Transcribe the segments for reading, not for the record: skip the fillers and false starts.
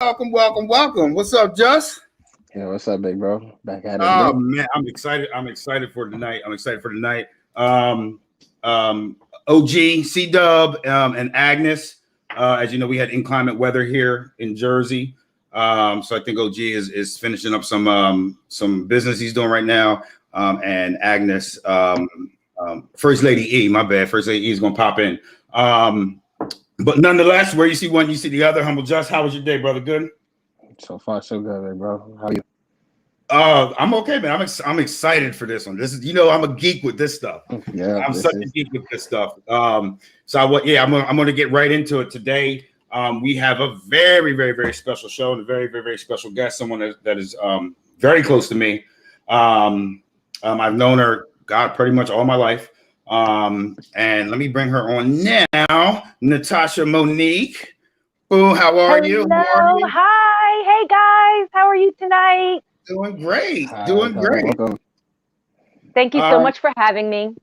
Welcome. What's up, Just? Yeah, what's up, big bro? Back at it Oh again. man, I'm excited. I'm excited for tonight. Um, OG, C Dub, and Agnes. As you know, we had inclement weather here in Jersey. So I think OG is finishing up some business he's doing right now. And Agnes, First Lady E, my bad. First Lady E is gonna pop in. But nonetheless, where you see one, you see the other. Humble Just, how was your day, brother? Good. So far, so good, big bro. How you? I'm okay, man. I'm excited for this one. This is, I'm a geek with this stuff. Yeah, I'm such a geek with this stuff. I'm gonna get right into it today. We have a very, very, very special show and a very, very, very special guest. Someone that is very close to me. I've known her, God, pretty much all my life. And let me bring her on now. Natasha Monique. Boo, how are you? Hello. Hi. Hey guys. How are you tonight? Doing great. Hi, Welcome. Thank you so much for having me.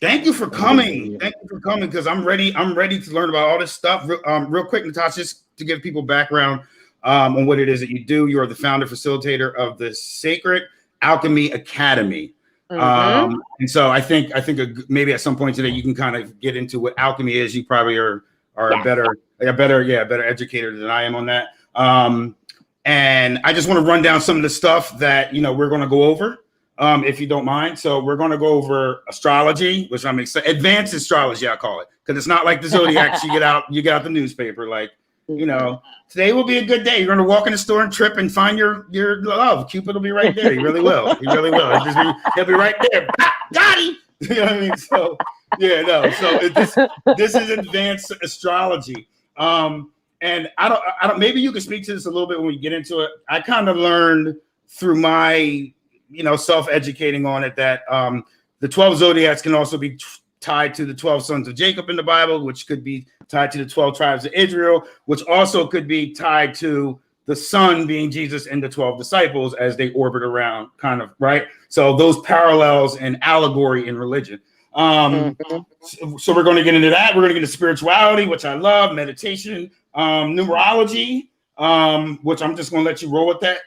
Thank you for coming. Because I'm ready to learn about all this stuff. Real quick, Natasha, just to give people background on what it is that you do. You are the founder, facilitator of the Sacred Alchemy Academy. And so I think maybe at some point today you can kind of get into what alchemy is. You probably are a better educator than I am on that. And I just want to run down some of the stuff that we're going to go over, if you don't mind. So we're going to go over astrology, which I'm excited. Advanced astrology, I call it, because it's not like the zodiac. You get out the newspaper. Like, today will be a good day. You're going to walk in the store and trip and find your love. Cupid will be right there. He really will. He'll be right there. Got him. You know what I mean? So yeah, no. So this is advanced astrology. And I don't. Maybe you can speak to this a little bit when we get into it. I kind of learned through my, self-educating on it that the 12 zodiacs can also be tied to the 12 sons of Jacob in the Bible, which could be tied to the 12 tribes of Israel, which also could be tied to the sun being Jesus and the 12 disciples as they orbit around, kind of, right? So those parallels and allegory in religion. So we're going to get into that. We're going to get into spirituality, which I love, meditation, numerology, which I'm just going to let you roll with that.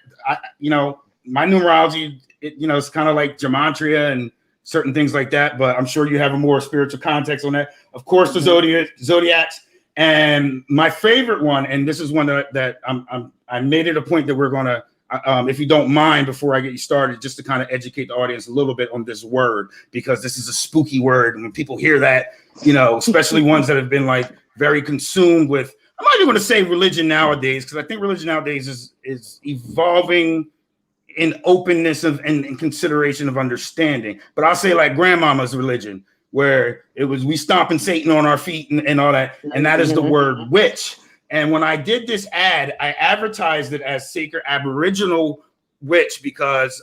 My numerology, it's kind of like gematria and certain things like that, but I'm sure you have a more spiritual context on that. Of course, the zodiacs, and my favorite one, and this is one that I made it a point that we're going to, if you don't mind, before I get you started, just to kind of educate the audience a little bit on this word, because this is a spooky word. And when people hear that, especially ones that have been like very consumed with, I'm not even going to say religion nowadays, because I think religion nowadays is evolving in openness of and consideration of understanding. But I'll say like grandmama's religion, where it was we stomping Satan on our feet and all that. And that is the word witch. And when I did this ad, I advertised it as Sacred Aboriginal Witch because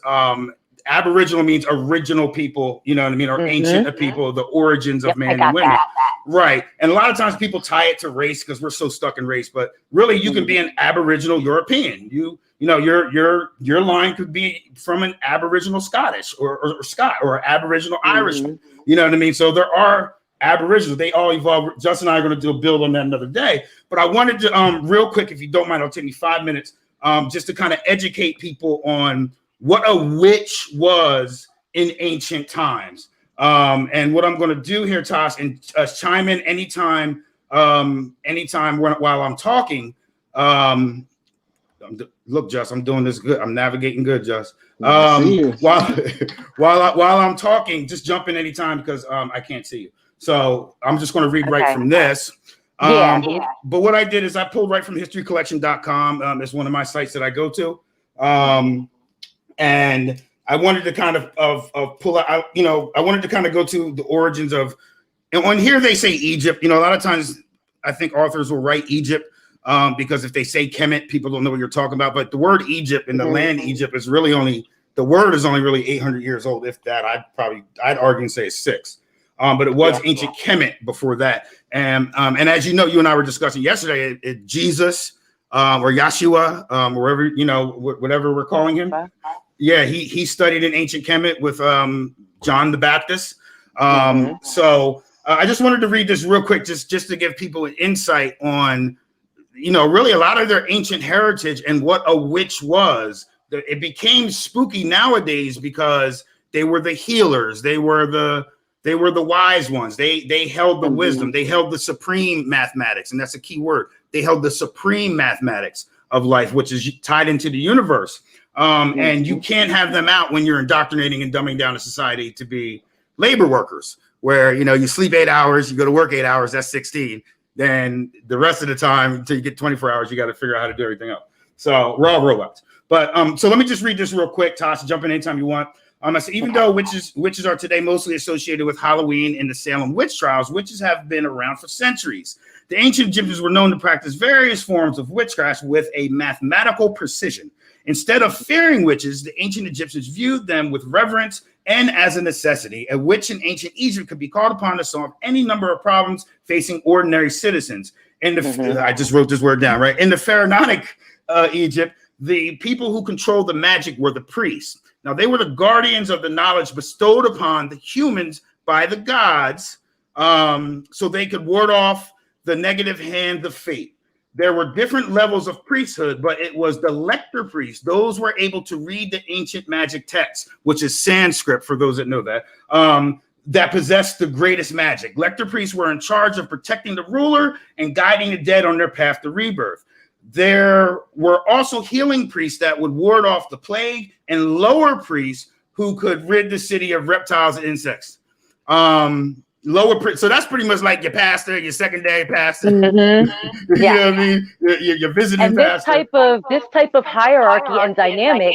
Aboriginal means original people, you know what I mean, or ancient people, the origins of man and women. Right. And a lot of times people tie it to race because we're so stuck in race, but really you can be an Aboriginal European. Your line could be from an Aboriginal Scottish or Scot or Aboriginal Irish. You know what I mean? So there are Aboriginals. They all evolve. Justin and I are going to do a build on that another day. But I wanted to, real quick, if you don't mind, it'll take me 5 minutes, just to kind of educate people on what a witch was in ancient times. And what I'm going to do here, Tosh, and chime in anytime while I'm talking. Look, Just, I'm doing this good. I'm navigating good, Just. While I'm talking, just jump in anytime because I can't see you. So I'm just going to read right from this. But what I did is I pulled right from historycollection.com. It's one of my sites that I go to. And I wanted to kind of pull out, I wanted to kind of go to the origins of, and on here they say Egypt. A lot of times I think authors will write Egypt because if they say Kemet, people don't know what you're talking about. But the word Egypt and the land Egypt is really the word is only really 800 years old. If that, I'd argue and say it's 6. But it was ancient Kemet before that. And as you know, you and I were discussing yesterday, Jesus or Yeshua, wherever, whatever we're calling him. Yeah, he studied in ancient Kemet with John the Baptist. So I just wanted to read this real quick, just to give people an insight on, really a lot of their ancient heritage and what a witch was. It became spooky nowadays because they were the healers. They were the wise ones. They held the wisdom. They held the supreme mathematics, and that's a key word. They held the supreme mathematics of life, which is tied into the universe. And you can't have them out when you're indoctrinating and dumbing down a society to be labor workers, where you sleep 8 hours, you go to work 8 hours, that's 16. Then the rest of the time until you get 24 hours, you got to figure out how to do everything else. So we're all robots. But so let me just read this real quick, Tasha. Jump in anytime you want. I say, even though witches are today mostly associated with Halloween and the Salem witch trials, witches have been around for centuries. The ancient Egyptians were known to practice various forms of witchcraft with a mathematical precision. Instead of fearing witches, the ancient Egyptians viewed them with reverence and as a necessity. A witch in ancient Egypt could be called upon to solve any number of problems facing ordinary citizens. I just wrote this word down, right? In the pharaonic Egypt, the people who controlled the magic were the priests. Now, they were the guardians of the knowledge bestowed upon the humans by the gods, so they could ward off the negative hand of fate. There were different levels of priesthood, but it was the lector priests. Those were able to read the ancient magic text, which is Sanskrit, for those that know that, that possessed the greatest magic. Lector priests were in charge of protecting the ruler and guiding the dead on their path to rebirth. There were also healing priests that would ward off the plague, and lower priests who could rid the city of reptiles and insects. So that's pretty much like your pastor, your secondary pastor. You know what I mean? Your visiting and pastor. This type of hierarchy and dynamic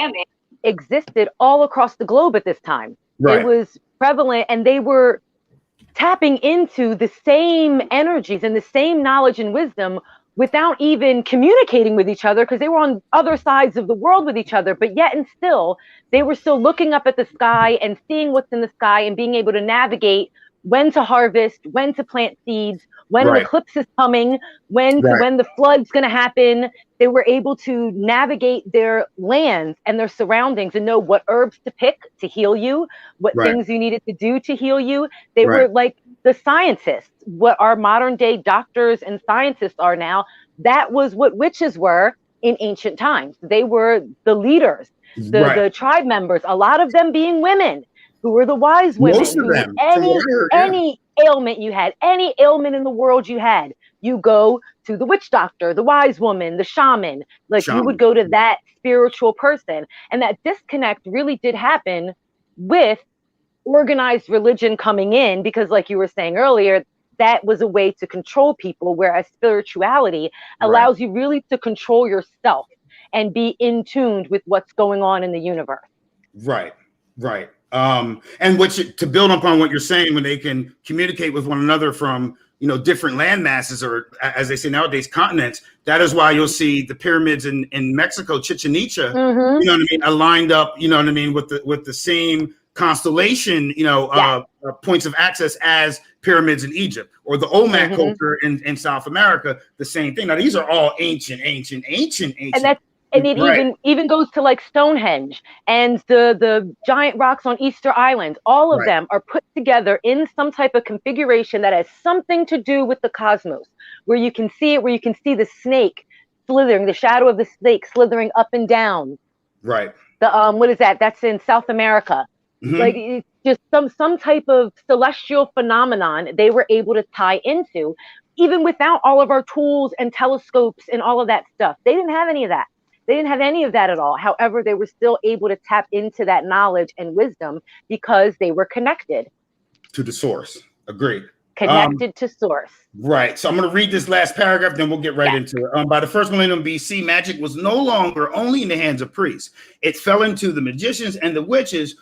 existed all across the globe at this time. Right. It was prevalent, and they were tapping into the same energies and the same knowledge and wisdom without even communicating with each other, because they were on other sides of the world with each other. But yet and still, they were still looking up at the sky and seeing what's in the sky and being able to navigate when to harvest, when to plant seeds, when an eclipse is coming, when the flood's going to happen. They were able to navigate their lands and their surroundings and know what herbs to pick to heal you, what things you needed to do to heal you. They were like the scientists, what our modern day doctors and scientists are now. That was what witches were in ancient times. They were the leaders, the tribe members, a lot of them being women, who were the wise women. Most of them. Any ailment you had, any ailment in the world you had, you go to the witch doctor, the wise woman, the shaman. You would go to that spiritual person. And that disconnect really did happen with organized religion coming in, because like you were saying earlier, that was a way to control people, whereas spirituality allows you really to control yourself and be in tune with what's going on in the universe. Right. And to build upon what you're saying, when they can communicate with one another from different land masses, or as they say nowadays, continents, that is why you'll see the pyramids in Mexico, Chichen Itza, are lined up, with the same constellation, points of access as pyramids in Egypt, or the Olmec culture in South America, the same thing. Now these are all ancient. And it even goes to like Stonehenge and the giant rocks on Easter Island. All of them are put together in some type of configuration that has something to do with the cosmos, where you can see the snake slithering, the shadow of the snake slithering up and down. Right. What is that? That's in South America. Like it's just some type of celestial phenomenon they were able to tie into, even without all of our tools and telescopes and all of that stuff. They didn't have any of that. They didn't have any of that at all. However, they were still able to tap into that knowledge and wisdom because they were connected to the source. Agreed. Connected to source. Right. So I'm going to read this last paragraph, then we'll get right into it. By the first millennium BC, magic was no longer only in the hands of priests. It fell into the magicians and the witches,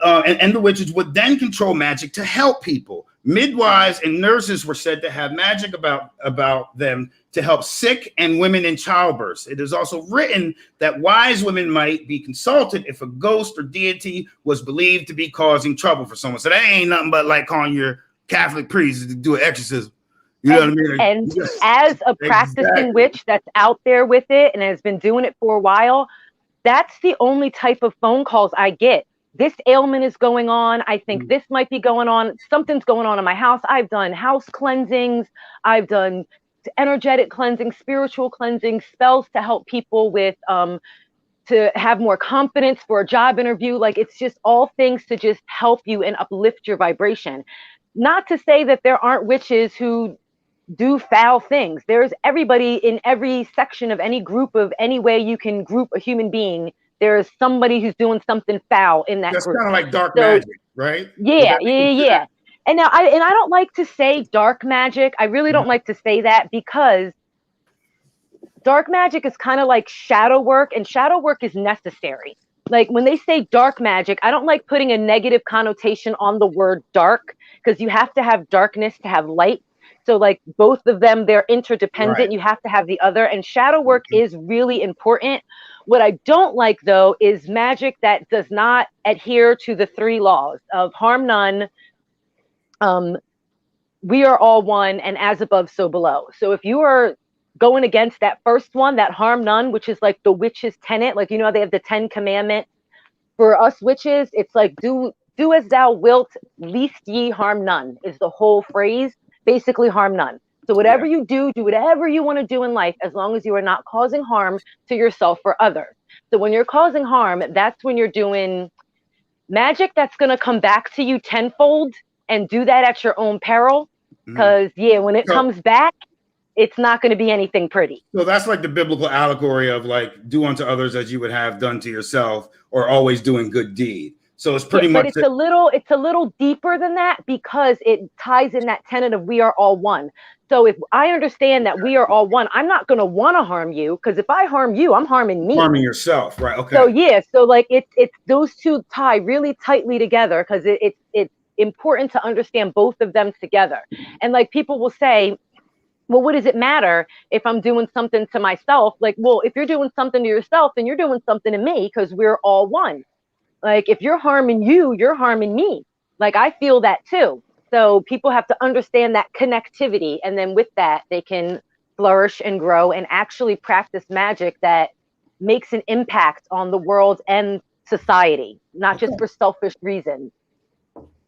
and the witches would then control magic to help people. Midwives and nurses were said to have magic about them to help sick and women in childbirth. It is also written that wise women might be consulted if a ghost or deity was believed to be causing trouble for someone. So that ain't nothing but like calling your Catholic priest to do an exorcism. You know what I mean? And as a practicing witch that's out there with it and has been doing it for a while, that's the only type of phone calls I get. This ailment is going on. I think this might be going on. Something's going on in my house. I've done house cleansings. I've done energetic cleansing, spiritual cleansing, spells to help people with to have more confidence for a job interview. Like, it's just all things to just help you and uplift your vibration. Not to say that there aren't witches who do foul things. There's everybody in every section of any group, of any way you can group a human being. There's somebody who's doing something foul in that That's group. kind of like dark magic, right? Yeah. And now I don't like to say dark magic. I really don't like to say that, because dark magic is kind of like shadow work, and shadow work is necessary. Like, when they say dark magic, I don't like putting a negative connotation on the word dark, because you have to have darkness to have light. So like, both of them, they're interdependent. Right. You have to have the other, and shadow work is really important. What I don't like, though, is magic that does not adhere to the 3 laws of harm none, we are all one, and as above, so below. So if you are going against that first one, that harm none, which is like the witch's tenet, like, you know, they have the 10 commandments. For us witches, it's like, do as thou wilt, least ye harm none, is the whole phrase. Basically, harm none. So whatever you do whatever you want to do in life, as long as you are not causing harm to yourself or others. So when you're causing harm, that's when you're doing magic that's going to come back to you tenfold, and do that at your own peril. Because when it comes back, it's not going to be anything pretty. So that's like the biblical allegory of like, do unto others as you would have done to yourself, or always doing good deed. So it's pretty much. But it's a little deeper than that, because it ties in that tenet of we are all one. So if I understand that we are all one, I'm not going to want to harm you, because if I harm you, I'm harming me. Harming yourself, right? Okay. So so like it's those two tie really tightly together, because it's important to understand both of them together. And like, people will say, well, what does it matter if I'm doing something to myself? Like, well, if you're doing something to yourself, then you're doing something to me, because we're all one. Like, if you're harming you, you're harming me. Like, I feel that too. So people have to understand that connectivity. And then with that, they can flourish and grow and actually practice magic that makes an impact on the world and society, not just for selfish reasons.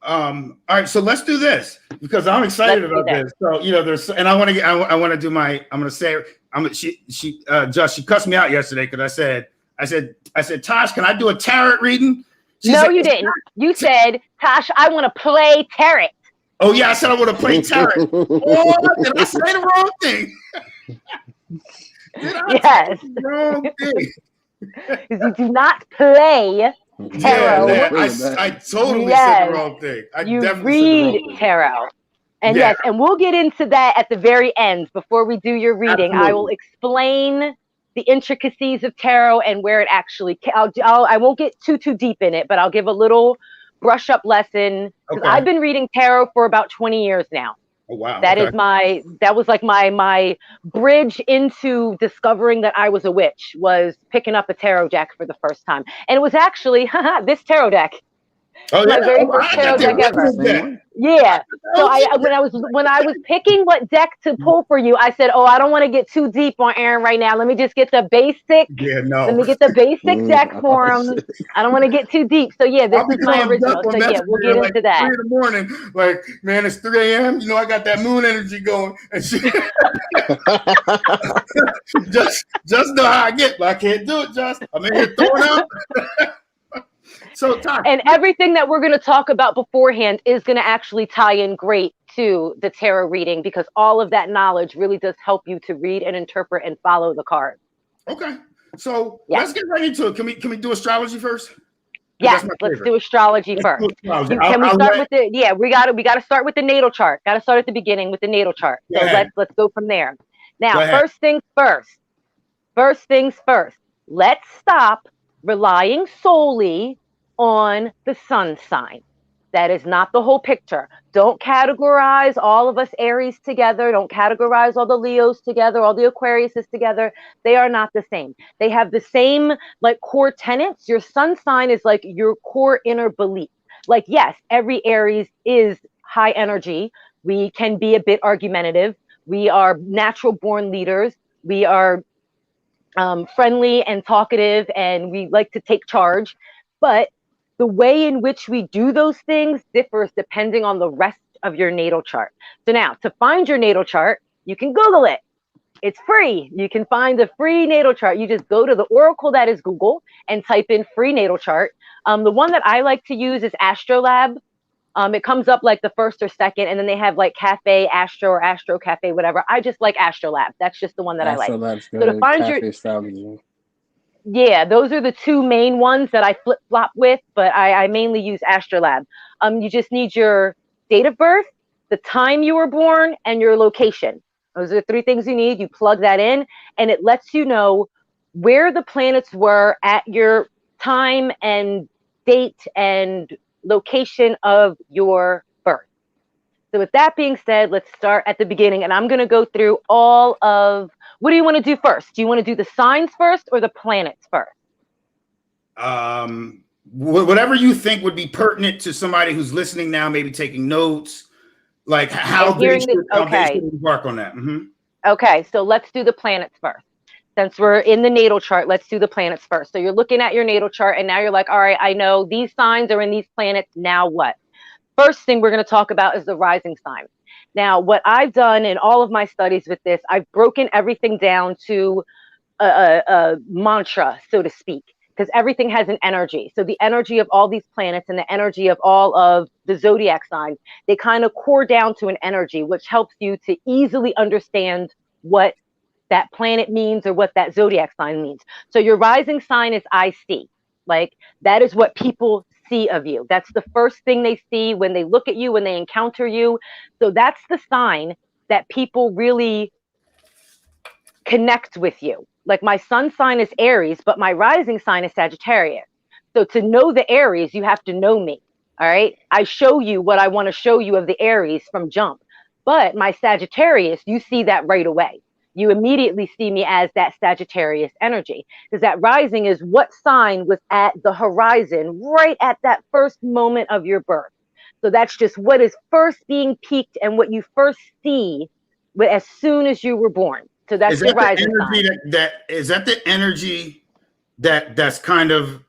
All right, so let's do this, because I'm excited about this. So, you know, and I want to do my, I'm going to say, she cussed me out yesterday, because I said, Tosh, can I do a tarot reading? She said, you didn't. You said, Tosh, I want to play tarot. Oh yeah, I said I want to play tarot. Oh, did I say the wrong thing? Yes. The wrong thing? You do not play tarot. Yeah, I totally said the wrong thing. You read tarot. And yes, and we'll get into that at the very end. Before we do your reading, absolutely. I will explain the intricacies of tarot and where it actually, I won't get too deep in it, but I'll give a little brush up lesson. Okay. I've been reading tarot for about 20 years now. Oh, wow. That was like my bridge into discovering that I was a witch, was picking up a tarot deck for the first time. And it was actually this tarot deck. Oh, yeah. My very first tarot deck ever. Yeah. So when I was picking what deck to pull for you, I said, I don't want to get too deep on Aaron right now. Let me just get the basic. Yeah, no. Let me get the basic deck for him. I don't want to get too deep. So yeah, this is my original. So yeah, we'll get into that. 3 in the morning, like, man, it's 3 a.m. You know, I got that moon energy going, and she just know how I get, but I can't do it. Just I'm in here throwing up. So, and everything that we're going to talk about beforehand is going to actually tie in great to the tarot reading, because all of that knowledge really does help you to read and interpret and follow the cards. Okay, so let's get right into it. Can we do astrology first? Yes, let's do astrology first. Can we start with the? Yeah, we got to start with the natal chart. Got to start at the beginning with the natal chart. So let's go from there. Now, first things first. First things first. Let's stop relying solely on the sun sign. That is not the whole picture. Don't categorize all of us Aries together. Don't categorize all the Leos together, all the Aquariuses together. They are not the same. They have the same like core tenets. Your sun sign is like your core inner belief. Like, yes, every Aries is high energy. We can be a bit argumentative. We are natural born leaders. We are friendly and talkative, and we like to take charge. But the way in which we do those things differs depending on the rest of your natal chart. So now, to find your natal chart, you can Google it. It's free. You can find a free natal chart. You just go to the Oracle that is Google and type in free natal chart. The one that I like to use is Astrolab. It comes up like the first or second, and then they have like Cafe Astro or Astro Cafe, whatever. I just like Astrolab. That's just the one that I like. Astrolab's So to good. find Cafe Astrology. yeah, those are the two main ones that I flip flop with, but I mainly use Astrolab. You just need your date of birth, the time you were born, and your location. Those are the three things you need. You plug that in, and it lets you know where the planets were at your time and date and location of your birth. So with that being said, let's start at the beginning, and I'm going to go through all of, what do you want to do first? Do you want to do the signs first or the planets first? Whatever you think would be pertinent to somebody who's listening now, maybe taking notes, like how they should embark on that. Mm-hmm. Okay, so let's do the planets first. Since we're in the natal chart, let's do the planets first. So you're looking at your natal chart, and now you're like, all right, I know these signs are in these planets. Now what? First thing we're going to talk about is the rising sign. Now, what I've done in all of my studies with this, I've broken everything down to a mantra, so to speak, because everything has an energy. So the energy of all these planets and the energy of all of the zodiac signs, they kind of core down to an energy, which helps you to easily understand what that planet means or what that zodiac sign means. So your rising sign is I see. Like that is what people see of you. That's the first thing they see when they look at you, when they encounter you. So that's the sign that people really connect with you. Like my sun sign is Aries, but my rising sign is Sagittarius. So to know the Aries, you have to know me. All right. I show you what I want to show you of the Aries from jump. But my Sagittarius, you see that right away. You immediately see me as that Sagittarius energy, because that rising is what sign was at the horizon right at that first moment of your birth. So that's just what is first being peaked and what you first see as soon as you were born. So that's your rising sign. Is that the energy that's kind of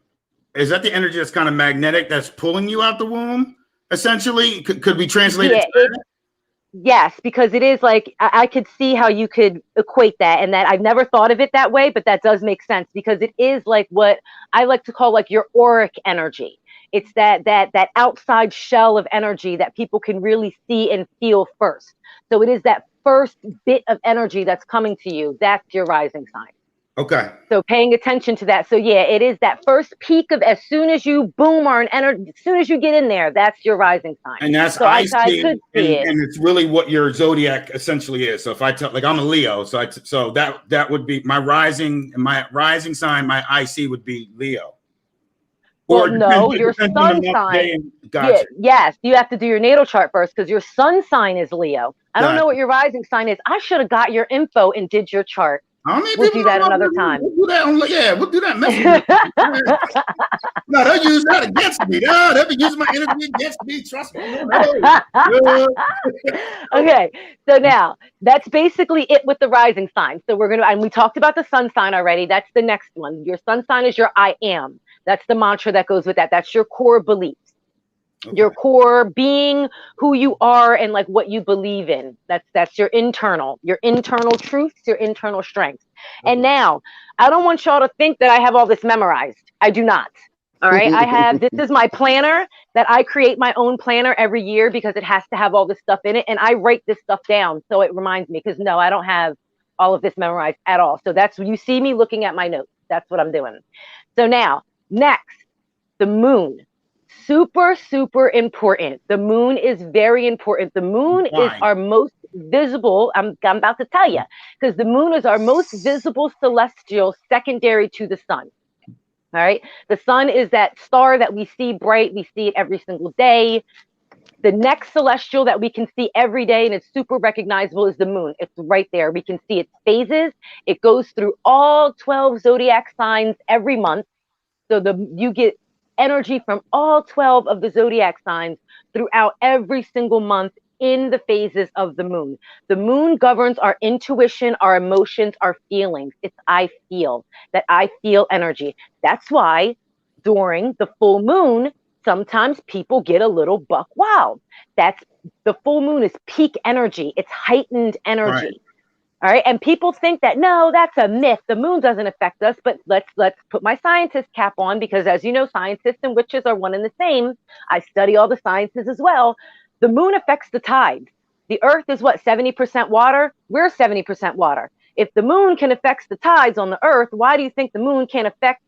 magnetic, that's pulling you out the womb? Essentially, could we translate it? Yes, because it is like, I could see how you could equate that, and that I've never thought of it that way, but that does make sense, because it is like what I like to call like your auric energy. It's that outside shell of energy that people can really see and feel first. So it is that first bit of energy that's coming to you. That's your rising sign. Okay. So paying attention to that. So yeah, it is that first peak of, as soon as you boom are an energy, as soon as you get in there, that's your rising sign. And that's so I could see it. And it's really what your zodiac essentially is. So if I tell, like, I'm a Leo, so that would be my rising sign. My IC would be Leo. Well, no, your sun sign. Gotcha. Yes, you have to do your natal chart first, because your sun sign is Leo. I don't know what your rising sign is. I should have got your info and did your chart. We'll do that another time. We'll do that. We'll do that. No, they'll use that against me. No, they'll be using my energy against me. Trust me. No. Okay, so now that's basically it with the rising sign. So and we talked about the sun sign already. That's the next one. Your sun sign is your I am. That's the mantra that goes with that. That's your core beliefs. Okay. Your core being, who you are, and like what you believe in. That's your internal truths, your internal strengths. Okay. And now, I don't want y'all to think that I have all this memorized. I do not. All right. This is my planner that I create my own planner every year, because it has to have all this stuff in it. And I write this stuff down so it reminds me, because no, I don't have all of this memorized at all. So that's when you see me looking at my notes. That's what I'm doing. So now, next, the moon. Super, super important. The moon is very important. The moon is our most visible. I'm about to tell you, because the moon is our most visible celestial, secondary to the sun. All right. The sun is that star that we see bright. We see it every single day. The next celestial that we can see every day, and it's super recognizable, is the moon. It's right there. We can see its phases. It goes through all 12 zodiac signs every month. So you get energy from all 12 of the zodiac signs throughout every single month in the phases of the moon. The moon governs our intuition, our emotions, our feelings. It's I feel energy. That's why during the full moon, sometimes people get a little buck wild. The full moon is peak energy. It's heightened energy. Right. All right. And people think that, no, that's a myth. The moon doesn't affect us. But let's put my scientist cap on, because as you know, scientists and witches are one and the same. I study all the sciences as well. The moon affects the tides. The earth is what, 70% water? We're 70% water. If the moon can affect the tides on the earth, why do you think the moon can affect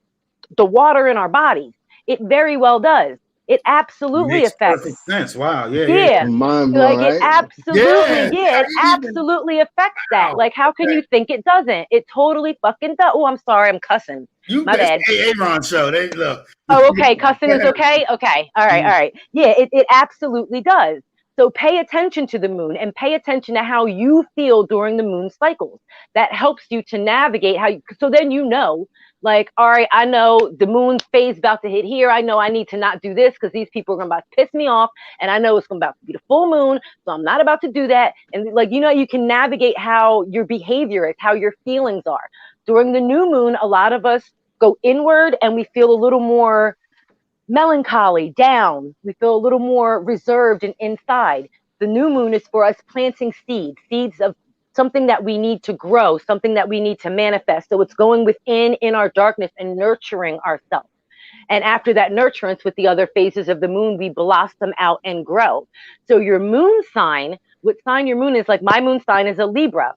the water in our bodies? It very well does. It absolutely Makes affects. perfect sense. Wow. Yeah. Yeah. Mind blowing, Like it right? absolutely, Yeah. it absolutely affects that. Like, how can you think it doesn't? It totally fucking does. Oh, I'm sorry, I'm cussing. My bad. It's the Aaron show. They look. Oh, okay. Cussing is okay. Okay. All right. All right. Yeah, it absolutely does. So pay attention to the moon and pay attention to how you feel during the moon cycles. That helps you to navigate how you, so then you know, like, all right, I know the moon's phase about to hit here. I know I need to not do this because these people are about to piss me off. And I know it's about to be the full moon. So I'm not about to do that. And like, you know, you can navigate how your behavior is, how your feelings are. During the new moon, a lot of us go inward and we feel a little more melancholy, down. We feel a little more reserved and inside. The new moon is for us planting seeds of something that we need to grow, something that we need to manifest. So it's going within in our darkness and nurturing ourselves. And after that nurturance with the other phases of the moon, we blossom out and grow. So your moon sign, what sign your moon is, like my moon sign is a Libra.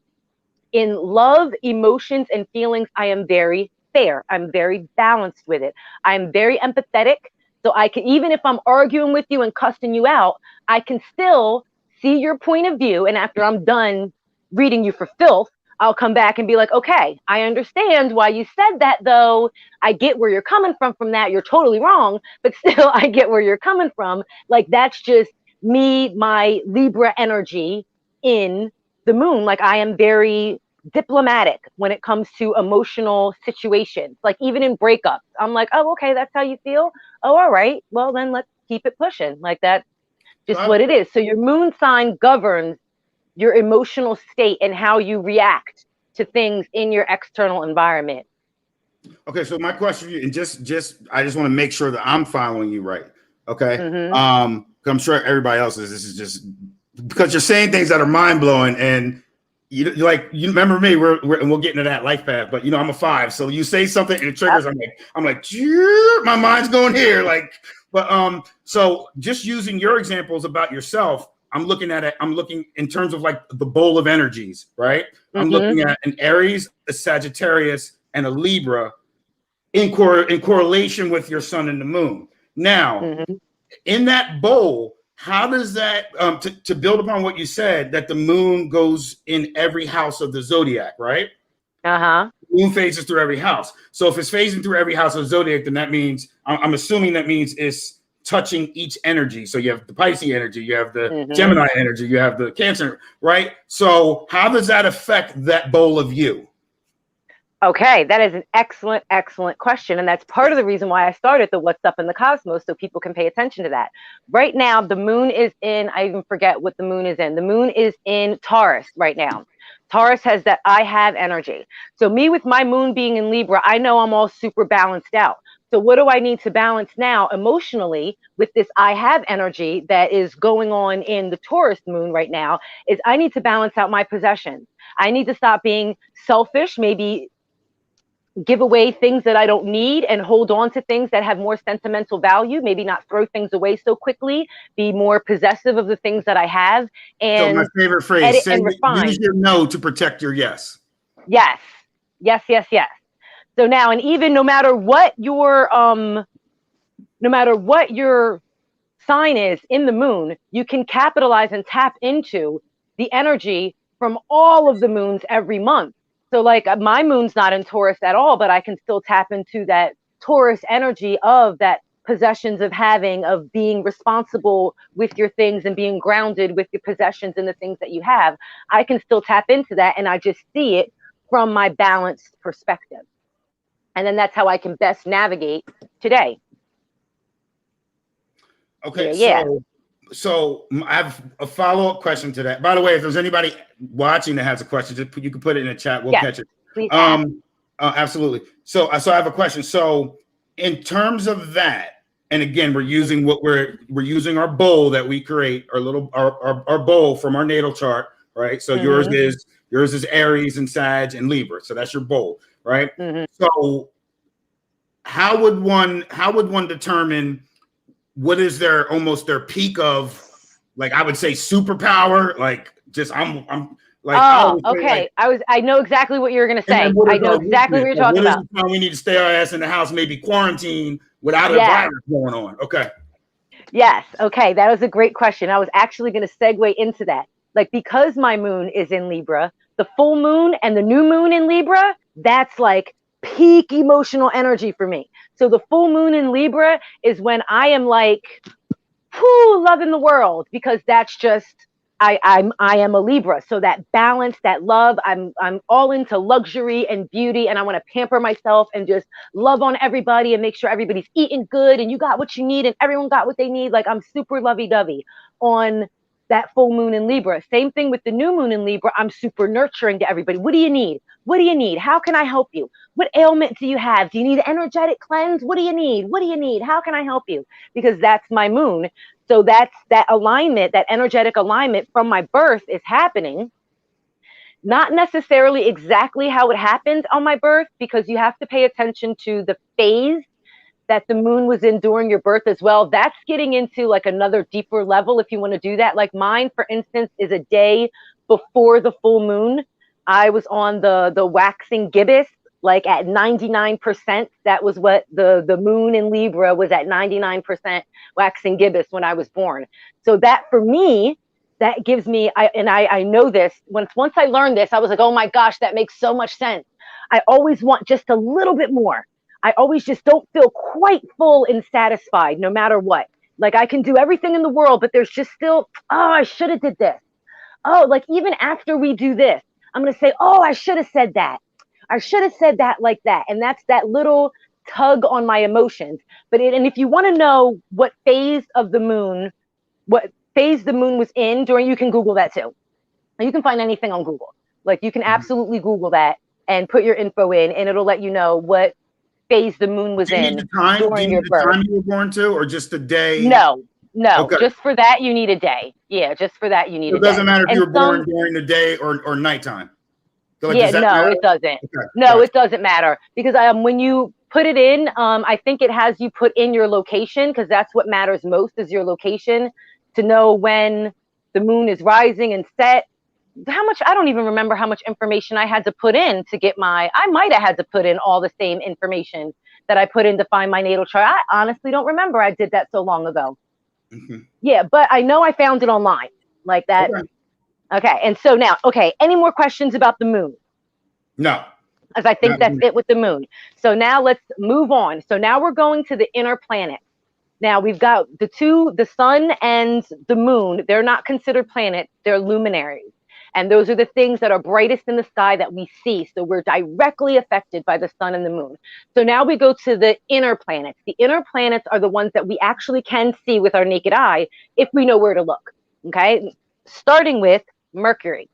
In love, emotions, and feelings, I am very fair. I'm very balanced with it. I'm very empathetic. So I can, even if I'm arguing with you and cussing you out, I can still see your point of view. And after I'm done reading you for filth, I'll come back and be like, okay, I understand why you said that, though. I get where you're coming from that. You're totally wrong, but still I get where you're coming from. Like, that's just me, my Libra energy in the moon. Like, I am very diplomatic when it comes to emotional situations. Like, even in breakups, I'm like, oh, okay, that's how you feel. Oh, all right. Well, then let's keep it pushing. Like, that's just what it is. So your moon sign governs your emotional state and how you react to things in your external environment. Okay, so my question for you, and I just want to make sure that I'm following you right. Okay. I'm sure everybody else is. This is just because you're saying things that are mind blowing, and you remember me. And we'll get into that life path, but you know I'm a 5, so you say something and it triggers. I'm like, my mind's going here. Like, but so just using your examples about yourself, I'm looking at it. I'm looking in terms of like the bowl of energies, right? I'm looking at an Aries, a Sagittarius, and a Libra in correlation with your sun and the moon. Now, in that bowl, how does that to build upon what you said, that the moon goes in every house of the zodiac, right? The moon phases through every house. So if it's phasing through every house of the zodiac, then that means I'm assuming that means it's touching each energy. So you have the Pisces energy, you have the Gemini energy, you have the Cancer, right? So how does that affect that bowl of you? Okay, that is an excellent, excellent question. And that's part of the reason why I started the What's Up in the Cosmos, so people can pay attention to that. Right now, the moon is in, I even forget what the moon is in. The moon is in Taurus right now. Taurus has that I have energy. So me with my moon being in Libra, I know I'm all super balanced out. So what do I need to balance now emotionally with this I have energy that is going on in the Taurus moon right now is I need to balance out my possessions. I need to stop being selfish, maybe give away things that I don't need and hold on to things that have more sentimental value, maybe not throw things away so quickly, be more possessive of the things that I have. And so my favorite phrase, use your no to protect your yes. Yes. Yes, yes, yes. So now, and even no matter what your sign is in the moon, you can capitalize and tap into the energy from all of the moons every month. So like my moon's not in Taurus at all, but I can still tap into that Taurus energy of that possessions of having, of being responsible with your things and being grounded with your possessions and the things that you have. I can still tap into that, and I just see it from my balanced perspective. And then that's how I can best navigate today. Okay, so I have a follow-up question to that. By the way, if there's anybody watching that has a question, you can put it in the chat. We'll catch it. Please absolutely. So I have a question. So in terms of that, and again, we're using our bowl that we create, our bowl from our natal chart, right? So yours Yours is Aries and Sag and Libra. So that's your bowl, right? So how would one determine what is their peak of, like, I would say superpower, like just I'm like, okay. I know exactly what you're gonna say. I know exactly what you're talking about. What is we need to stay our ass in the house, maybe quarantine without a virus going on. Okay. Yes. Okay. That was a great question. I was actually going to segue into that. Like, because my moon is in Libra, the full moon and the new moon in Libra, that's like peak emotional energy for me. So the full moon in Libra is when I am like, whoo, loving the world, because that's just, I am a Libra. So that balance, that love, I'm all into luxury and beauty, and I want to pamper myself and just love on everybody and make sure everybody's eating good and you got what you need and everyone got what they need. Like, I'm super lovey-dovey on that full moon in Libra. Same thing with the new moon in Libra. I'm super nurturing to everybody. What do you need? What do you need? How can I help you? What ailment do you have? Do you need an energetic cleanse? What do you need? What do you need? How can I help you? Because that's my moon. So that's that alignment, that energetic alignment from my birth is happening. Not necessarily exactly how it happened on my birth, because you have to pay attention to the phase that the moon was in during your birth as well. That's getting into like another deeper level if you want to do that. Like mine, for instance, is a day before the full moon. I was on the waxing gibbous, like at 99%. That was what the moon in Libra was, at 99% waxing gibbous when I was born. So that for me, that gives me, I know this, once I learned this, I was like, oh my gosh, that makes so much sense. I always want just a little bit more. I always just don't feel quite full and satisfied no matter what. Like, I can do everything in the world, but there's just still, oh, I should have did this. Oh, like even after we do this, I'm going to say, oh, I should have said that. I should have said that like that. And that's that little tug on my emotions. And if you want to know what phase the moon was in during, you can Google that too. You can find anything on Google. Like, you can absolutely Google that and put your info in, and it'll let you know what phase the moon was in during your birth. Time you were born to, or just the day? No. Okay. Just for that you need a day. Yeah, just for that you need a day. It doesn't matter if you were born during the day or nighttime. Like, it doesn't. Okay. No, it doesn't matter, because when you put it in, I think it has you put in your location, because that's what matters most, is your location, to know when the moon is rising and set. How much, I don't even remember how much information I had to put in to get I might have had to put in all the same information that I put in to find my natal chart. I honestly don't remember. I did that so long ago. Yeah, but I know I found it online like that. Okay. And so now, any more questions about the moon? No. As I think that's it with the moon. So now let's move on. So now we're going to the inner planets. Now we've got the sun and the moon. They're not considered planets. They're luminaries. And those are the things that are brightest in the sky that we see. So we're directly affected by the sun and the moon. So now we go to the inner planets. The inner planets are the ones that we actually can see with our naked eye if we know where to look. Okay. Starting with Mercury.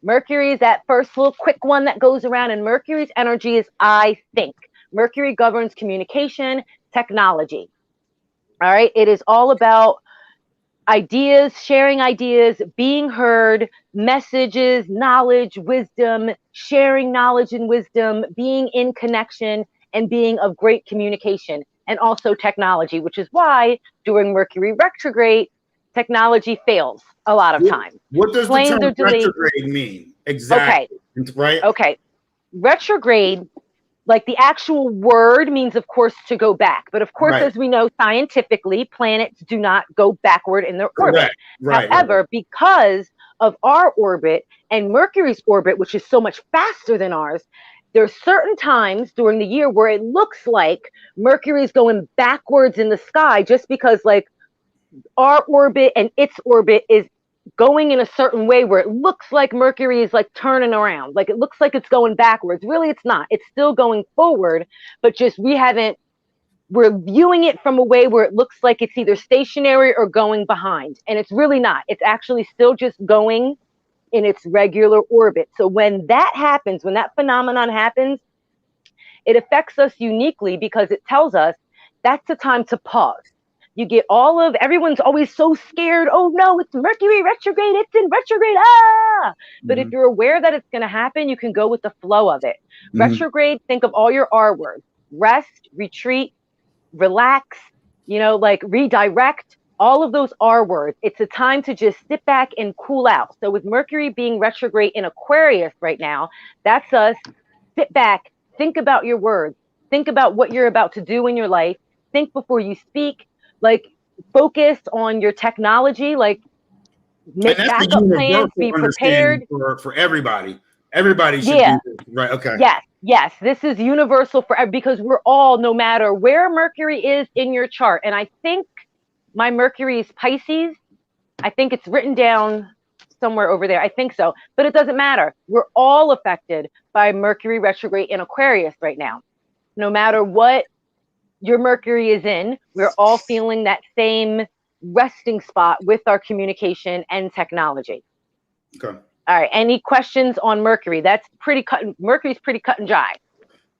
Mercury is that first little quick one that goes around, and Mercury's energy is I think. Mercury governs communication, technology. All right. It is all about ideas, sharing ideas, being heard, messages, knowledge, wisdom, sharing knowledge and wisdom, being in connection, and being of great communication, and also technology, which is why during Mercury retrograde, technology fails a lot of times. What does the term retrograde mean? Exactly. Okay. Right? Okay. Retrograde, like the actual word, means, of course, to go back. But of course, as we know scientifically, planets do not go backward in their orbit. However, because of our orbit and Mercury's orbit, which is so much faster than ours, there are certain times during the year where it looks like Mercury is going backwards in the sky, just because like our orbit and its orbit is going in a certain way where it looks like Mercury is like turning around. Like, it looks like it's going backwards. Really, it's not. It's still going forward, but just we're viewing it from a way where it looks like it's either stationary or going behind. And it's really not. It's actually still just going in its regular orbit. So when that happens, when that phenomenon happens, it affects us uniquely, because it tells us that's the time to pause. You get everyone's always so scared. Oh no, it's Mercury retrograde. It's in retrograde. Ah! But if you're aware that it's going to happen, you can go with the flow of it. Retrograde, think of all your R words: rest, retreat, relax, like redirect. All of those R words. It's a time to just sit back and cool out. So with Mercury being retrograde in Aquarius right now, that's us. Sit back, think about your words, think about what you're about to do in your life, think before you speak, like focus on your technology, like make backup plans, be prepared. For everybody. Everybody should do this, right? Okay. Yes, this is universal because we're all, no matter where Mercury is in your chart, and I think my Mercury is Pisces. I think it's written down somewhere over there. I think so, but it doesn't matter. We're all affected by Mercury retrograde in Aquarius right now. No matter what your Mercury is in, we're all feeling that same resting spot with our communication and technology. Okay. All right. Any questions on Mercury? Mercury's pretty cut and dry.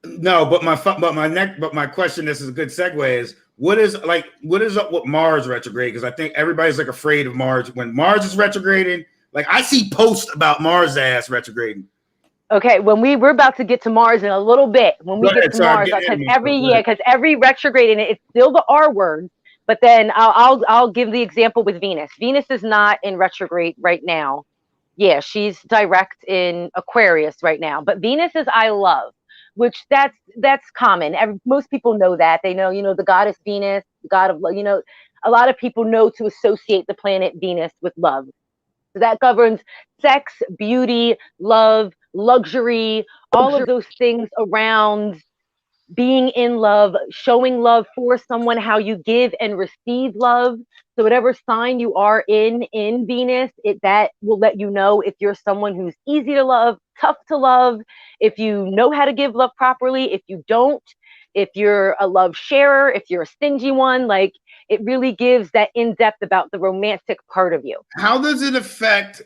No, but my question, this is a good segue, is what is up with Mars retrograde? Because I think everybody's like afraid of Mars. When Mars is retrograding, like I see posts about Mars ass retrograding. Okay, we're about to get to Mars in a little bit. When we get to Mars, because every retrograde in it's still the R word, but then I'll give the example with Venus. Venus is not in retrograde right now. Yeah, she's direct in Aquarius right now. But Venus is I love, which that's common. Most people know that. They know, the goddess Venus, the god of love. A lot of people know to associate the planet Venus with love. So that governs sex, beauty, love, luxury, all of those things around being in love, showing love for someone, how you give and receive love. So whatever sign you are in Venus, that will let you know if you're someone who's easy to love, tough to love, if you know how to give love properly, if you don't, if you're a love sharer, if you're a stingy one, like it really gives that in-depth about the romantic part of you. How does it affect?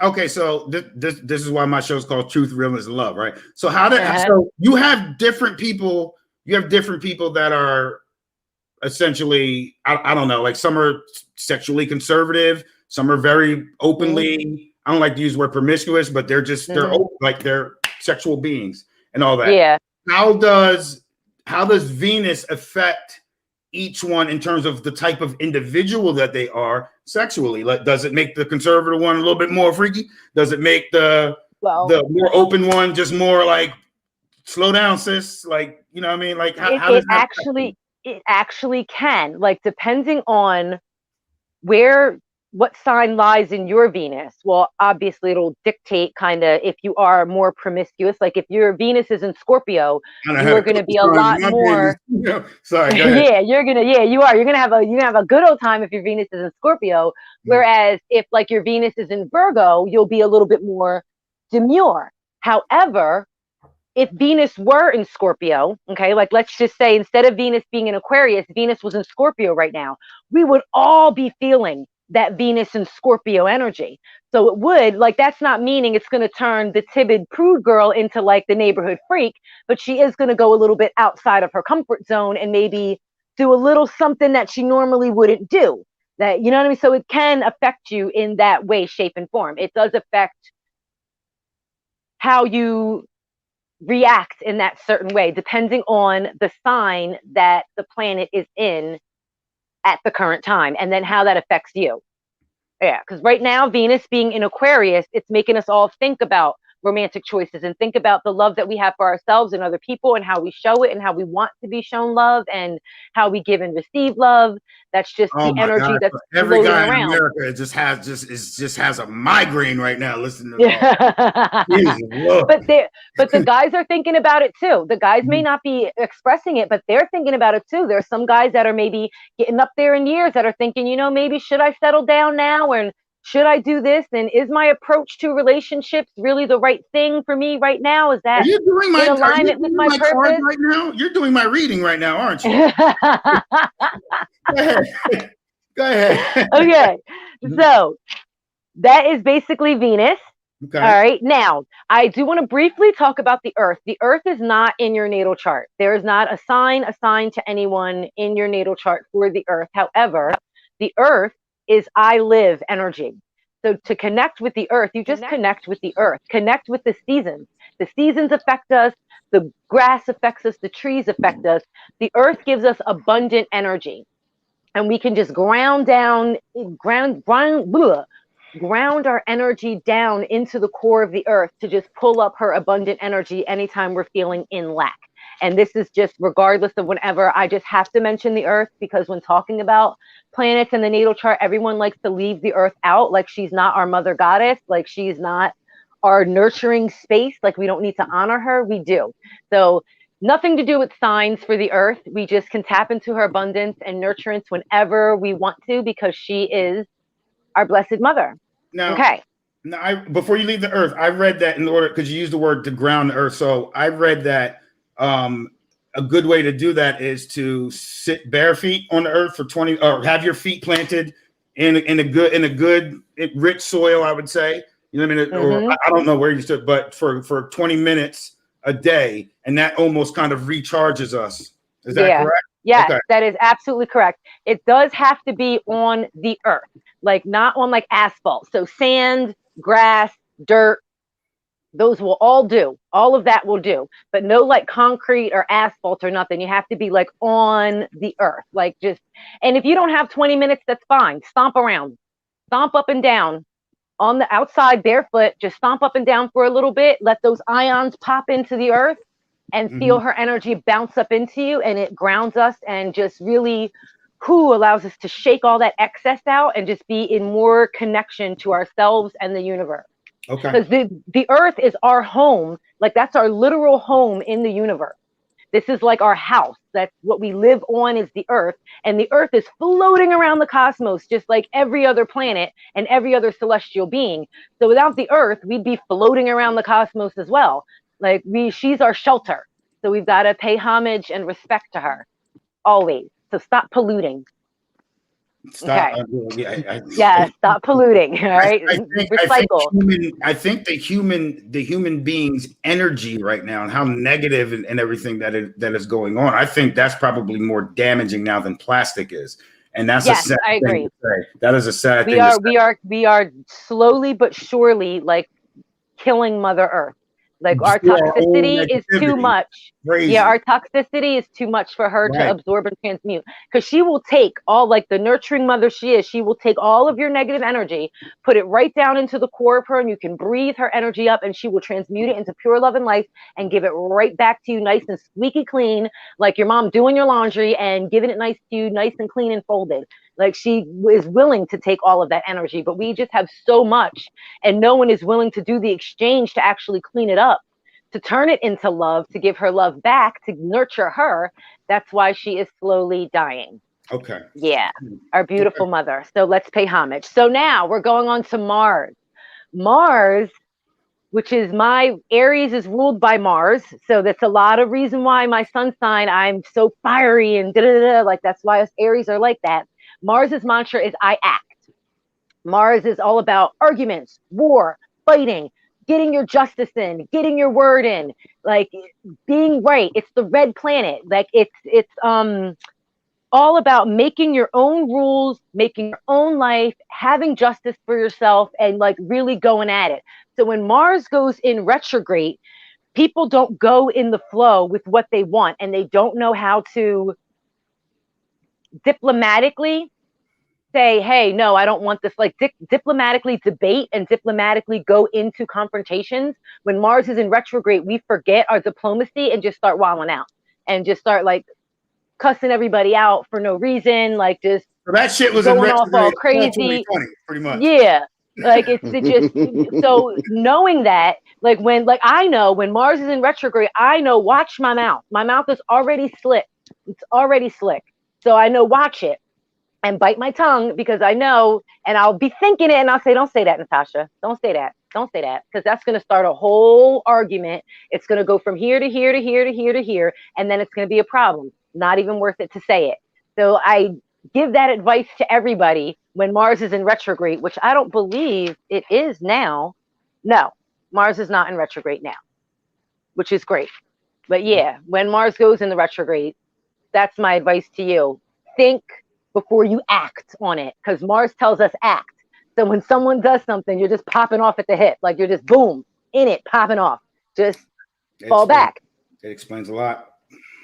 Okay, so this is why my show is called Truth, Realness, and Love, right? So so you have different people. You have different people that are essentially, I don't know, like some are sexually conservative, some are very openly. I don't like to use the word promiscuous, but they're just they're open, like they're sexual beings and all that. Yeah. How does Venus affect each one in terms of the type of individual that they are sexually? Like, does it make the conservative one a little bit more freaky? Does it make the more open one just more like, slow down, sis? Like, you know what I mean? Like, how does that it actually can, like, depending on what sign lies in your Venus. Well, obviously it'll dictate kind of if you are more promiscuous. Like if your Venus is in Scorpio, you're going to be a lot more. Sorry. Yeah, you are. You're going to have a good old time if your Venus is in Scorpio. Whereas if like your Venus is in Virgo, you'll be a little bit more demure. However, if Venus were in Scorpio, okay, like let's just say instead of Venus being in Aquarius, Venus was in Scorpio right now, we would all be feeling that Venus and Scorpio energy. So it would, like, that's not meaning it's going to turn the timid prude girl into like the neighborhood freak, but she is going to go a little bit outside of her comfort zone and maybe do a little something that she normally wouldn't do. That, you know what I mean? So it can affect you in that way, shape, and form. It does affect how you react in that certain way, depending on the sign that the planet is in at the current time, and then how that affects you. Yeah, because right now, Venus being in Aquarius, it's making us all think about romantic choices and think about the love that we have for ourselves and other people and how we show it and how we want to be shown love and how we give and receive love. That's just the energy that's every guy around. in America just has a migraine right now listening to that. But the guys are thinking about it too. The guys may not be expressing it, but they're thinking about it too. There's some guys that are maybe getting up there in years that are thinking, maybe should I settle down now, and should I do this? And is my approach to relationships really the right thing for me right now? Is that in alignment with my purpose? Right now? You're doing my reading right now, aren't you? Go ahead. Okay. So that is basically Venus. Okay. All right. Now, I do want to briefly talk about the Earth. The Earth is not in your natal chart. There is not a sign assigned to anyone in your natal chart for the Earth. However, the Earth is I live energy. So to connect with the Earth, you just connect with the Earth, connect with the seasons. The seasons affect us. The grass affects us. The trees affect us. The Earth gives us abundant energy. And we can just ground our energy down into the core of the earth to just pull up her abundant energy anytime we're feeling in lack. And this is just regardless of whenever. I just have to mention the earth because when talking about planets in the natal chart, everyone likes to leave the earth out, like she's not our mother goddess, like she's not our nurturing space, like we don't need to honor her. We do. So nothing to do with signs for the earth. We just can tap into her abundance and nurturance whenever we want to because she is our blessed mother. Now, Okay. now, before you leave the earth, I read that in order, because you used the word to ground the earth. So I read that a good way to do that is to sit bare feet on the earth for 20, or have your feet planted in a good rich soil, I would say. You know what I mean? Or I don't know where you stood, but for 20 minutes a day, and that almost kind of recharges us. Is that correct? Yes, okay. That is absolutely correct. It does have to be on the earth, like not on like asphalt. So sand, grass, dirt, those will all do. All of that will do, but no like concrete or asphalt or nothing. You have to be like on the earth, like just, and if you don't have 20 minutes, that's fine. Stomp around, stomp up and down on the outside barefoot, just stomp up and down for a little bit. Let those ions pop into the earth and feel her energy bounce up into you, and it grounds us and just really allows us to shake all that excess out and just be in more connection to ourselves and the universe. Okay. Because the earth is our home, like that's our literal home in the universe. This is like our house. That's what we live on, is the earth. And the earth is floating around the cosmos, just like every other planet and every other celestial being. So without the earth, we'd be floating around the cosmos as well. Like she's our shelter. So we've got to pay homage and respect to her always. So stop polluting. Stop. Okay. Stop polluting. All right. Recycle. I think the human being's energy right now and how negative and everything that is going on. I think that's probably more damaging now than plastic is. And that's a sad I agree. thing to say. That is a sad thing. We are slowly but surely like killing Mother Earth. Like our toxicity is too much. Crazy. Yeah, our toxicity is too much for her to absorb and transmute. Because she will take all, like the nurturing mother she is, she will take all of your negative energy, put it right down into the core of her, and you can breathe her energy up, and she will transmute it into pure love and life and give it right back to you nice and squeaky clean, like your mom doing your laundry and giving it nice to you, nice and clean and folded. Like she is willing to take all of that energy, but we just have so much and no one is willing to do the exchange to actually clean it up, to turn it into love, to give her love back, to nurture her. That's why she is slowly dying. Okay. Yeah. Our beautiful mother. So let's pay homage. So now we're going on to Mars. Mars, which is Aries is ruled by Mars. So that's a lot of reason why my sun sign, I'm so fiery and like that's why us Aries are like that. Mars's mantra is I act. Mars is all about arguments, war, fighting, getting your justice in, getting your word in, like being right. It's the red planet. Like it's all about making your own rules, making your own life, having justice for yourself, and like really going at it. So when Mars goes in retrograde, people don't go in the flow with what they want, and they don't know how to diplomatically say, hey, no, I don't want this, like diplomatically debate and diplomatically go into confrontations. When Mars is in retrograde, we forget our diplomacy and just start wilding out and just start like cussing everybody out for no reason. Like just that shit was going off all crazy. Pretty much. Yeah. Like it just, so knowing that, like I know when Mars is in retrograde, I know, watch my mouth. My mouth is already slick. It's already slick. So I know, watch it. And bite my tongue because I know, and I'll be thinking it and I'll say, don't say that, Natasha. Don't say that. Don't say that. Because that's going to start a whole argument. It's going to go from here to here to here to here to here. And then it's going to be a problem. Not even worth it to say it. So I give that advice to everybody when Mars is in retrograde, which I don't believe it is now. No, Mars is not in retrograde now, which is great. But yeah, when Mars goes in the retrograde, that's my advice to you. Think before you act on it, because Mars tells us act. So when someone does something, you're just popping off at the hip, like you're just boom in it, popping off. Just fall back. It explains a lot.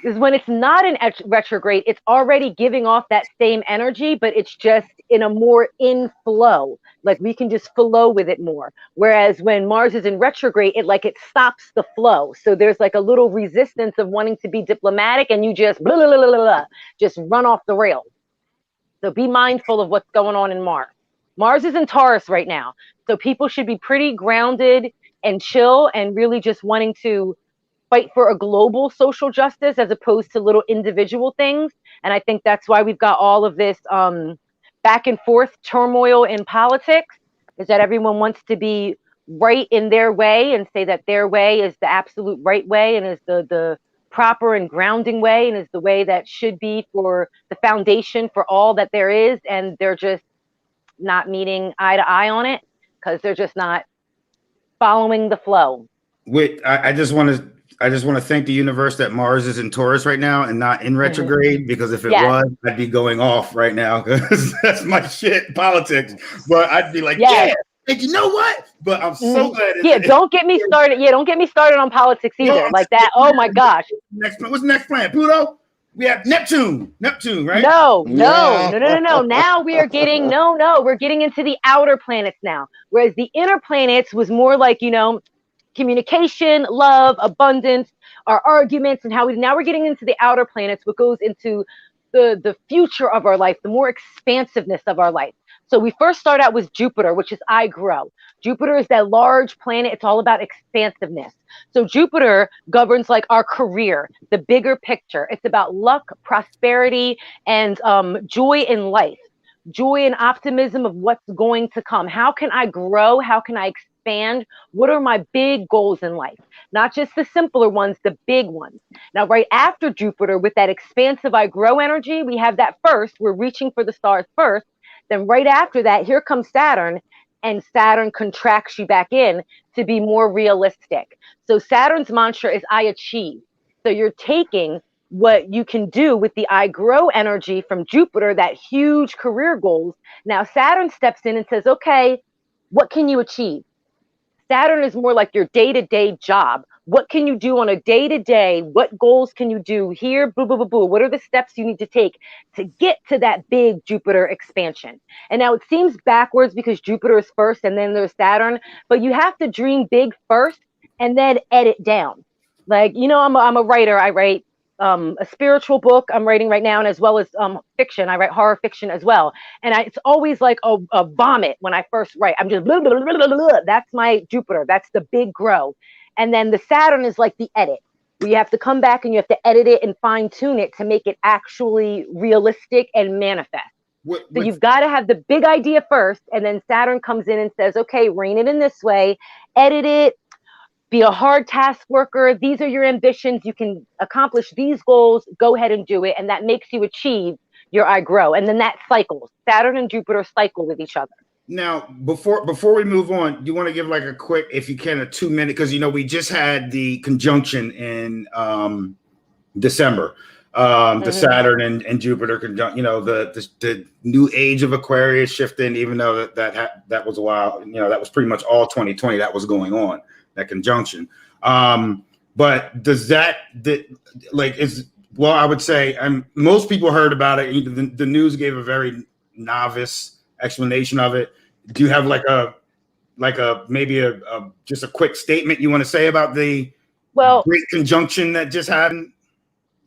Is when it's not in retrograde, it's already giving off that same energy, but it's just in a more inflow. Like we can just flow with it more. Whereas when Mars is in retrograde, it stops the flow. So there's like a little resistance of wanting to be diplomatic, and you just blah, blah, blah, blah, blah, just run off the rails. So be mindful of what's going on in Mars. Mars is in Taurus right now. So people should be pretty grounded and chill and really just wanting to fight for a global social justice as opposed to little individual things. And I think that's why we've got all of this back and forth turmoil in politics, is that everyone wants to be right in their way and say that their way is the absolute right way and is the proper and grounding way and is the way that should be for the foundation for all that there is. And they're just not meeting eye to eye on it because they're just not following the flow. Wait, I just want to thank the universe that Mars is in Taurus right now and not in retrograde, because if it was, I'd be going off right now because that's my shit, politics. But I'd be like, yeah, and you know what? But I'm so glad. Don't get me started. Yeah, don't get me started on politics either. Like that. Oh my gosh. What's the next planet? Pluto? We have Neptune, right? No. Now we are getting we're getting into the outer planets now. Whereas the inner planets was more like, communication, love, abundance, our arguments, and now we're getting into the outer planets, what goes into the future of our life, the more expansiveness of our life. So we first start out with Jupiter, which is I grow. Jupiter is that large planet. It's all about expansiveness. So Jupiter governs like our career, the bigger picture. It's about luck, prosperity, and joy in life, joy and optimism of what's going to come. How can I grow? How can I expand? What are my big goals in life? Not just the simpler ones, the big ones. Now, right after Jupiter, with that expansive I grow energy, we have that first. We're reaching for the stars first. Then right after that, here comes Saturn, and Saturn contracts you back in to be more realistic. So Saturn's mantra is I achieve. So you're taking what you can do with the I grow energy from Jupiter, that huge career goals. Now Saturn steps in and says, okay, what can you achieve? Saturn is more like your day-to-day job. What can you do on a day-to-day? What goals can you do here? Boo, boo, boo, boo. What are the steps you need to take to get to that big Jupiter expansion? And now it seems backwards because Jupiter is first and then there's Saturn, but you have to dream big first and then edit down. Like, I'm a writer. I write a spiritual book I'm writing right now, and as well as fiction. I write horror fiction as well. And it's always like a vomit when I first write. I'm just blah, blah, blah, blah, blah. That's my Jupiter. That's the big grow. And then the Saturn is like the edit, where you have to come back and you have to edit it and fine tune it to make it actually realistic and manifest. So you've got to have the big idea first, and then Saturn comes in and says, okay, rein it in this way, edit it, be a hard task worker. These are your ambitions. You can accomplish these goals. Go ahead and do it. And that makes you achieve your I grow. And then that cycles. Saturn and Jupiter cycle with each other. Now, before we move on, do you want to give like a quick, if you can, a 2 minute, because we just had the conjunction in December, the Saturn and Jupiter conjunction. The new age of Aquarius shifting, even though that was a while. That was pretty much all 2020 that was going on, that conjunction. But does that I would say most people heard about it. The news gave a very novice explanation of it. Do you have just a quick statement you want to say about the great conjunction that just happened?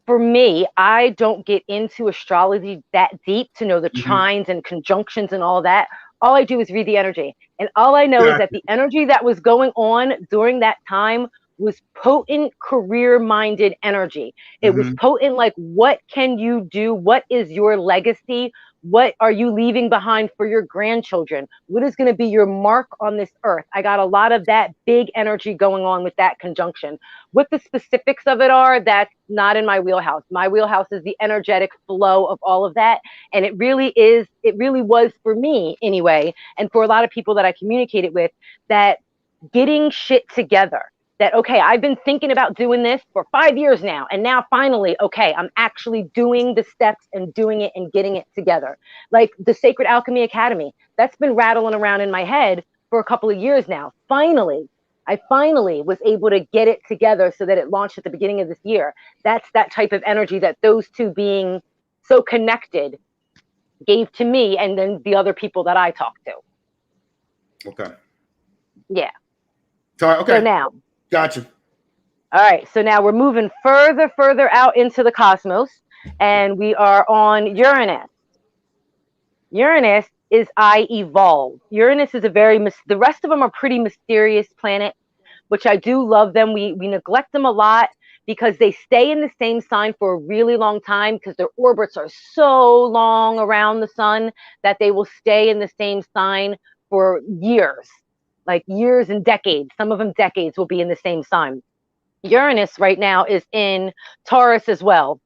For me, I don't get into astrology that deep to know the trines and conjunctions and all that. All I do is read the energy. And all I know is that the energy that was going on during that time was potent career-minded energy. It was potent, like, what can you do? What is your legacy? What are you leaving behind for your grandchildren? What is going to be your mark on this earth? I got a lot of that big energy going on with that conjunction. What the specifics of it are, that's not in my wheelhouse. My wheelhouse is the energetic flow of all of that. And it really was for me anyway, and for a lot of people that I communicated with, that getting shit together. That, okay, I've been thinking about doing this for 5 years now. And now finally, okay, I'm actually doing the steps and doing it and getting it together. Like the Sacred Alchemy Academy, that's been rattling around in my head for a couple of years now. I finally was able to get it together so that it launched at the beginning of this year. That's that type of energy that those two being so connected gave to me and then the other people that I talked to. Okay. Yeah. Sorry. Okay. So now. Gotcha. All right. So now we're moving further out into the cosmos, and we are on Uranus. Uranus is I evolve. Uranus is the rest of them are pretty mysterious planets, which I do love them. We neglect them a lot because they stay in the same sign for a really long time because their orbits are so long around the sun that they will stay in the same sign for years, like years and decades. Some of them decades will be in the same sign. Uranus right now is in Taurus as well,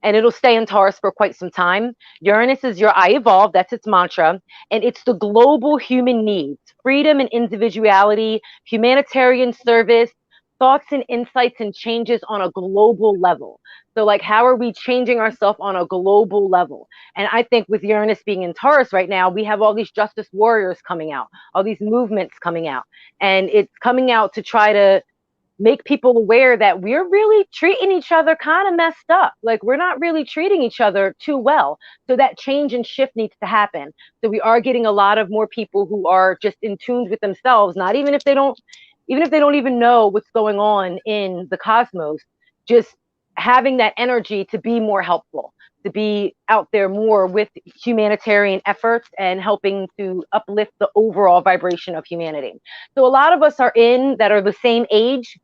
and it'll stay in Taurus for quite some time. Uranus is your I evolve, that's its mantra, and it's the global human needs, freedom and individuality, humanitarian service, thoughts and insights and changes on a global level. So like, how are we changing ourselves on a global level? And I think with Uranus being in Taurus right now, we have all these justice warriors coming out, all these movements coming out, and it's coming out to try to make people aware that we're really treating each other kind of messed up. Like we're not really treating each other too well. So that change and shift needs to happen. So we are getting a lot of more people who are just in tune with themselves, not even if they don't even know what's going on in the cosmos, just having that energy to be more helpful, to be out there more with humanitarian efforts and helping to uplift the overall vibration of humanity. So a lot of us that are the same age.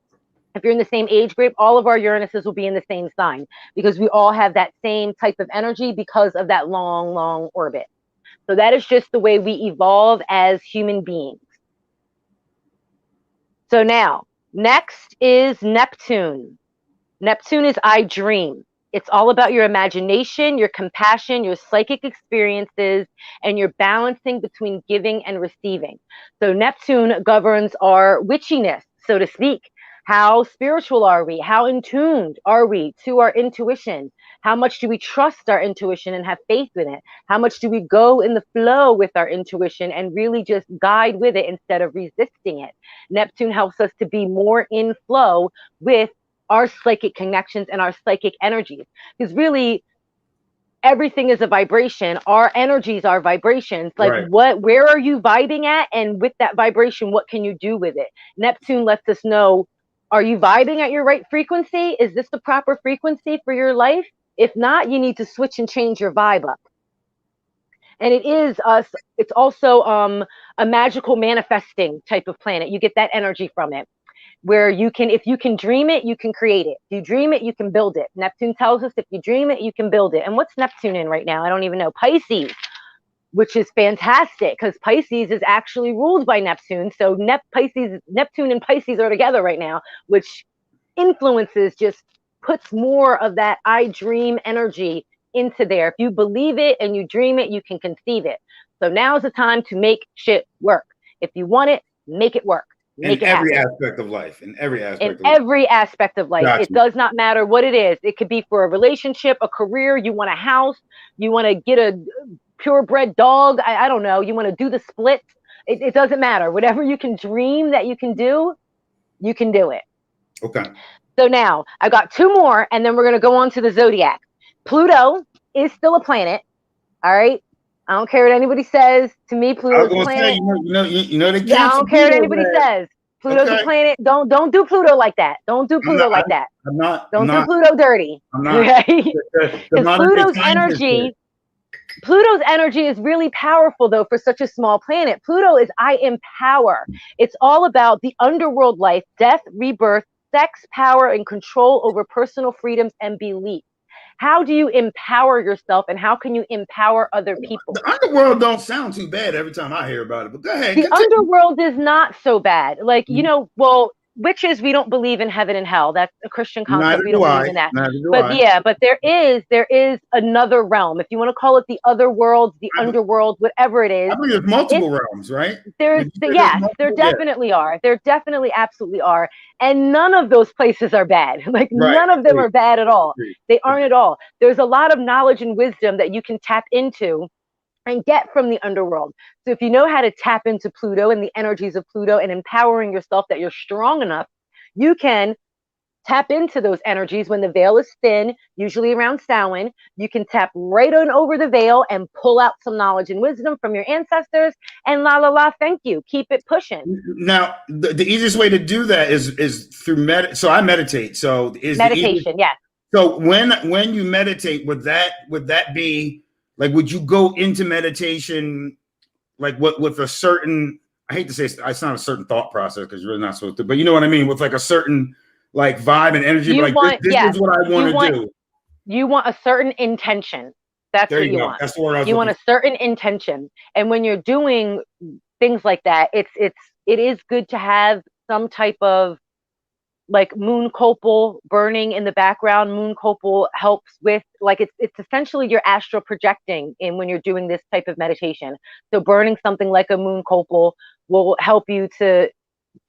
If you're in the same age group, all of our Uranuses will be in the same sign because we all have that same type of energy because of that long orbit. So that is just the way we evolve as human beings. So now, next is Neptune. Neptune is I dream. It's all about your imagination, your compassion, your psychic experiences, and your balancing between giving and receiving. So Neptune governs our witchiness, so to speak. How spiritual are we? How in tuned are we to our intuition? How much do we trust our intuition and have faith in it? How much do we go in the flow with our intuition and really just guide with it instead of resisting it? Neptune helps us to be more in flow with our psychic connections and our psychic energies. Because really, everything is a vibration. Our energies are vibrations. Like right. Where are you vibing at? And with that vibration, what can you do with it? Neptune lets us know, are you vibing at your right frequency? Is this the proper frequency for your life? If not, you need to switch and change your vibe up. And it's also a magical manifesting type of planet. You get that energy from it, where if you can dream it, you can create it. If you dream it, you can build it. Neptune tells us if you dream it, you can build it. And what's Neptune in right now? I don't even know. Pisces, which is fantastic because Pisces is actually ruled by Neptune. So Neptune and Pisces are together right now, which influences, just puts more of that I dream energy into there. If you believe it and you dream it, you can conceive it. So now's the time to make shit work. If you want it, make it work. In every aspect of life. In every aspect of life. Gotcha. It does not matter what it is. It could be for a relationship, a career. You want a house. You want to get a purebred dog. I don't know. You want to do the split. It doesn't matter. Whatever you can dream that you can do it. Okay. So now I've got two more, and then we're going to go on to the zodiac. Pluto is still a planet. All right. I don't care what anybody says. To me, Pluto's a planet. I don't care what anybody says. Pluto's a planet. Don't do Pluto like that. Don't do Pluto like that. Don't do Pluto dirty. I'm not. Okay? Because Pluto's energy is really powerful, though, for such a small planet. Pluto is I empower. It's all about the underworld life, death, rebirth, sex, power, and control over personal freedoms and beliefs. How do you empower yourself, and how can you empower other people? The underworld don't sound too bad every time I hear about it, but go ahead. The underworld is not so bad. Like, well, witches, we don't believe in heaven and hell. That's a Christian concept. Neither We do don't I. believe in that. Neither do But I. yeah, but there is another realm. If you want to call it the other world, the underworld, whatever it is. I believe there's multiple realms, right? Yes, there definitely are. There definitely absolutely are. And none of those places are bad. Like Right. none of them are bad at all. Agreed. They aren't at all. There's a lot of knowledge and wisdom that you can tap into and get from the underworld. So if you know how to tap into Pluto and the energies of Pluto and empowering yourself that you're strong enough, you can tap into those energies when the veil is thin, usually around Samhain. You can tap right on over the veil and pull out some knowledge and wisdom from your ancestors, and la la la, thank you. Keep it pushing. Now, the easiest way to do that is through So I meditate. So is meditation, yes. So when you meditate, would that be like, would you go into meditation like what with a certain, I hate to say it's not a certain thought process because you're really not supposed to, but you know what I mean, with like a certain like vibe and energy, like this is what I want to do. You want a certain intention. That's what you want. That's the word I was You want a certain intention. And when you're doing things like that, it is good to have some type of like moon copal burning in the background. Moon copal helps with, like, it's essentially your astral projecting in when you're doing this type of meditation. So burning something like a moon copal will help you to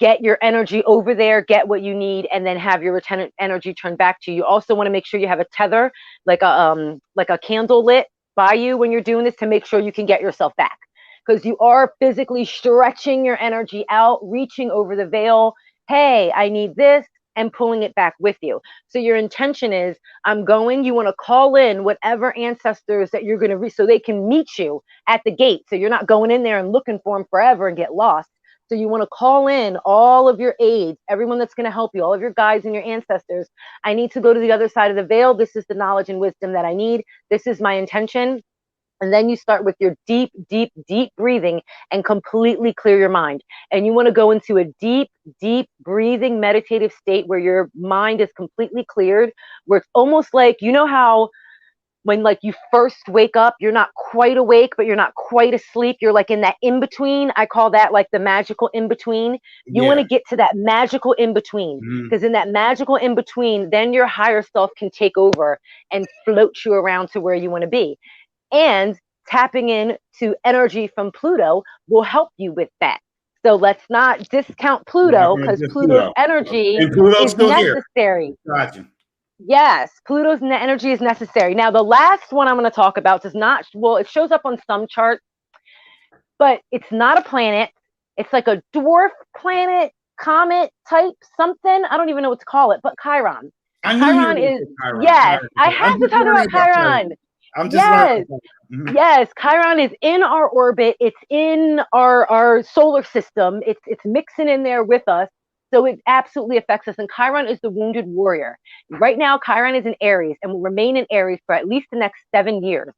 get your energy over there, get what you need, and then have your retenant energy turned back to you. You also want to make sure you have a tether, like a candle lit by you when you're doing this, to make sure you can get yourself back, because you are physically stretching your energy out, reaching over the veil. Hey, I need this, and pulling it back with you. So your intention is, you want to call in whatever ancestors that you're going to reach so they can meet you at the gate. So you're not going in there and looking for them forever and get lost. So you want to call in all of your aides, everyone that's going to help you, all of your guides and your ancestors. I need to go to the other side of the veil. This is the knowledge and wisdom that I need. This is my intention. And then you start with your deep, deep, deep breathing and completely clear your mind. And you want to go into a deep, deep breathing meditative state where your mind is completely cleared, where it's almost like, you know how when like you first wake up, you're not quite awake, but you're not quite asleep. You're like in that in-between. I call that like the magical in-between. You want to get to that magical in-between, because in that magical in-between, then your higher self can take over and float you around to where you want to be. And tapping in to energy from Pluto will help you with that. So let's not discount Pluto, because Pluto's energy is necessary. Gotcha. Yes, Pluto's energy is necessary. Now, the last one I'm going to talk about does not, well, it shows up on some charts, but it's not a planet. It's like a dwarf planet, comet type something. I don't even know what to call it, but Chiron. Chiron is, yes, I have to talk about Chiron. Yes, Chiron is in our orbit. It's in our solar system. It's mixing in there with us. So it absolutely affects us. And Chiron is the wounded warrior. Right now, Chiron is in Aries and will remain in Aries for at least the next 7 years.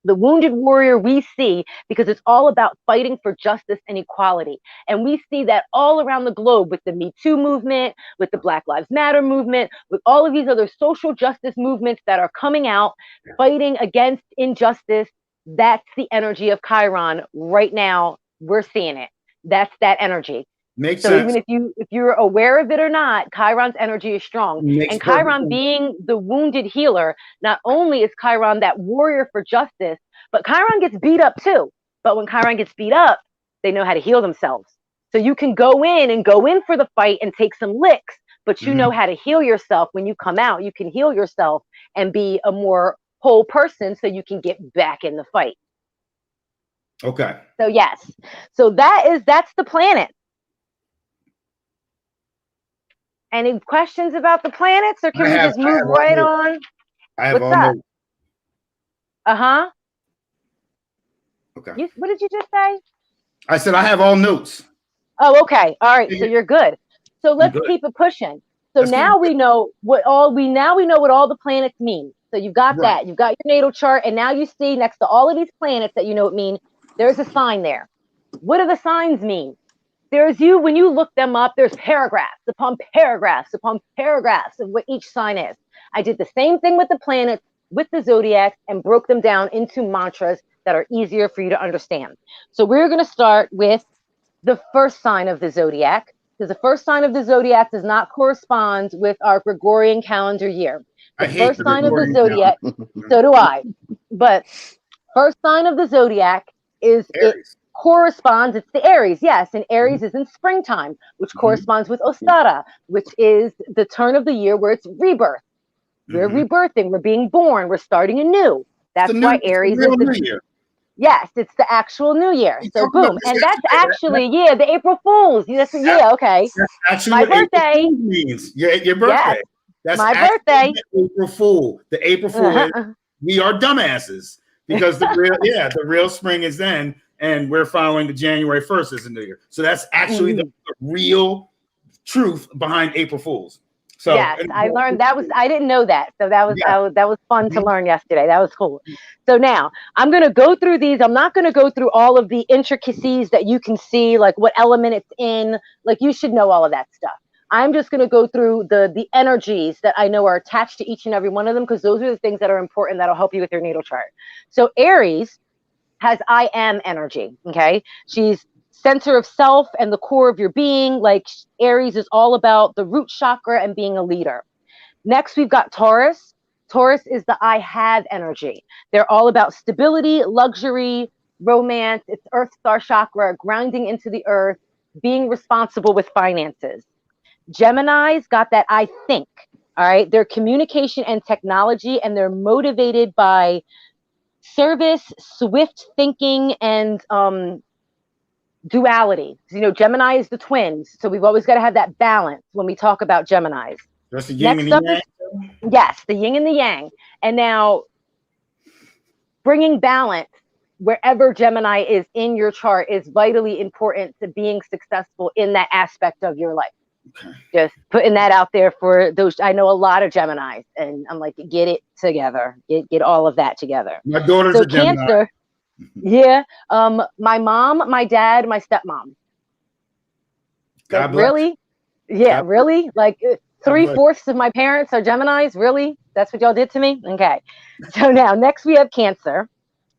The wounded warrior we see because it's all about fighting for justice and equality. And we see that all around the globe with the Me Too movement, with the Black Lives Matter movement, with all of these other social justice movements that are coming out, fighting against injustice. That's the energy of Chiron right now. We're seeing it. That's that energy. Makes so sense. Even if you're aware of it or not, Chiron's energy is strong. And Chiron being the wounded healer, not only is Chiron that warrior for justice, but Chiron gets beat up too. But when Chiron gets beat up, they know how to heal themselves. So you can go in for the fight and take some licks, but you know how to heal yourself. When you come out, you can heal yourself and be a more whole person so you can get back in the fight. Okay. So yes. So that's the planet. Any questions about the planets, or can we just move right on? I have all notes. Uh-huh. Okay. What did you just say? I said I have all notes. Oh, okay. All right. So you're good. So let's keep it pushing. So now we know what all the planets mean. So you've got that. You've got your natal chart, and now you see next to all of these planets that you know what mean, there's a sign there. What do the signs mean? When you look them up, there's paragraphs upon paragraphs upon paragraphs of what each sign is. I did the same thing with the planets, with the zodiac, and broke them down into mantras that are easier for you to understand. So we're going to start with the first sign of the zodiac, because the first sign of the zodiac does not correspond with our Gregorian calendar year. I The hate first the sign of the Gregorian zodiac, so do I. But first sign of the zodiac is it Aries. corresponds, it's the Aries, yes, and Aries is in springtime, which corresponds with Ostara, which is the turn of the year where it's rebirth. We're rebirthing, we're being born, we're starting anew. That's why Aries is the new year. Yes, it's the actual New Year. We So talked about boom, this and that's yesterday. actually the April Fools. That's okay. That's actually My what birthday. April Fool means. Your birthday. Yes, That's my actually birthday. the April Fool. The April Fool is we are dumbasses because the real spring is then, and we're following the January 1st as the New Year. So that's actually the real truth behind April Fools. So yes, I learned that I didn't know that. So that was fun to learn yesterday. That was cool. So now I'm going to go through these. I'm not going to go through all of the intricacies that you can see, like what element it's in. Like you should know all of that stuff. I'm just going to go through the energies that I know are attached to each and every one of them, because those are the things that are important that'll help you with your natal chart. So Aries has I am energy. Okay. She's center of self and the core of your being. Like Aries is all about the root chakra and being a leader. Next, we've got Taurus. Taurus is the I have energy. They're all about stability, luxury, romance. It's earth star chakra, grounding into the earth, being responsible with finances. Gemini's got that I think. All right. They're communication and technology, and they're motivated by service, swift thinking, and duality. Gemini is the twins, so we've always got to have that balance when we talk about Geminis. That's the yin and the yang. Yes, the yin and the yang. And now bringing balance wherever Gemini is in your chart is vitally important to being successful in that aspect of your life. Okay. Just putting that out there for those. I know a lot of Geminis, and I'm like, get it together, get all of that together. My daughter's a Gemini. Cancer. Yeah. My mom, my dad, my stepmom. God bless. Really? Yeah, God really? Like 3/4 of my parents are Geminis? Really? That's what y'all did to me? Okay. So now next we have Cancer.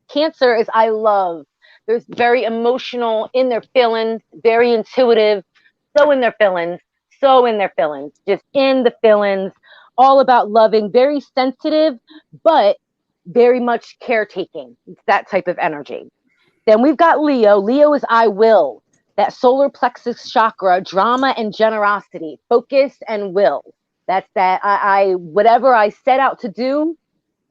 Cancer is I love. They're very emotional in their feelings, very intuitive, so in their feelings, just in the feelings, all about loving, very sensitive, but very much caretaking. It's that type of energy. Then we've got Leo. Leo is I will, that solar plexus chakra, drama and generosity, focus and will. That's that I whatever I set out to do,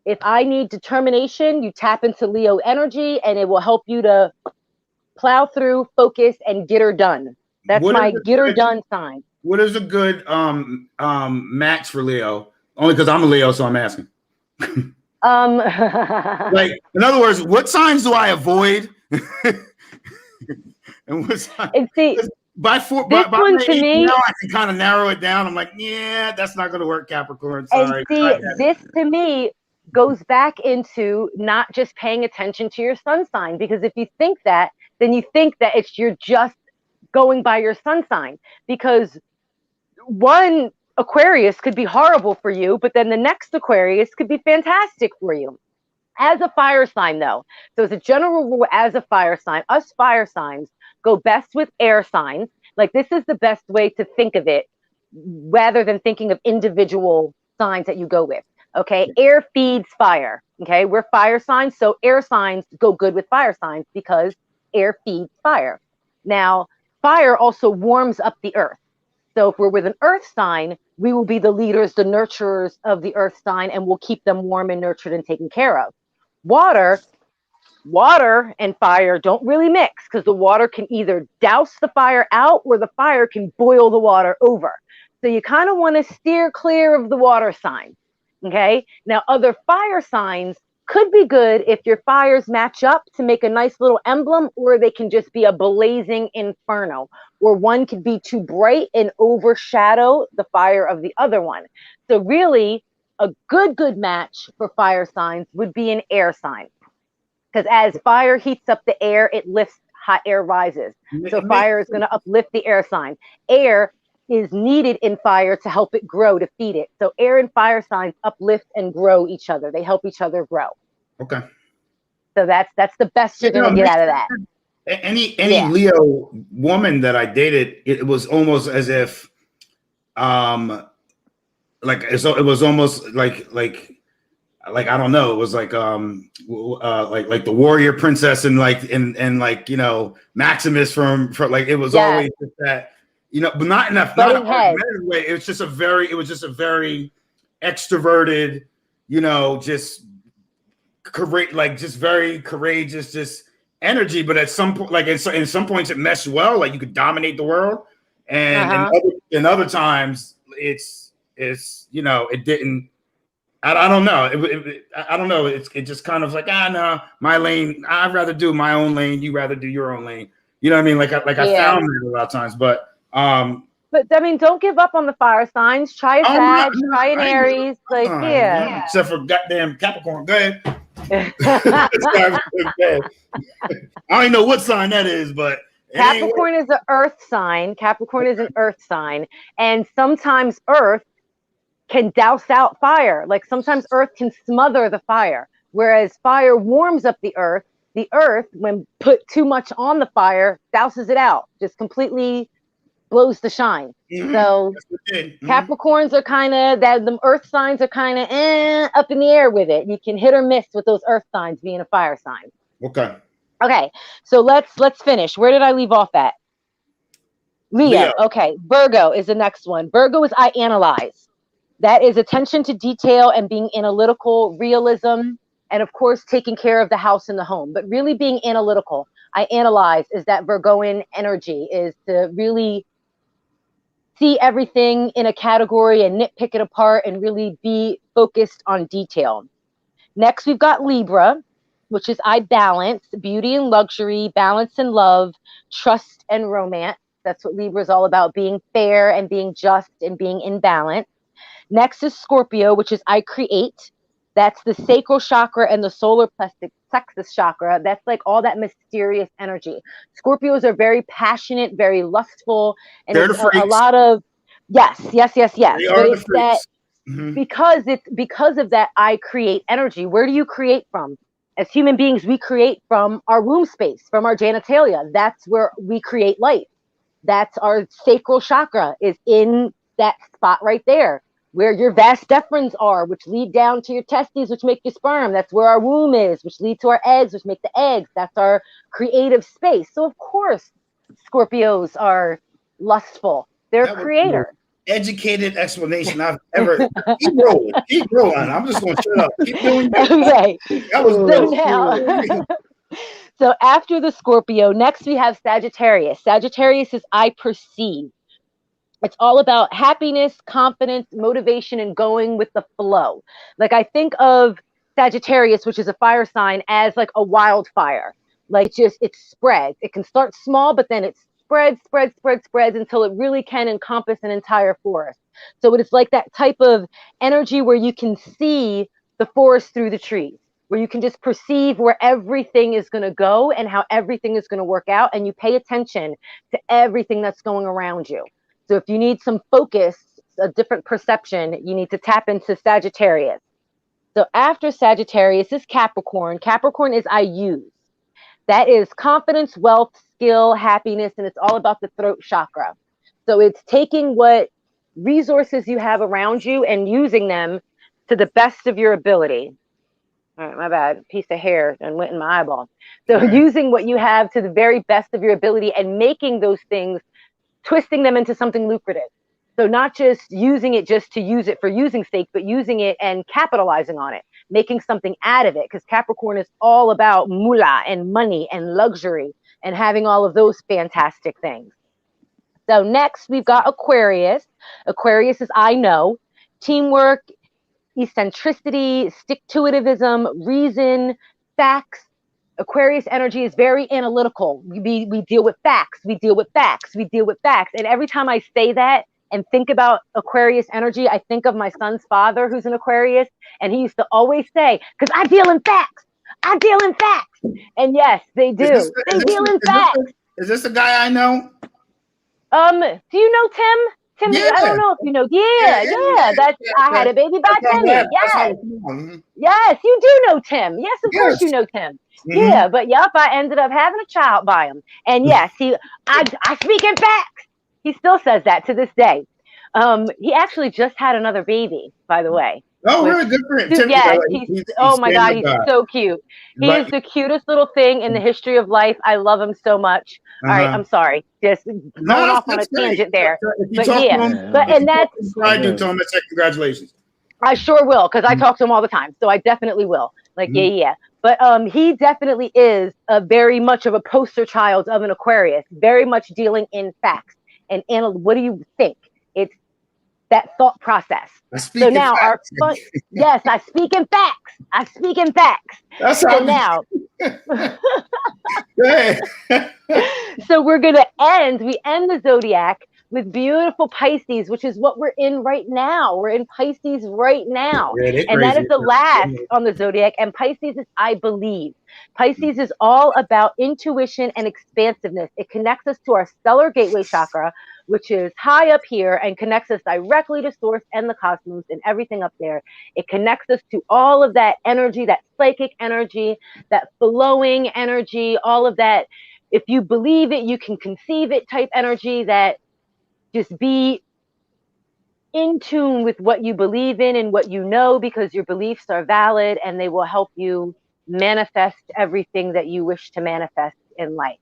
if I need determination, you tap into Leo energy and it will help you to plow through, focus, and get her done. That's my get her done sign. What is a good match for Leo? Only because I'm a Leo, so I'm asking. Like, in other words, what signs do I avoid? And what signs? And see, by one to me, now I can kind of narrow it down. I'm like, yeah, that's not going to work, Capricorn. Sorry. And see, this to me goes back into not just paying attention to your sun sign, because if you think that, then you think that you're just going by your sun sign, because one Aquarius could be horrible for you, but then the next Aquarius could be fantastic for you. As a fire sign, though, so as a general rule, as a fire sign, us fire signs go best with air signs. Like, this is the best way to think of it, rather than thinking of individual signs that you go with. Okay, air feeds fire. Okay, we're fire signs, so air signs go good with fire signs because air feeds fire. Now, fire also warms up the earth. So if we're with an earth sign, we will be the leaders, the nurturers of the earth sign, and we'll keep them warm and nurtured and taken care of. Water and fire don't really mix, because the water can either douse the fire out or the fire can boil the water over. So you kind of want to steer clear of the water sign. Okay. Now, other fire signs could be good if your fires match up to make a nice little emblem, or they can just be a blazing inferno, or one could be too bright and overshadow the fire of the other one. So really, a good match for fire signs would be an air sign, because as fire heats up the air, it lifts, hot air rises. So fire is going to uplift the air sign. Air is needed in fire to help it grow, to feed it. So air and fire signs uplift and grow each other. They help each other grow. Okay. So that's the best you're going to get out of that. Any Yeah. Leo woman that I dated, it was almost as if, so it was almost like I don't know, it was like like the warrior princess and like Maximus from like it was Yes. always just that, but not in a Butting heads. argumentative way. It was just a very extroverted, just just very courageous, just energy. But at some point, like in some points, it meshed well. Like you could dominate the world, and in other times, it didn't. I don't know. I don't know. It just kind of like, no, my lane. I'd rather do my own lane. You rather do your own lane. You know what I mean? Like I found it a lot of times, but I mean, don't give up on the fire signs. Try a Sag, try an Aries. Like, yeah. Except for goddamn Capricorn. Go ahead. I don't even know what sign that is, but Capricorn is an earth sign. Capricorn is an earth sign. And sometimes earth can douse out fire. Like sometimes earth can smother the fire. Whereas fire warms up the earth, when put too much on the fire, douses it out. Just completely blows the shine. So Capricorns are kind of the earth signs are kind of up in the air with it. You can hit or miss with those earth signs being a fire sign. Okay. So let's finish. Where did I leave off at? Leo. Okay. Virgo is the next one. Virgo is I analyze. That is attention to detail and being analytical, realism, and of course taking care of the house and the home, but really being analytical. I analyze is that Virgoan energy, is to really see everything in a category and nitpick it apart and really be focused on detail. Next, we've got Libra, which is I balance, beauty and luxury, balance and love, trust and romance. That's what Libra is all about, being fair and being just and being in balance. Next is Scorpio, which is I create. That's the sacral chakra and the solar plexus chakra. That's like all that mysterious energy. Scorpios are very passionate, very lustful, and it's a lot of yes. They but it's that because of that I create energy. Where do you create from? As human beings, we create from our womb space, from our genitalia. That's where we create life. That's our sacral chakra, is in that spot right there, where your vas deferens are, which lead down to your testes, which make your sperm. That's where our womb is, which lead to our eggs, which make the eggs. That's our creative space. So of course, Scorpios are lustful. They're a creator. Educated explanation I've ever. Keep rolling. I'm just going to shut up. Keep doing that. Okay. That was So after the Scorpio, next we have Sagittarius. Sagittarius is I perceive. It's all about happiness, confidence, motivation, and going with the flow. Like I think of Sagittarius, which is a fire sign, as like a wildfire. Like it spreads. It can start small, but then it spreads until it really can encompass an entire forest. So it's like that type of energy where you can see the forest through the trees, where you can just perceive where everything is going to go and how everything is going to work out. And you pay attention to everything that's going around you. So if you need some focus, a different perception, you need to tap into Sagittarius. So after Sagittarius is Capricorn. Capricorn is I use. That is confidence, wealth, skill, happiness, and it's all about the throat chakra. So it's taking what resources you have around you and using them to the best of your ability. All right, my bad. Piece of hair and went in my eyeball. So using what you have to the very best of your ability and making those things, twisting them into something lucrative. So not just using it just to use it for using sake, but using it and capitalizing on it, making something out of it. Because Capricorn is all about moolah and money and luxury and having all of those fantastic things. So next we've got Aquarius. Aquarius is I know, teamwork, eccentricity, stick-to-itivism, reason, facts. Aquarius energy is very analytical. We deal with facts. We deal with facts. We deal with facts. And every time I say that and think about Aquarius energy, I think of my son's father, who's an Aquarius. And he used to always say, because I deal in facts. I deal in facts. And yes, they do. They deal in facts. Is this a guy I know? Do you know Tim? Tim, Yeah. I don't know if you know. Yeah. That's I had a baby by Timmy. Yes. Yes, you do know Tim. Yes, of course you know Tim. Yeah, but yep, I ended up having a child by him. And yes, I speak in facts. He still says that to this day. He actually just had another baby, by the way. Oh, really? Good for him. Tim, Yes, he's oh my God, he's family guy. so cute. He is the cutest little thing in the history of life. I love him so much. All right, I'm sorry, just going off on a tangent there. But yeah, but and that's I do tell him I say congratulations. I sure will, because I talk to him all the time, so I definitely will. Like, yeah. But he definitely is a very much of a poster child of an Aquarius, very much dealing in facts. And what do you think? It's that thought process. So now our fun, yes, I speak in facts. I speak in facts. That's so now. So we're gonna we end the zodiac with beautiful Pisces, which is what we're in right now. We're in Pisces right now. And that is the last on the zodiac. And Pisces is I believe. Pisces is all about intuition and expansiveness. It connects us to our stellar gateway chakra, which is high up here and connects us directly to source and the cosmos and everything up there. It connects us to all of that energy, that psychic energy, that flowing energy, all of that. If you believe it, you can conceive it type energy, that just be in tune with what you believe in and what you know, because your beliefs are valid and they will help you manifest everything that you wish to manifest in life.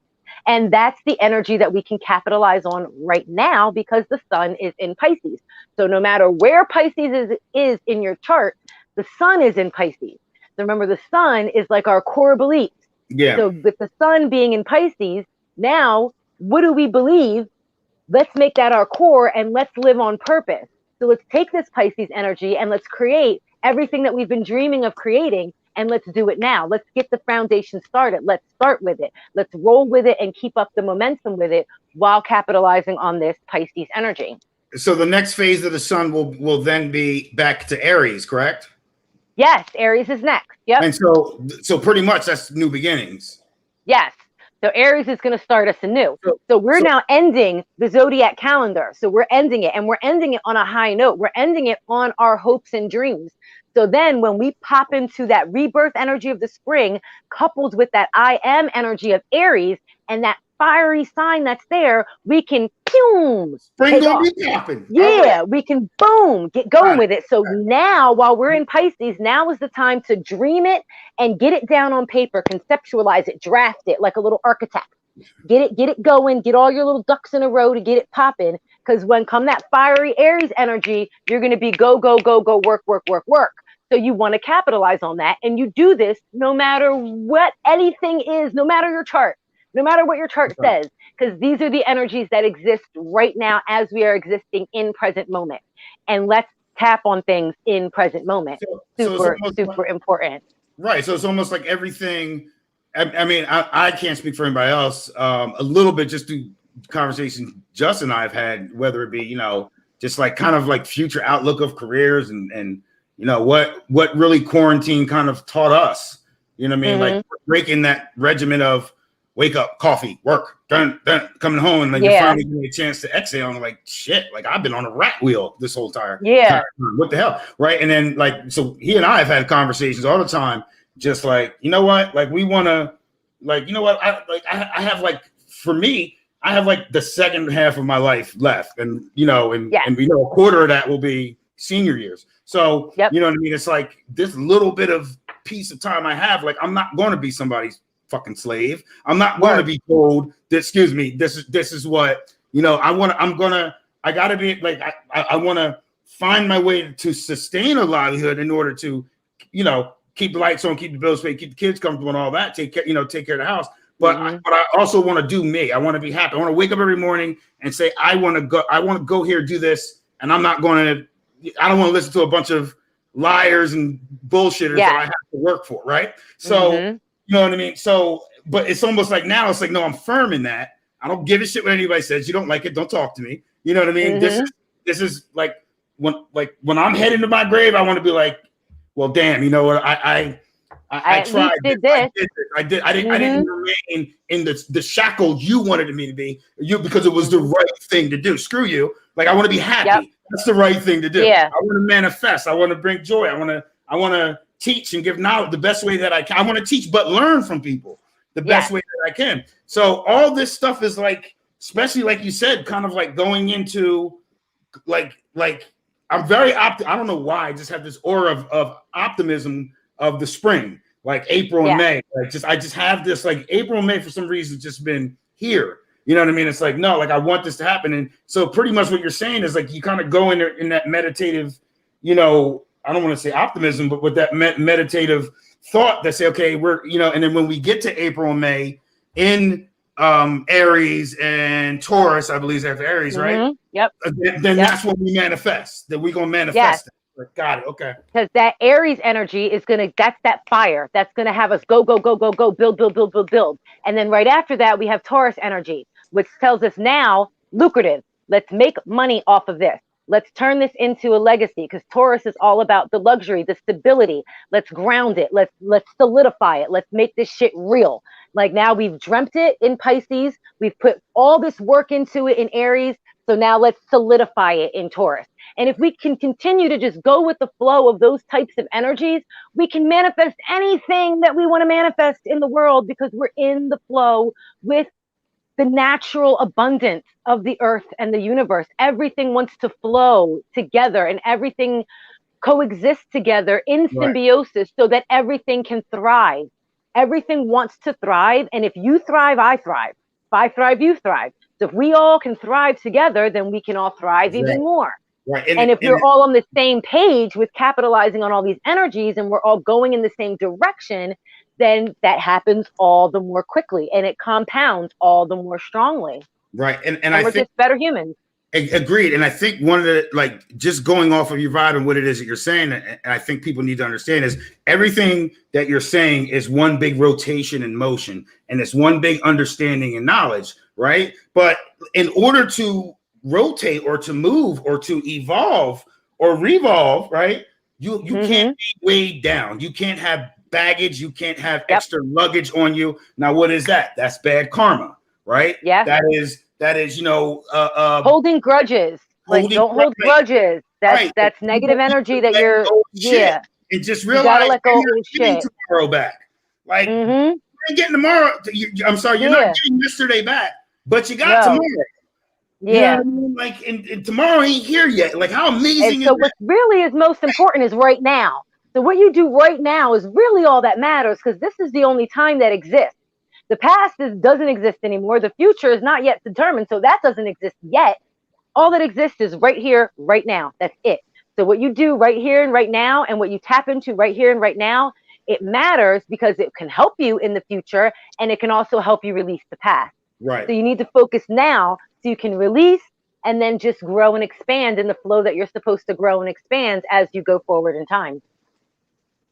And that's the energy that we can capitalize on right now, because the sun is in Pisces. So no matter where Pisces is in your chart, the sun is in Pisces. So remember, the sun is like our core beliefs. Yeah. So with the sun being in Pisces, now what do we believe? Let's make that our core and let's live on purpose. So let's take this Pisces energy and let's create everything that we've been dreaming of creating, and let's do it now. Let's get the foundation started. Let's start with it. Let's roll with it and keep up the momentum with it while capitalizing on this Pisces energy. So the next phase of the sun will then be back to Aries, correct? Yes, Aries is next. Yep. And so pretty much that's new beginnings. Yes. So Aries is going to start us anew. So we're now ending the zodiac calendar. So we're ending it, and we're ending it on a high note. We're ending it on our hopes and dreams. So then when we pop into that rebirth energy of the spring, coupled with that I am energy of Aries and that fiery sign that's there, we can boom. Spring gonna be popping. Yeah, right. We can boom, get going with it. So now, while we're in Pisces, now is the time to dream it and get it down on paper, conceptualize it, draft it like a little architect. Get it going, get all your little ducks in a row to get it popping. Because when come that fiery Aries energy, you're going to be go, work. So you want to capitalize on that. And you do this no matter what anything is, no matter your chart, no matter what your chart says, because these are the energies that exist right now as we are existing in present moment. And let's tap on things in present moment. Super important. Right. So it's almost like everything. I mean, I can't speak for anybody else. A little bit just through conversations Justin and I have had, whether it be, just like kind of like future outlook of careers and what really quarantine kind of taught us, like breaking that regimen of wake up, coffee, work, done, coming home, and then you're finally getting a chance to exhale. And like, shit, like I've been on a rat wheel this whole time. Yeah. What the hell? Right. And then so he and I have had conversations all the time, just like, you know what? Like we want to, like, you know what? I have like, for me, I have like the second half of my life left. And, and we know a quarter of that will be senior years. So, you know what I mean? It's like this little bit of piece of time I have, like, I'm not going to be somebody's fucking slave. I'm not going to be told, this is what, I gotta be like, I want to find my way to sustain a livelihood in order to, keep the lights on, keep the bills paid, keep the kids comfortable and all that, take care of the house. But I also want to do me. I want to be happy. I want to wake up every morning and say, I want to go here, do this. And I don't want to listen to a bunch of liars and bullshitters that I have to work for. Right. So, you know what I mean? So, but it's almost like now it's like, no, I'm firm in that. I don't give a shit what anybody says. You don't like it, don't talk to me. You know what I mean? This is like when I'm heading to my grave, I want to be like, well, damn, you know what? I I at tried. least did this. this. I did. I didn't remain in the shackle you wanted me to be. Because it was the right thing to do. Screw you. Like I want to be happy. Yep. That's the right thing to do. Yeah. I want to manifest. I want to bring joy. I want to teach and give knowledge the best way that I can. I want to teach, but learn from people the best way that I can. So all this stuff is like, especially like you said, kind of like going into like I'm very I don't know why. I just have this aura of optimism of the spring, like April and May. Like I just have this like April and May for some reason just been here. You know what I mean? It's like, no, like I want this to happen. And so pretty much what you're saying is like you kind of go in there in that meditative, you know, I don't want to say optimism, but with that meditative thought that say, okay, we're, you know, and then when we get to April and May in Aries and Taurus, I believe after Aries, right? Yep. Then that's when we manifest. That we're gonna manifest. Got it. Okay. Because that Aries energy is that's that fire that's gonna have us go, build. And then right after that, we have Taurus energy, which tells us now lucrative. Let's make money off of this. Let's turn this into a legacy, because Taurus is all about the luxury, the stability. Let's ground it. Let's solidify it. Let's make this shit real. Like now we've dreamt it in Pisces. We've put all this work into it in Aries. So now let's solidify it in Taurus. And if we can continue to just go with the flow of those types of energies, we can manifest anything that we want to manifest in the world, because we're in the flow with the natural abundance of the earth and the universe. Everything wants to flow together and everything coexists together in symbiosis so that everything can thrive. Everything wants to thrive. And if you thrive, I thrive. If I thrive, you thrive. So if we all can thrive together, then we can all thrive even more. Right. And if we're all on the same page with capitalizing on all these energies and we're all going in the same direction, then that happens all the more quickly and it compounds all the more strongly. Right. And we're just better humans. Agreed. And I think one of the, like, just going off of your vibe and what it is that you're saying, and I think people need to understand is everything that you're saying is one big rotation in motion, and it's one big understanding and knowledge, right? But in order to rotate or to move or to evolve or revolve, right? You can't be weighed down. You can't have baggage. You can't have extra luggage on you. Now, what is that? That's bad karma, right? Yeah. That is, you know, holding grudges. Like, don't hold grudges. That's negative energy that you're, and just realize you gotta let go of shit. Tomorrow back. Like, you ain't getting tomorrow. I'm sorry, you're not getting yesterday back, but you got tomorrow. Yeah. You know what I mean? Like, and tomorrow ain't here yet. Like, how amazing is so what really is most important is right now. So what you do right now is really all that matters, because this is the only time that exists. The past doesn't exist anymore. The future is not yet determined, so that doesn't exist yet. All that exists is right here, right now. That's it. So what you do right here and right now, and what you tap into right here and right now, it matters because it can help you in the future, and it can also help you release the past. Right. So you need to focus now so you can release and then just grow and expand in the flow that you're supposed to grow and expand as you go forward in time.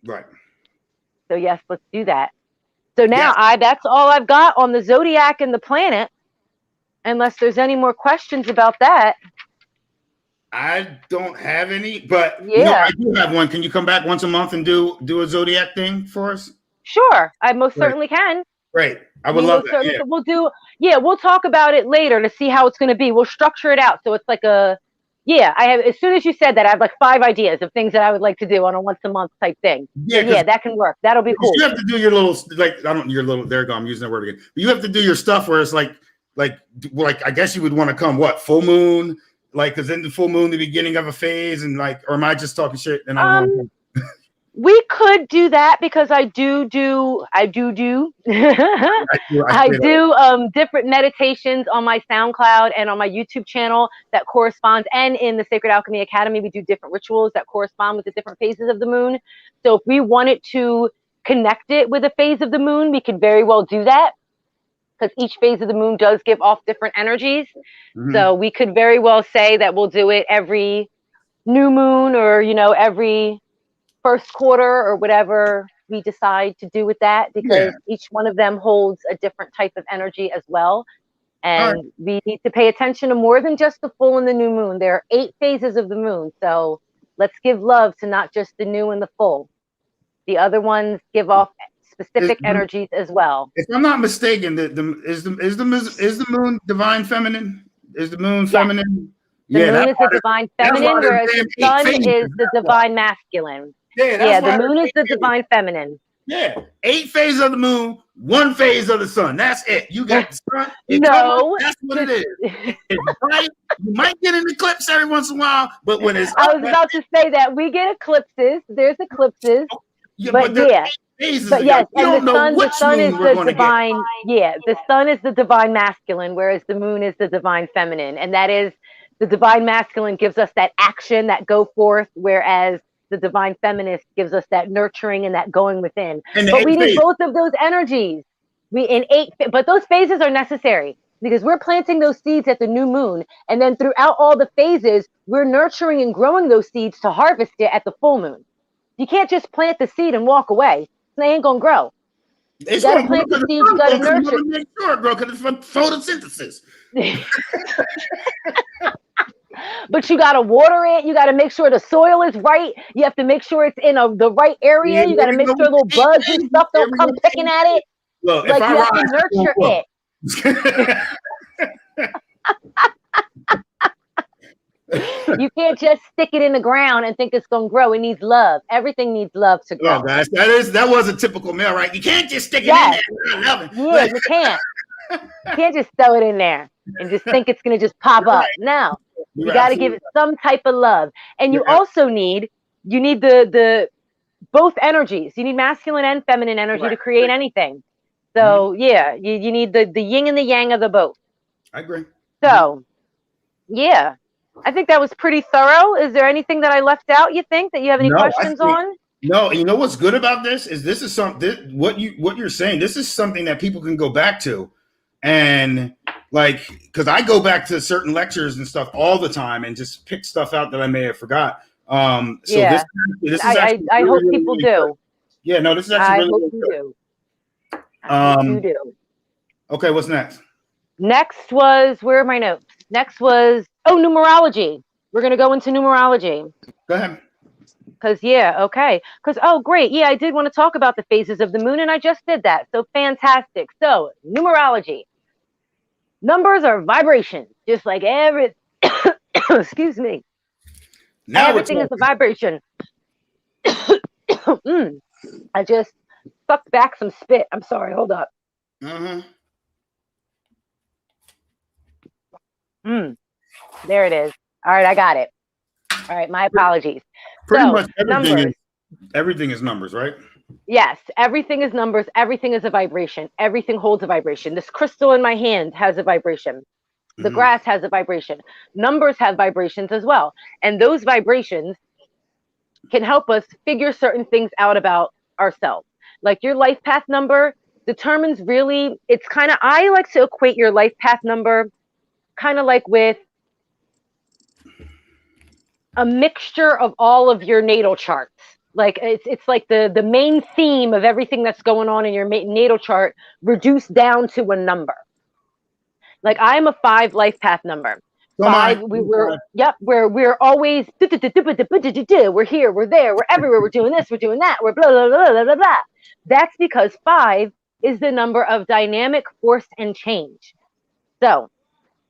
Right. So yes, let's do that. So now that's all I've got on the zodiac and the planet, unless there's any more questions about that. I don't have any, but I do have one. Can you come back once a month and do a zodiac thing for us? Sure, I most certainly can. Great. I would love that. We'll talk about it later to see how it's going to be. We'll structure it out so it's like I have, as soon as you said that, I have like 5 ideas of things that I would like to do on a once a month type thing. Yeah, that can work. That'll be cool. You have to do your little, there you go, I'm using that word again. But you have to do your stuff where it's like I guess you would want to come full moon, like, because in the full moon, the beginning of a phase, and like, or am I just talking shit? And we could do that, because I do different meditations on my SoundCloud and on my YouTube channel that corresponds, and in the Sacred Alchemy Academy, we do different rituals that correspond with the different phases of the moon. So if we wanted to connect it with a phase of the moon, we could very well do that, because each phase of the moon does give off different energies. So we could very well say that we'll do it every new moon, or, every first quarter, or whatever we decide to do with that, because each one of them holds a different type of energy as well. And we need to pay attention to more than just the full and the new moon. There are 8 phases of the moon. So let's give love to not just the new and the full, The other ones give off specific energies as well. If I'm not mistaken, is the moon divine feminine? Is the moon feminine? The moon is the divine feminine, whereas the sun is the divine masculine. Yeah, the moon is the divine feminine. Yeah, 8 phases of the moon, 1 phase of the sun. That's it. You got the sun. No, that's what it is. It's bright. You might get an eclipse every once in a while, but when it's I was about to say that we get eclipses. There's eclipses, but yes, and the sun is the divine. Yeah, the sun is the divine masculine, whereas the moon is the divine feminine, and that is the divine masculine gives us that action, that go forth, whereas the divine feminist gives us that nurturing and that going within. But we need both of those energies. But those phases are necessary because we're planting those seeds at the new moon. And then throughout all the phases, we're nurturing and growing those seeds to harvest it at the full moon. You can't just plant the seed and walk away. They ain't going to grow. You got to plant the seed, you got to nurture. Make sure it grow because it's from photosynthesis. But you got to water it. You got to make sure the soil is right. You have to make sure it's in the right area. You got to make sure little bugs and stuff don't come picking at it. Look, like you have to nurture it. You can't just stick it in the ground and think it's going to grow. It needs love. Everything needs love to grow. Oh, guys, that was a typical male, right? You can't just stick it in there. I love it. Yeah, you can't. You can't just throw it in there and just think it's going to just pop up. No. You got to give it some type of love. And you also need the both energies. You need masculine and feminine energy to create anything. So you need the yin and the yang of the both. I agree. So yeah, I think that was pretty thorough. Is there anything that I left out, you think, that you have any questions on? No, you know what's good about this is something what you're saying, this is something that people can go back to. And like, because I go back to certain lectures and stuff all the time and just pick stuff out that I may have forgot. This is I hope people do. Yeah, no, this is actually really hope you do. I hope you do. Okay, what's next? Next was, where are my notes? Next was, numerology. We're going to go into numerology. Go ahead. Because, great. Yeah, I did want to talk about the phases of the moon, and I just did that. So fantastic. So, numerology. Numbers are vibrations, just like excuse me. Now everything is a vibration. I just sucked back some spit. I'm sorry. Hold up. There it is. All right, I got it. All right, my apologies. Pretty much everything is numbers, right? Yes, everything is numbers. Everything is a vibration. Everything holds a vibration. This crystal in my hand has a vibration. The grass has a vibration. Numbers have vibrations as well. And those vibrations can help us figure certain things out about ourselves. Like your life path number determines really, it's kind of, I like to equate your life path number kind of like with a mixture of all of your natal charts. Like it's like the main theme of everything that's going on in your natal chart reduced down to a number. Like I'm a 5 life path number. 5, we're always we're here, we're there, we're everywhere, we're doing this, we're doing that, we're blah blah blah blah blah blah. That's because 5 is the number of dynamic force and change. So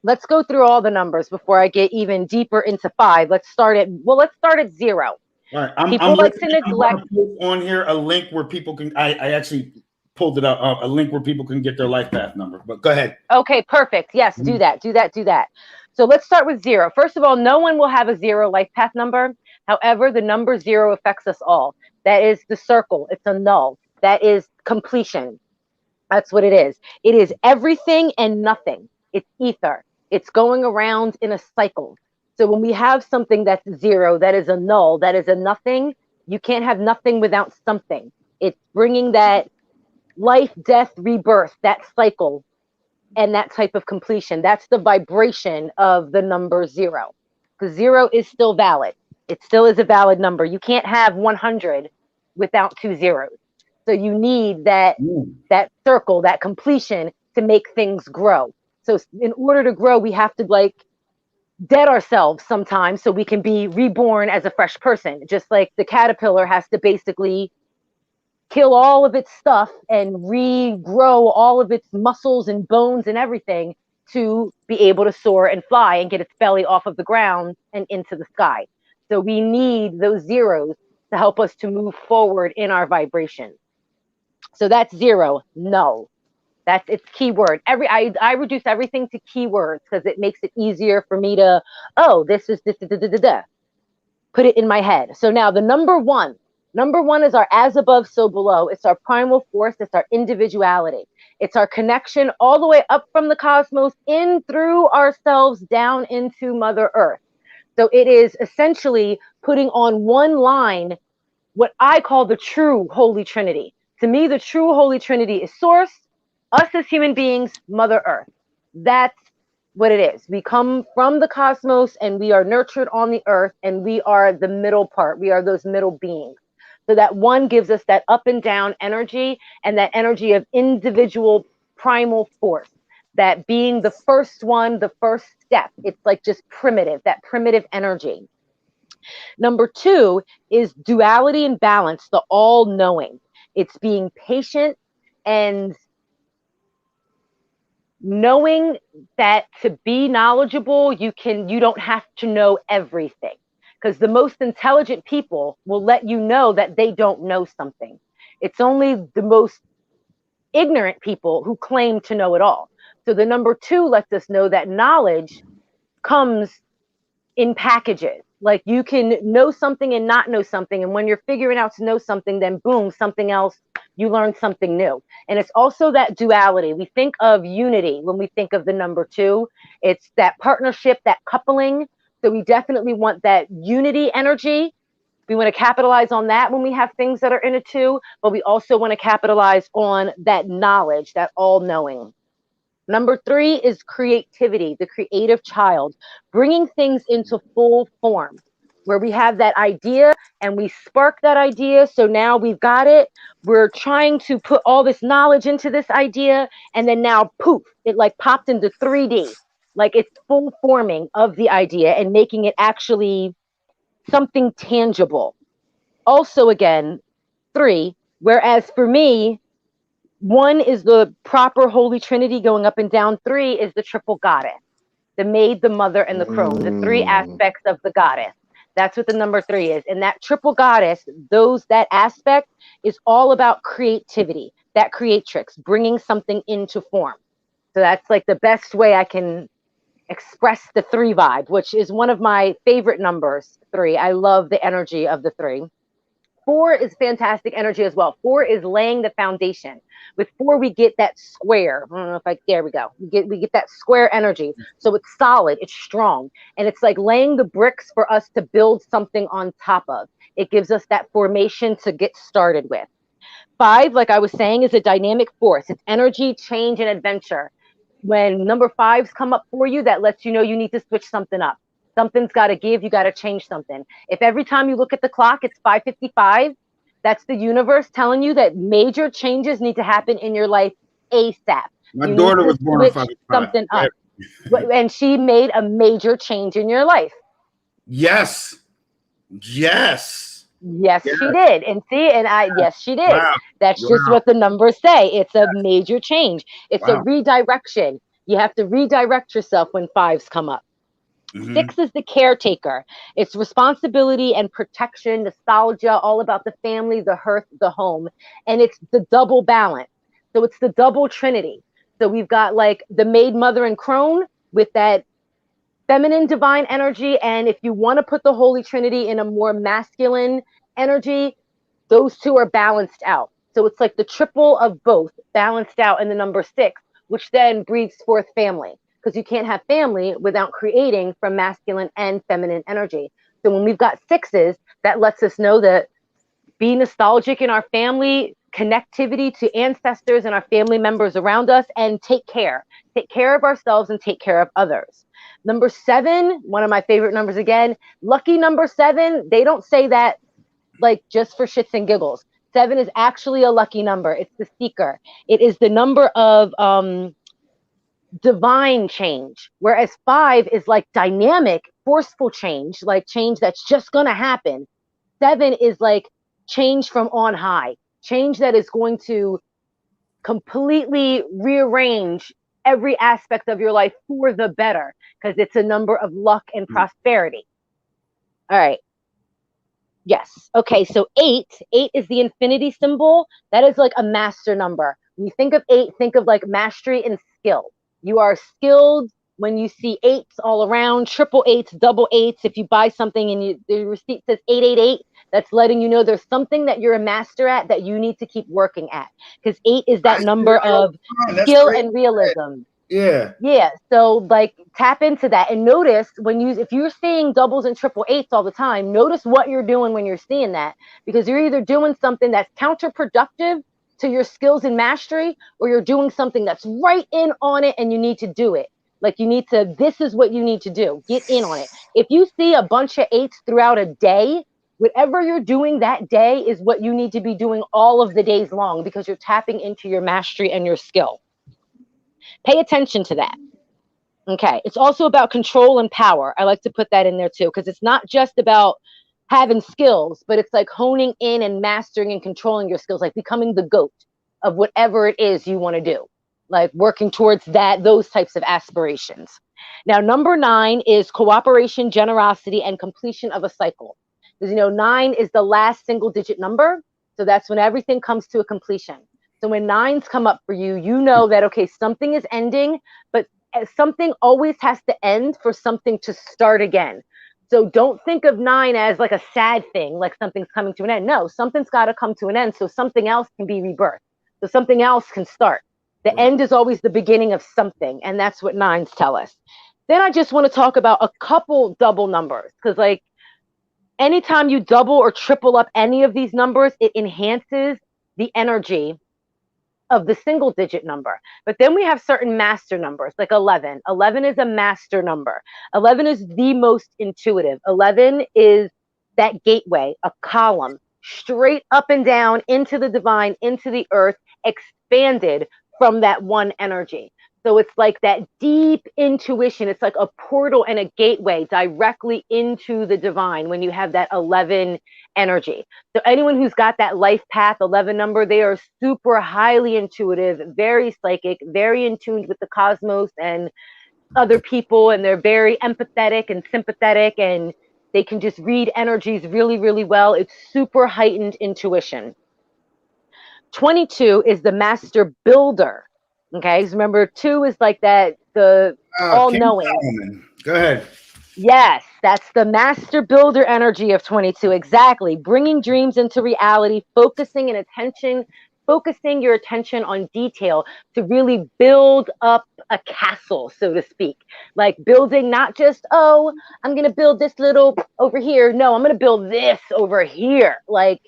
let's go through all the numbers before I get even deeper into 5. Let's start at 0. All right, I'm like to neglect on here a link where people can. I actually pulled it up. A link where people can get their life path number. But go ahead. Okay, perfect. Yes, do that. So let's start with 0. First of all, no one will have a 0 life path number. However, the number 0 affects us all. That is the circle. It's a null. That is completion. That's what it is. It is everything and nothing. It's ether. It's going around in a cycle. So when we have something that's 0, that is a null, that is a nothing, you can't have nothing without something. It's bringing that life, death, rebirth, that cycle, and that type of completion. That's the vibration of the number 0. Because 0 is still valid. It still is a valid number. You can't have 100 without 2 zeros. So you need that circle, that completion to make things grow. So in order to grow, we have to dead ourselves sometimes so we can be reborn as a fresh person. Just like the caterpillar has to basically kill all of its stuff and regrow all of its muscles and bones and everything to be able to soar and fly and get its belly off of the ground and into the sky. So we need those zeros to help us to move forward in our vibration. So that's zero, null. That's its keyword. I reduce everything to keywords because it makes it easier for me to, oh, this is this, put it in my head. So now the number one is our as above, so below. It's our primal force. It's our individuality. It's our connection all the way up from the cosmos in through ourselves down into Mother Earth. So it is essentially putting on one line what I call the true Holy Trinity. To me, the true Holy Trinity is Source, us as human beings, Mother Earth. That's what it is. We come from the cosmos and we are nurtured on the earth, and we are the middle part. We are those middle beings. So that one gives us that up and down energy, and that energy of individual primal force. That being the first one, the first step. It's like just primitive, that primitive energy. Number two is duality and balance, the all knowing. It's being patient and knowing that to be knowledgeable, you don't have to know everything, because the most intelligent people will let you know that they don't know something. It's only the most ignorant people who claim to know it all. So the number two lets us know that knowledge comes in packages. Like you can know something and not know something. And when you're figuring out to know something, then boom, something else, you learn something new. And it's also that duality. We think of unity when we think of the number two. It's that partnership, that coupling. So we definitely want that unity energy. We want to capitalize on that when we have things that are in a two, but we also want to capitalize on that knowledge, that all knowing. Number three is creativity, the creative child, bringing things into full form, where we have that idea and we spark that idea. So now we've got it. We're trying to put all this knowledge into this idea. And then now, poof, it like popped into 3D. Like it's full forming of the idea and making it actually something tangible. Also, again, three, whereas for me, one is the proper Holy Trinity going up and down. Three is the triple goddess, the maid, the mother, and the crone, the three aspects of the goddess. That's what the number three is. And that triple goddess, that aspect is all about creativity, that creatrix, bringing something into form. So that's like the best way I can express the three vibe, which is one of my favorite numbers, three. I love the energy of the three. Four is fantastic energy as well. Four is laying the foundation. With four, we get that square. I don't know if there we go. We get that square energy. So it's solid, it's strong. And it's like laying the bricks for us to build something on top of. It gives us that formation to get started with. Five, like I was saying, is a dynamic force. It's energy, change, and adventure. When number fives come up for you, that lets you know you need to switch something up. Something's got to give. You got to change something. If every time you look at the clock, it's 5:55, that's the universe telling you that major changes need to happen in your life ASAP. My daughter was born on 5:55. Something up. And she made a major change in your life. Yes. Yes, she did. And see, yes, she did. Wow. That's just what the numbers say. It's a major change. It's a redirection. You have to redirect yourself when fives come up. Mm-hmm. Six is the caretaker. It's responsibility and protection, nostalgia, all about the family, the hearth, the home. And it's the double balance. So it's the double trinity. So we've got like the maid, mother, and crone with that feminine divine energy. And if you want to put the Holy Trinity in a more masculine energy, those two are balanced out. So it's like the triple of both balanced out in the number six, which then breeds forth family. Because you can't have family without creating from masculine and feminine energy. So when we've got sixes, that lets us know that be nostalgic in our family, connectivity to ancestors and our family members around us, and take care of ourselves and take care of others. Number seven, one of my favorite numbers again, lucky number seven. They don't say that like just for shits and giggles. Seven is actually a lucky number. It's the seeker. It is the number of divine change, whereas five is like dynamic, forceful change, like change that's just gonna happen. Seven is like change from on high. change that is going to completely rearrange every aspect of your life for the better, because it's a number of luck and prosperity. All right. Yes. Okay. So 8 is the infinity symbol. That is like a master number. When you think of 8, think of like mastery and skill. You are skilled when you see 8s all around, triple 8s, double 8s. If you buy something and the receipt says 888, that's letting you know there's something that you're a master at that you need to keep working at. Because 8 is that number of skill and realism. Yeah. Yeah. So like tap into that and notice if you're seeing doubles and triple 8s all the time, notice what you're doing when you're seeing that, because you're either doing something that's counterproductive to your skills and mastery, or you're doing something that's right in on it and you need to do it. Like this is what you need to do. Get in on it. If you see a bunch of 8s throughout a day, whatever you're doing that day is what you need to be doing all of the days long, because you're tapping into your mastery and your skill. Pay attention to that. Okay. It's also about control and power. I like to put that in there too, because it's not just about having skills, but it's like honing in and mastering and controlling your skills, like becoming the GOAT of whatever it is you want to do, like working towards those types of aspirations. Now, number 9 is cooperation, generosity, and completion of a cycle. Because, 9 is the last single digit number. So that's when everything comes to a completion. So when 9s come up for you, you know that, okay, something is ending, but something always has to end for something to start again. So don't think of 9 as like a sad thing, like something's coming to an end. No, something's got to come to an end so something else can be rebirthed. So something else can start. The end is always the beginning of something, and that's what 9s tell us. Then I just want to talk about a couple double numbers, because like anytime you double or triple up any of these numbers, it enhances the energy of the single digit number. But then we have certain master numbers, like 11. 11 is a master number. 11 is the most intuitive. 11 is that gateway, a column, straight up and down into the divine, into the earth, expanded from that one energy. So it's like that deep intuition. It's like a portal and a gateway directly into the divine when you have that 11 energy. So anyone who's got that life path 11 number, they are super highly intuitive, very psychic, very in tune with the cosmos and other people, and they're very empathetic and sympathetic, and they can just read energies really, really well. It's super heightened intuition. 22 is the master builder. Okay, so remember 2 is like that, the all-knowing. Go ahead. Yes, that's the master builder energy of 22. Exactly. Bringing dreams into reality, focusing your attention on detail to really build up a castle, so to speak. Like building not just, oh, I'm going to build this little over here. No, I'm going to build this over here. Like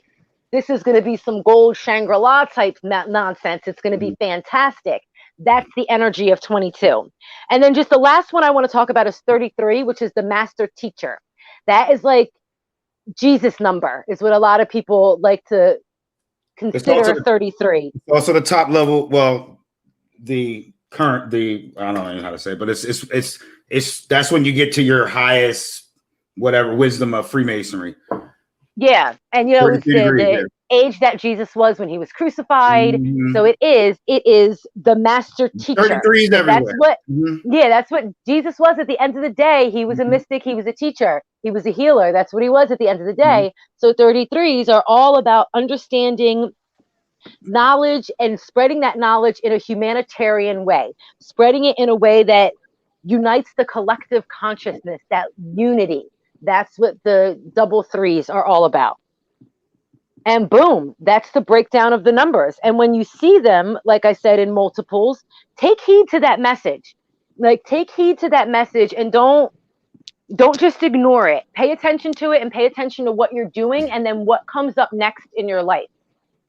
this is going to be some gold Shangri-La type nonsense. It's going to be fantastic. That's the energy of 22. And then just the last one I want to talk about is 33, which is the master teacher. That is like Jesus number, is what a lot of people like to consider 33. Also the top level, well, I don't know how to say it, but it's that's when you get to your highest whatever wisdom of Freemasonry. Yeah. And the age that Jesus was when he was crucified. Mm-hmm. So it is the master teacher. 33 is everywhere. That's what Jesus was at the end of the day. He was a mystic. He was a teacher. He was a healer. That's what he was at the end of the day. So 33s are all about understanding knowledge and spreading that knowledge in a humanitarian way, spreading it in a way that unites the collective consciousness, that unity. That's what the double 3s are all about. And boom, that's the breakdown of the numbers. And when you see them, like I said, in multiples, take heed to that message. Like take heed to that message and don't just ignore it. Pay attention to it and pay attention to what you're doing and then what comes up next in your life.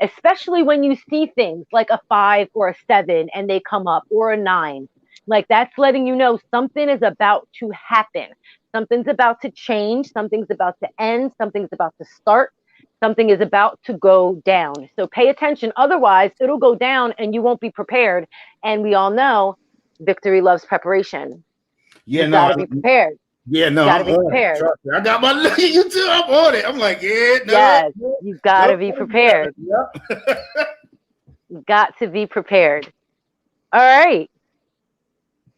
Especially when you see things like a 5 or a 7 and they come up, or a 9. Like that's letting you know something is about to happen. Something's about to change. Something's about to end. Something's about to start. Something is about to go down. So pay attention. Otherwise, it'll go down and you won't be prepared. And we all know victory loves preparation. Yeah, you gotta be prepared. Yeah, no, Got to I'm be on it. prepared. Trust me. I got my look at you too. I'm on it. I'm like, yeah, no, Yes, no, you've got to no, be prepared. Yep. You've got to be prepared. All right.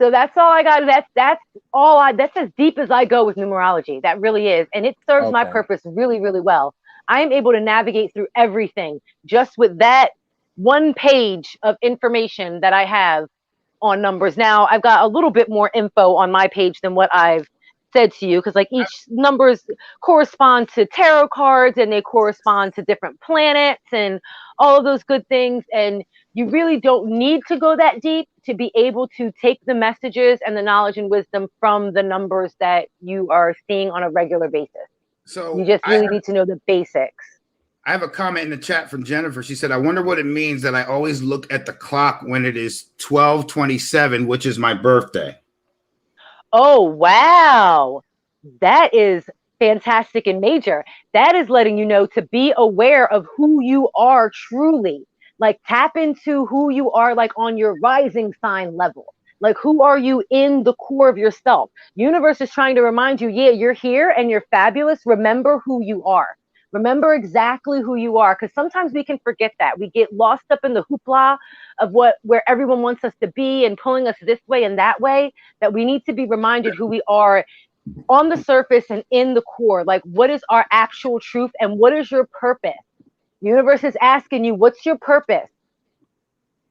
So that's all I got. That's all I. That's as deep as I go with numerology. That really is, and it serves my Okay. purpose really, really well. I am able to navigate through everything just with that one page of information that I have on numbers. Now I've got a little bit more info on my page than what I've said to you, because like each numbers correspond to tarot cards and they correspond to different planets and all of those good things. And you really don't need to go that deep to be able to take the messages and the knowledge and wisdom from the numbers that you are seeing on a regular basis. So You just really need to know the basics. I have a comment in the chat from Jennifer. She said, I wonder what it means that I always look at the clock when it is 12:27, which is my birthday. Oh, wow. That is fantastic and major. That is letting you know to be aware of who you are truly. Like tap into who you are, like on your rising sign level. Like who are you in the core of yourself? Universe is trying to remind you, yeah, you're here and you're fabulous. Remember who you are. Remember exactly who you are, because sometimes we can forget that. We get lost up in the hoopla of where everyone wants us to be and pulling us this way and that way, that we need to be reminded who we are on the surface and in the core. Like, what is our actual truth and what is your purpose? The universe is asking you, what's your purpose?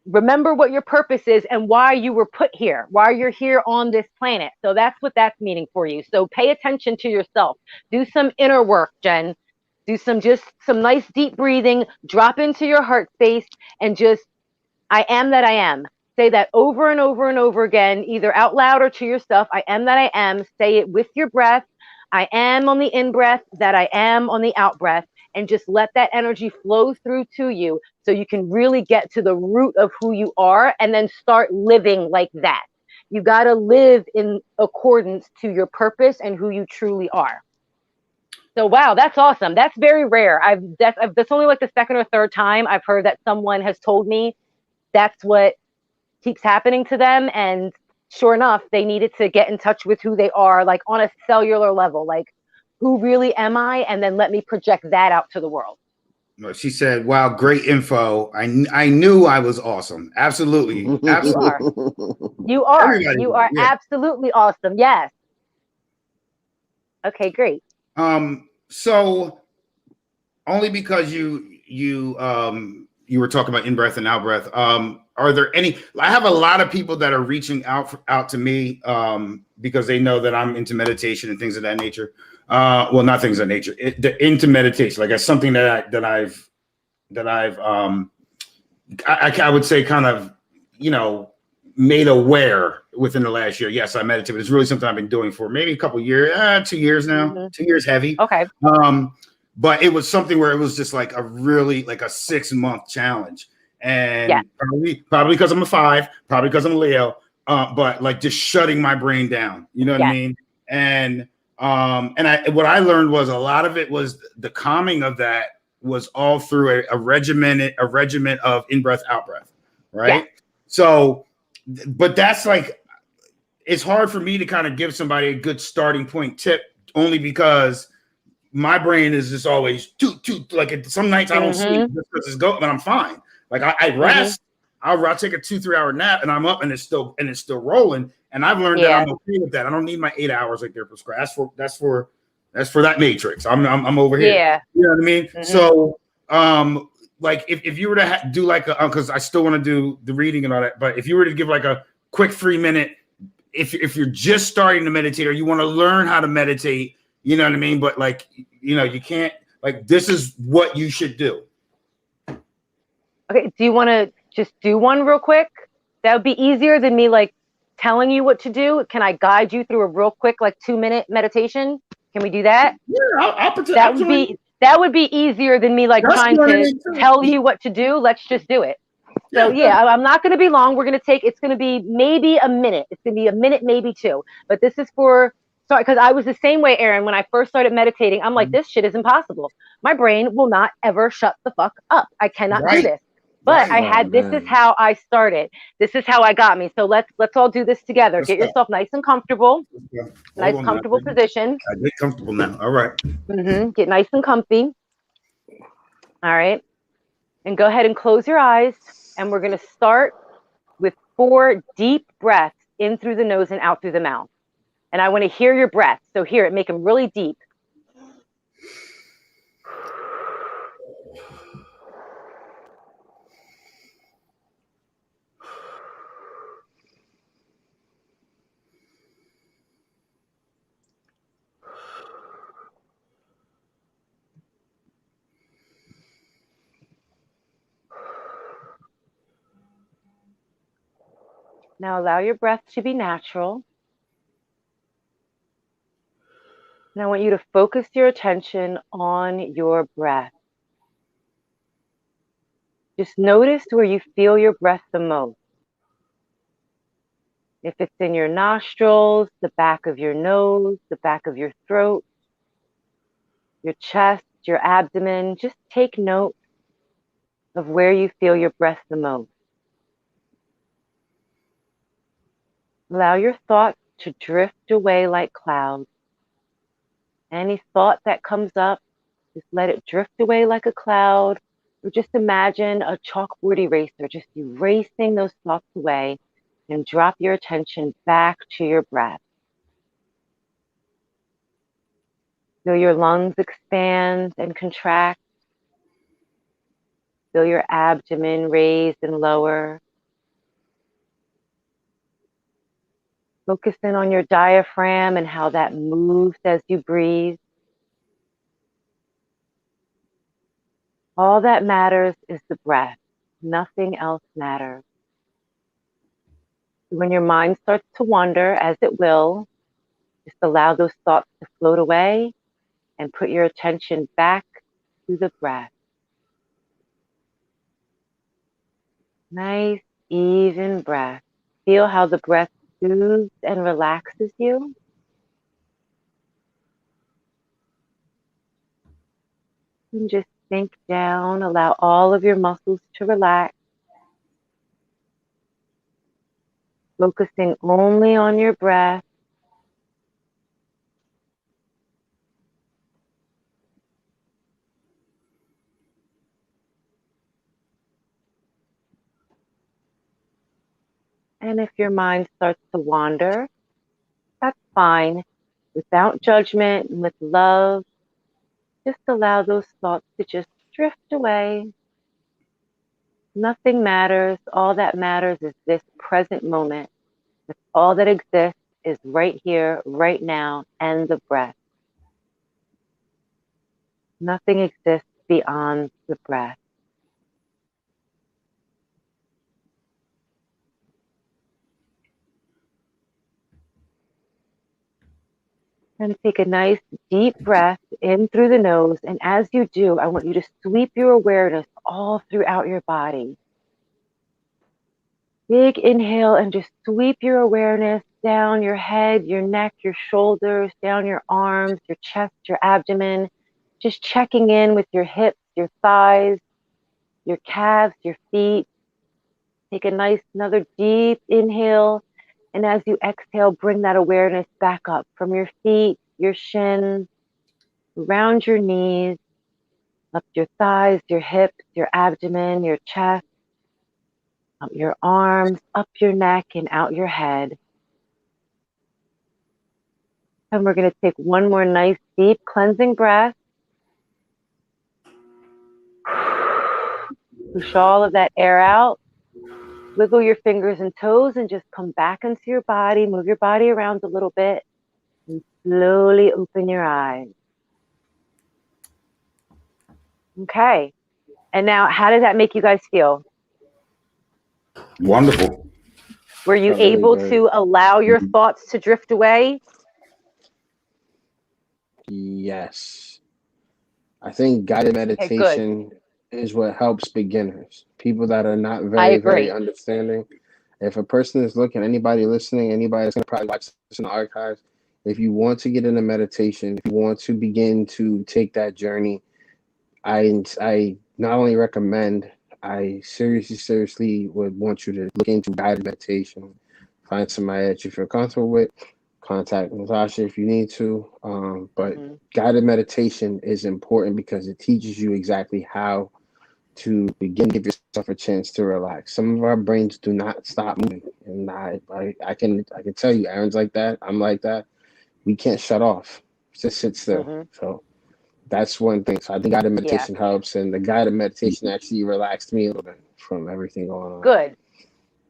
Remember what your purpose is and why you were put here, why you're here on this planet. So that's what that's meaning for you. So pay attention to yourself. Do some inner work, Jen. Do some nice deep breathing, drop into your heart space and just, I am that I am. Say that over and over and over again, either out loud or to yourself. I am that I am. Say it with your breath. I am on the in breath, that I am on the out breath, and just let that energy flow through to you so you can really get to the root of who you are and then start living like that. You got to live in accordance to your purpose and who you truly are. So, wow, that's awesome. That's very rare. That's only like the second or third time I've heard that someone has told me that's what keeps happening to them. And sure enough, they needed to get in touch with who they are, like on a cellular level, like who really am I? And then let me project that out to the world. She said, wow, great info. I knew I was awesome. Absolutely. Absolutely. You are. Everybody You are yeah. absolutely awesome. Yes. Okay, great. So only because you were talking about in breath and out breath. Are there any? I have a lot of people that are reaching out to me because they know that I'm into meditation and things of that nature. Well, not things of that nature. Into meditation, like it's something that I would say kind of made aware within the last year. Yes, I meditate, but it's really something I've been doing for maybe a couple of years, 2 years now. Mm-hmm. 2 years heavy. Okay. But it was something where it was just like a 6-month challenge. And yeah. probably because I'm a 5, probably because I'm a Leo, but like just shutting my brain down, you know what I mean? And what I learned was a lot of it was the calming of that was all through a regiment of in breath, out breath, right? Yeah. So, but that's like, it's hard for me to kind of give somebody a good starting point tip, only because my brain is just always like some nights I don't sleep just because it's but I'm fine. Like I rest, I'll take a 2-3 hour nap and I'm up and it's still rolling. And I've learned that I'm okay with that. I don't need my 8 hours like they're prescribed. That's for that matrix. I'm over here. Yeah. You know what I mean? Mm-hmm. So like if you were to do like because I still want to do the reading and all that, but if you were to give like a quick 3-minute, if you're just starting to meditate or you want to learn how to meditate, you know what I mean? But like, you can't, like, this is what you should do. Okay. Do you want to just do one real quick? That would be easier than me like telling you what to do. Can I guide you through a real quick, like 2-minute meditation? Can we do that? Yeah, I'll pretend. That would be easier than me like trying to tell you what to do. Let's just do it. So yeah, I'm not going to be long. It's going to be maybe a minute. It's going to be a minute, maybe 2. But this is because I was the same way, Aaron. When I first started meditating, I'm like, this shit is impossible. My brain will not ever shut the fuck up. I cannot do this. But I Right. Oh had, this is man. how I started. This is how I got me. So let's all do this together. Let's Get go. yourself nice and comfortable, Let's go. Hold nice on now. comfortable position. I get comfortable now. All right. Get nice and comfy. All right. And go ahead and close your eyes. And we're going to start with 4 deep breaths in through the nose and out through the mouth. And I want to hear your breath. So hear it, make them really deep. Now allow your breath to be natural. And I want you to focus your attention on your breath. Just notice where you feel your breath the most. If it's in your nostrils, the back of your nose, the back of your throat, your chest, your abdomen, just take note of where you feel your breath the most. Allow your thoughts to drift away like clouds. Any thought that comes up, just let it drift away like a cloud, or just imagine a chalkboard eraser, just erasing those thoughts away, and drop your attention back to your breath. Feel your lungs expand and contract. Feel your abdomen raise and lower. Focus in on your diaphragm and how that moves as you breathe. All that matters is the breath. Nothing else matters. When your mind starts to wander, as it will, just allow those thoughts to float away and put your attention back to the breath. Nice, even breath. Feel how the breath soothes and relaxes you. And just sink down, allow all of your muscles to relax. Focusing only on your breath. And if your mind starts to wander, that's fine. Without judgment and with love, just allow those thoughts to just drift away. Nothing matters. All that matters is this present moment. That's all that exists is right here, right now, and the breath. Nothing exists beyond the breath. And take a nice deep breath in through the nose. And as you do, I want you to sweep your awareness all throughout your body. Big inhale and just sweep your awareness down your head, your neck, your shoulders, down your arms, your chest, your abdomen. Just checking in with your hips, your thighs, your calves, your feet. Take a nice, another deep inhale. And as you exhale, bring that awareness back up from your feet, your shins, around your knees, up your thighs, your hips, your abdomen, your chest, up your arms, up your neck, and out your head. And we're going to take one more nice, deep cleansing breath. Push all of that air out. Wiggle your fingers and toes and just come back into your body. Move your body around a little bit and slowly open your eyes. Okay. And now, how did that make you guys feel? Wonderful. Were you Felt really able good. to allow your thoughts to drift away? Yes. I think guided Okay, good. meditation is what helps beginners, people that are not I very, very agree. understanding. If a person is looking, anybody listening, anybody that's going to probably watch this in the archives, if you want to get into meditation, if you want to begin to take that journey, I not only recommend, I seriously would want you to look into guided meditation. Find somebody that you feel comfortable with. Contact Natasha if you need to. But guided meditation is important because it teaches you exactly how to begin to give yourself a chance to relax. Some of our brains do not stop moving, and I can tell you, Aaron's like that. I'm like that. We can't shut off. Just sit still. So that's one thing. So I think guided meditation helps, and the guided meditation actually relaxed me a little bit from everything going on. Good.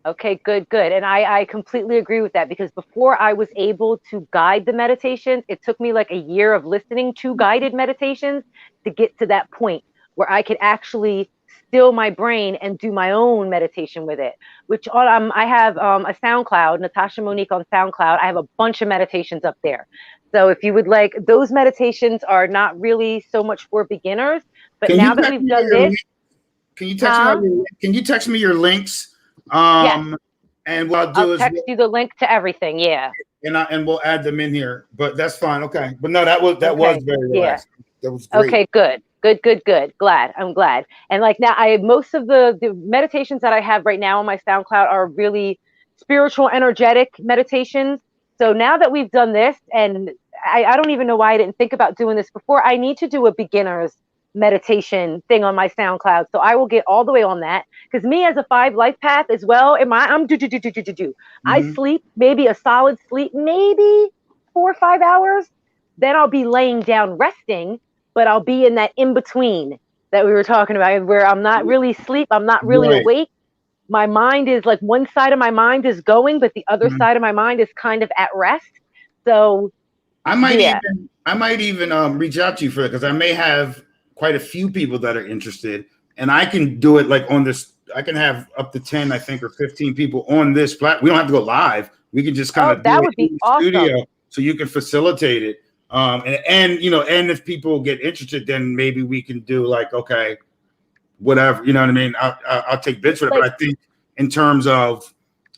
Okay, good. And I completely agree with that, because before I was able to guide the meditations, it took me like a year of listening to guided meditations to get to that point where I could actually still my brain and do my own meditation with it, which I have a SoundCloud, Natasha Monique on SoundCloud. I have a bunch of meditations up there. So if you would like, those meditations are not really so much for beginners, but now that we've done this. Can you text me your links? Yes. And what I'll do I'll text you the link to everything. Yeah. And we'll add them in here, but that's fine. Okay. But no, that was very relaxing. That was great. Okay, good. I'm glad. And like now most of the meditations that I have right now on my SoundCloud are really spiritual, energetic meditations. So now that we've done this, and I don't even know why I didn't think about doing this before, I need to do a beginner's meditation thing on my SoundCloud. So I will get all the way on that, because me as a 5 life path as well, I'm do. I sleep, maybe a solid sleep, maybe 4 or 5 hours. Then I'll be laying down resting, but I'll be in that in between that we were talking about, where I'm not really asleep, I'm not really awake. My mind is like, one side of my mind is going, but the other side of my mind is kind of at rest. So I might even reach out to you for that, because I may have quite a few people that are interested, and I can do it like on this. I can have up to 10, I think, or 15 people on this platform. We don't have to go live. We can just kind of that do would it in be the awesome. studio, so you can facilitate it. And if people get interested, then maybe we can do like, okay, whatever, you know what I mean? I'll take bids for it. But I think in terms of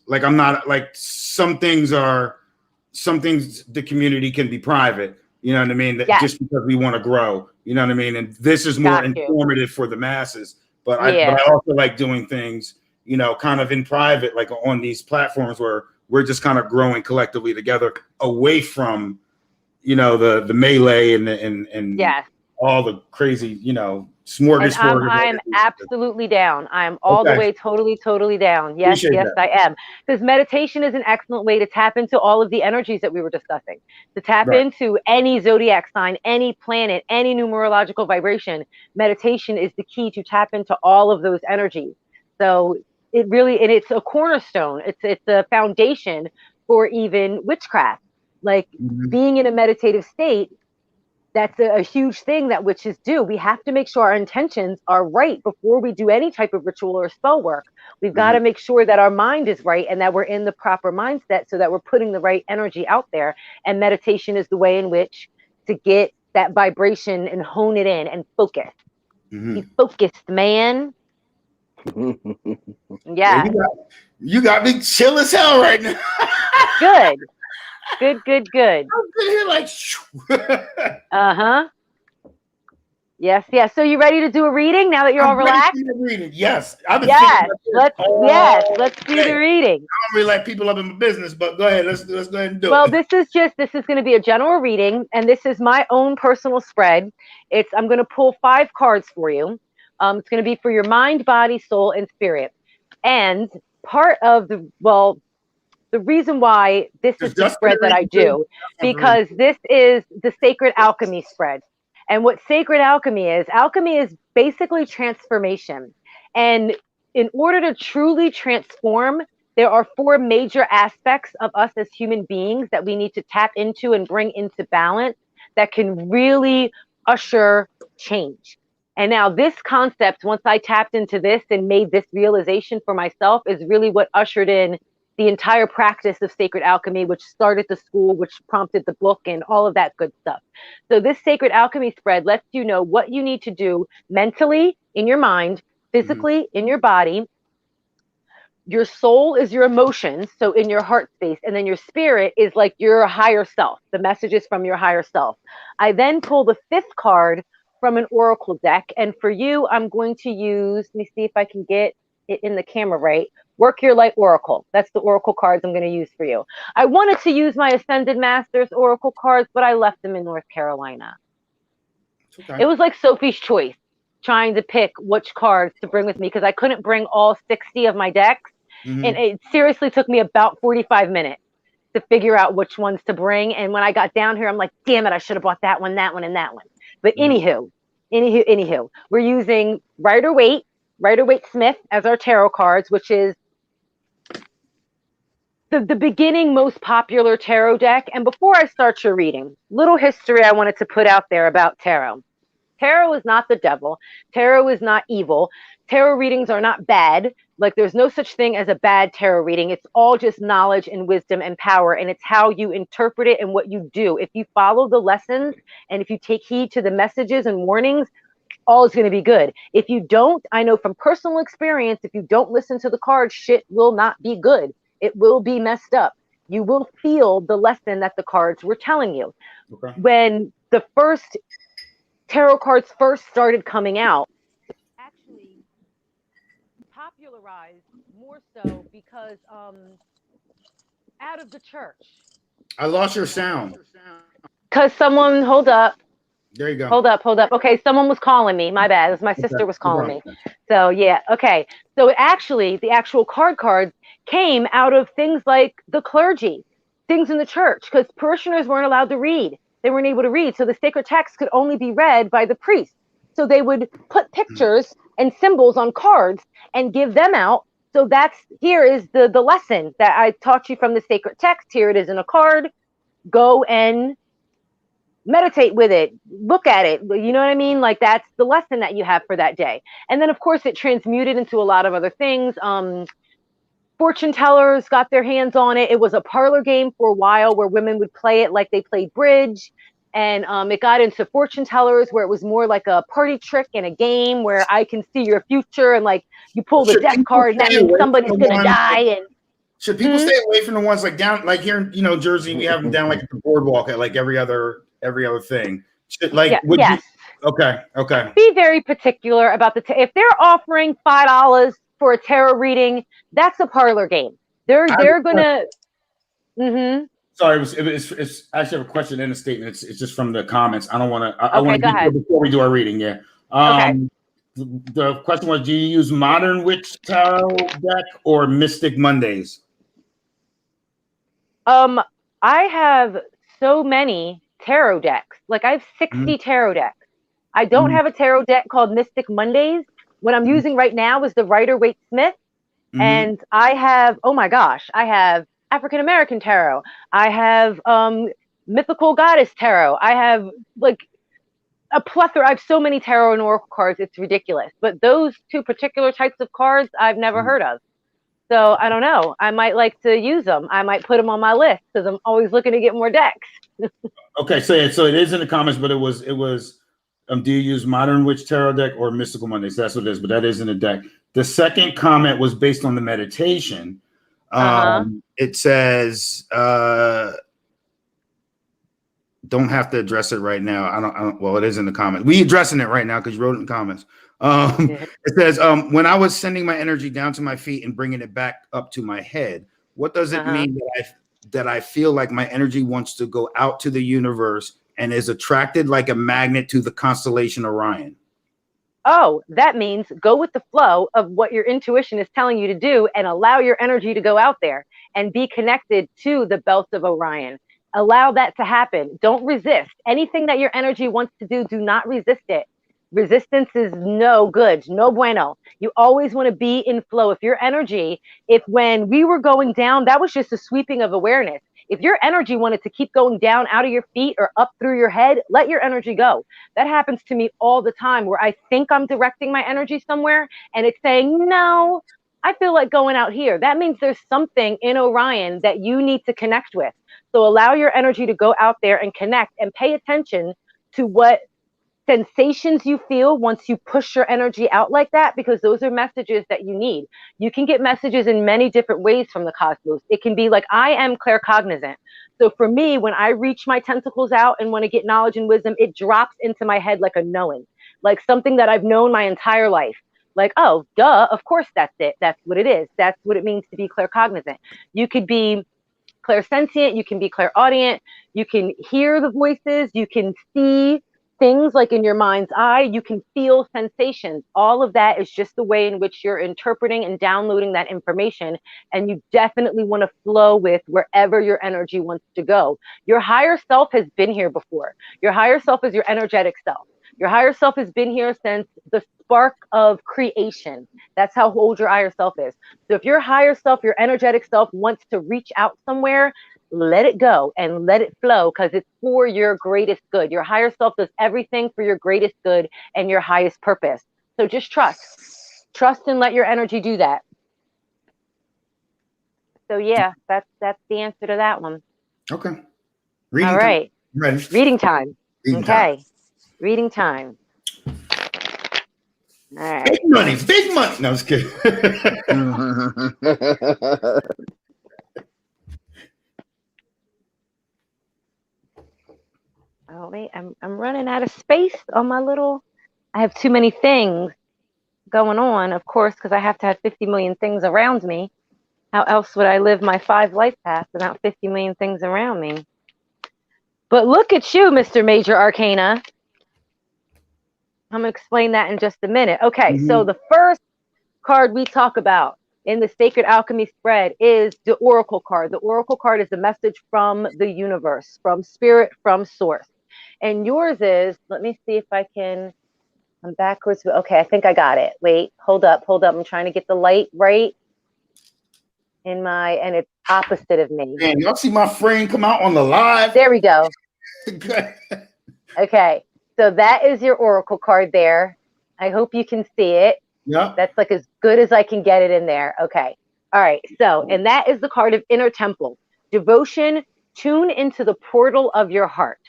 like, I'm not like, some things the community can be private, you know what I mean? That just because we want to grow, you know what I mean? And this is more informative for the masses, but I also like doing things, kind of in private, like on these platforms where we're just kind of growing collectively together, away from, the melee and all the crazy, smorgasbord. And I'm absolutely down. I'm all the way totally down. Yes, I am. Because meditation is an excellent way to tap into all of the energies that we were discussing. To tap into any zodiac sign, any planet, any numerological vibration. Meditation is the key to tap into all of those energies. So it's a cornerstone. It's a foundation for even witchcraft. Like being in a meditative state, that's a huge thing that witches do. We have to make sure our intentions are right before we do any type of ritual or spell work. We've got to make sure that our mind is right and that we're in the proper mindset, so that we're putting the right energy out there. And meditation is the way in which to get that vibration and hone it in and focus. Be focused, man. Yeah. You got me chill as hell right now. Good. I'm sitting here like, Yes. So you ready to do a reading now that you're all relaxed? Yes. Let's do the reading. I don't really let people up in my business, but go ahead. Let's go ahead and do it. Well, this is going to be a general reading, and this is my own personal spread. I'm going to pull 5 cards for you. It's going to be for your mind, body, soul, and spirit. And part of the reason why this is the spread that I do, because this is the Sacred Alchemy spread. And what Sacred Alchemy is basically transformation. And in order to truly transform, there are 4 major aspects of us as human beings that we need to tap into and bring into balance that can really usher change. And now this concept, once I tapped into this and made this realization for myself, is really what ushered in the entire practice of Sacred Alchemy, which started the school, which prompted the book and all of that good stuff. So this Sacred Alchemy spread lets you know what you need to do mentally in your mind, physically in your body. Your soul is your emotions, so in your heart space, and then your spirit is like your higher self. The messages from your higher self. I then pull the 5th card from an oracle deck. And for you, I'm going to use, let me see if I can get it in the camera right. Work Your Light Oracle. That's the oracle cards I'm going to use for you. I wanted to use my Ascended Masters oracle cards, but I left them in North Carolina. Okay. It was like Sophie's Choice, trying to pick which cards to bring with me because I couldn't bring all 60 of my decks. And it seriously took me about 45 minutes to figure out which ones to bring. And when I got down here, I'm like, damn it, I should have bought that one, and that one. But anywho, we're using Rider-Waite-Smith as our tarot cards, which is the beginning most popular tarot deck. And before I start your reading, little history I wanted to put out there about tarot. Tarot is not the devil. Tarot is not evil. Tarot readings are not bad. Like, there's no such thing as a bad tarot reading. It's all just knowledge and wisdom and power, and it's how you interpret it and what you do. If you follow the lessons and if you take heed to the messages and warnings, all is going to be good. If you don't, I know from personal experience, if you don't listen to the cards, shit will not be good. It will be messed up. You will feel the lesson that the cards were telling you. Okay. When the first tarot cards first started coming out, actually popularized more so because out of the church. I lost your sound. Because someone, hold up. There you go. Hold up. Okay, someone was calling me. My bad. It was my sister was calling me. So yeah, okay. So actually, the actual cards came out of things like the clergy, things in the church, because parishioners weren't allowed to read. They weren't able to read. So the sacred text could only be read by the priest. So they would put pictures and symbols on cards and give them out. So here is the lesson that I taught you from the sacred text. Here it is in a card. Go and meditate with it. Look at it. You know what I mean? Like, that's the lesson that you have for that day. And then, of course, it transmuted into a lot of other things. Fortune tellers got their hands on it. It was a parlor game for a while where women would play it like they played bridge. And it got into fortune tellers where it was more like a party trick and a game where I can see your future, and like you pull the death card and that means somebody's going to die. And should people stay away from the ones like down, like here in Jersey, we have them down like at the boardwalk at like every other thing. Yes. Okay. Be very particular about if they're offering $5 for a tarot reading, that's a parlor game. They're gonna. Sorry, it's actually have a question in the statement. It's just from the comments. I don't want to. I want to get before we do our reading. Yeah. Okay. The question was: do you use Modern Witch Tarot deck or Mystic Mondays? I have so many tarot decks. Like, I have 60 tarot decks. I don't have a tarot deck called Mystic Mondays. What I'm using right now is the Rider-Waite-Smith. And I have, oh my gosh, I have African American tarot. I have mythical goddess tarot. I have like a plethora. I have so many tarot and oracle cards, it's ridiculous. But those two particular types of cards I've never heard of. So I don't know. I might like to use them. I might put them on my list because I'm always looking to get more decks. Okay, so it is in the comments, but it was do you use Modern Witch Tarot deck or Mystical Mondays? That's what it is, but that is in the deck. The second comment was based on the meditation. It says don't have to address it right now. I don't well, it is in the comments. We addressing it right now because you wrote it in the comments. It says when I was sending my energy down to my feet and bringing it back up to my head, what does it mean that I feel like my energy wants to go out to the universe and is attracted like a magnet to the constellation Orion? Oh, that means go with the flow of what your intuition is telling you to do and allow your energy to go out there and be connected to the belt of Orion. Allow that to happen. Don't resist. Anything that your energy wants to do not resist it. Resistance is no good, no bueno. You always want to be in flow. If your energy, when we were going down, that was just a sweeping of awareness. If your energy wanted to keep going down out of your feet or up through your head, let your energy go. That happens to me all the time where I think I'm directing my energy somewhere and it's saying, no, I feel like going out here. That means there's something in Orion that you need to connect with. So allow your energy to go out there and connect and pay attention to what sensations you feel once you push your energy out like that, because those are messages that you need. You can get messages in many different ways from the cosmos. It can be like, I am claircognizant. So for me, when I reach my tentacles out and want to get knowledge and wisdom, it drops into my head like a knowing. like something that I've known my entire life. Like, oh, duh, of course that's it. That's what it is. That's what it means to be claircognizant. You could be clairsentient, you can be clairaudient, you can hear the voices, you can see things like in your mind's eye, you can feel sensations. All of that is just the way in which you're interpreting and downloading that information. And you definitely want to flow with wherever your energy wants to go. Your higher self has been here before. Your higher self is your energetic self. Your higher self has been here since the spark of creation. That's how old your higher self is. So if your higher self, your energetic self wants to reach out somewhere, let it go and let it flow, because it's for your greatest good. Your higher self does everything for your greatest good and your highest purpose. So just trust and let your energy do that. So yeah, that's the answer to that one. Okay. Reading all right. Time. Ready. Reading time. Reading okay. Time. Reading time. All right. Big money. Big money. No, I was kidding. Oh wait, I'm running out of space on my little. I have too many things going on, of course, because I have to have 50 million things around me. How else would I live my 5 life paths without 50 million things around me? But look at you, Mr. Major Arcana. I'm gonna explain that in just a minute. Okay, so the first card we talk about in the Sacred Alchemy spread is the Oracle card. The Oracle card is a message from the universe, from spirit, from source. And yours is, let me see if I can, I'm backwards. Okay, I think I got it. Wait, hold up. I'm trying to get the light right in my, and it's opposite of me. Man, y'all see my friend come out on the live? There we go. Okay, so that is your Oracle card there. I hope you can see it. Yeah. That's like as good as I can get it in there. Okay. All right. So, and that is the card of Inner Temple. Devotion, tune into the portal of your heart.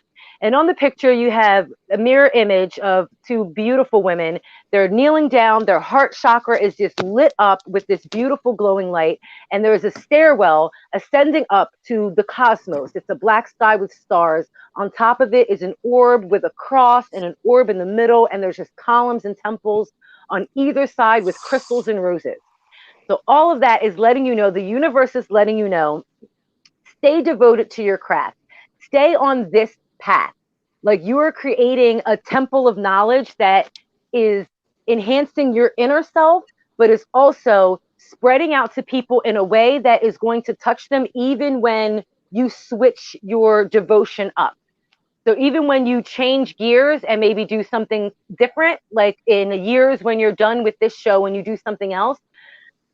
And on the picture, you have a mirror image of 2 beautiful women. They're kneeling down. Their heart chakra is just lit up with this beautiful glowing light. And there is a stairwell ascending up to the cosmos. It's a black sky with stars. On top of it is an orb with a cross and an orb in the middle. And there's just columns and temples on either side with crystals and roses. So all of that is letting you know, the universe is letting you know, stay devoted to your craft. Stay on this path. Like you are creating a temple of knowledge that is enhancing your inner self, but is also spreading out to people in a way that is going to touch them even when you switch your devotion up. So even when you change gears and maybe do something different, like in years when you're done with this show and you do something else,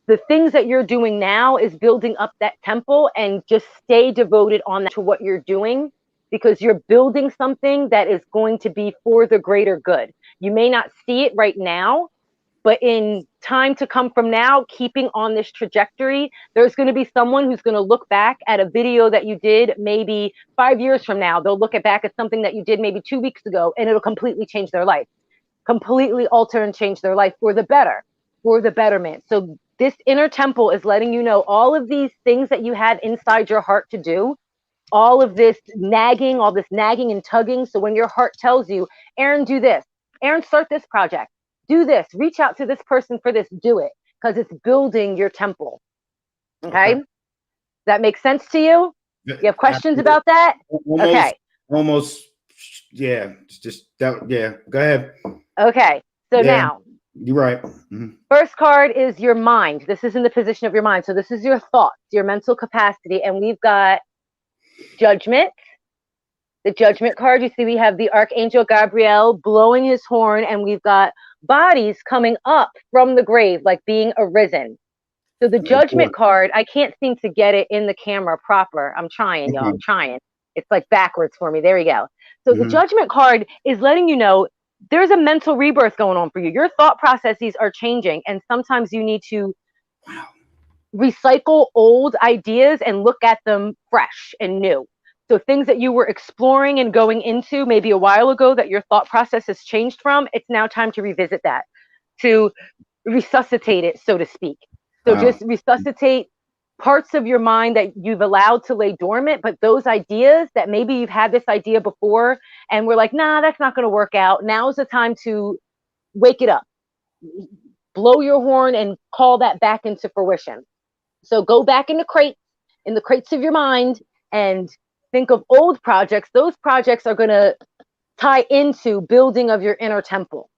the things that you're doing now is building up that temple, and just stay devoted on that to what you're doing, because you're building something that is going to be for the greater good. You may not see it right now, but in time to come from now, keeping on this trajectory, there's going to be someone who's going to look back at a video that you did maybe 5 years from now. They'll look back at something that you did maybe 2 weeks ago, and it'll completely change their life, completely alter and change their life for the better, for the betterment. So this inner temple is letting you know all of these things that you had inside your heart to do, all of this nagging, all this nagging and tugging. So when your heart tells you, Aaron, do this, Aaron, start this project, do this, reach out to this person for this, do it, because it's building your temple. Okay? Does that make sense to you? You have questions about that? Almost, yeah. Just that, yeah. Go ahead. Okay. So now, you're right. First card is your mind. This is in the position of your mind. So this is your thoughts, your mental capacity. And we've got Judgment. The Judgment card, you see we have the Archangel Gabriel blowing his horn, and we've got bodies coming up from the grave, like being arisen. So the Judgment card, I can't seem to get it in the camera proper. I'm trying, y'all. I'm trying. It's like backwards for me. There we go. So the Judgment card is letting you know there's a mental rebirth going on for you. Your thought processes are changing, and sometimes you need to recycle old ideas and look at them fresh and new. So things that you were exploring and going into maybe a while ago that your thought process has changed from, it's now time to revisit that, to resuscitate it, so to speak. So just resuscitate parts of your mind that you've allowed to lay dormant, but those ideas that maybe you've had this idea before and we're like, nah, that's not going to work out. Now is the time to wake it up, blow your horn and call that back into fruition. So go back in the crates of your mind, and think of old projects. Those projects are going to tie into building of your inner temple.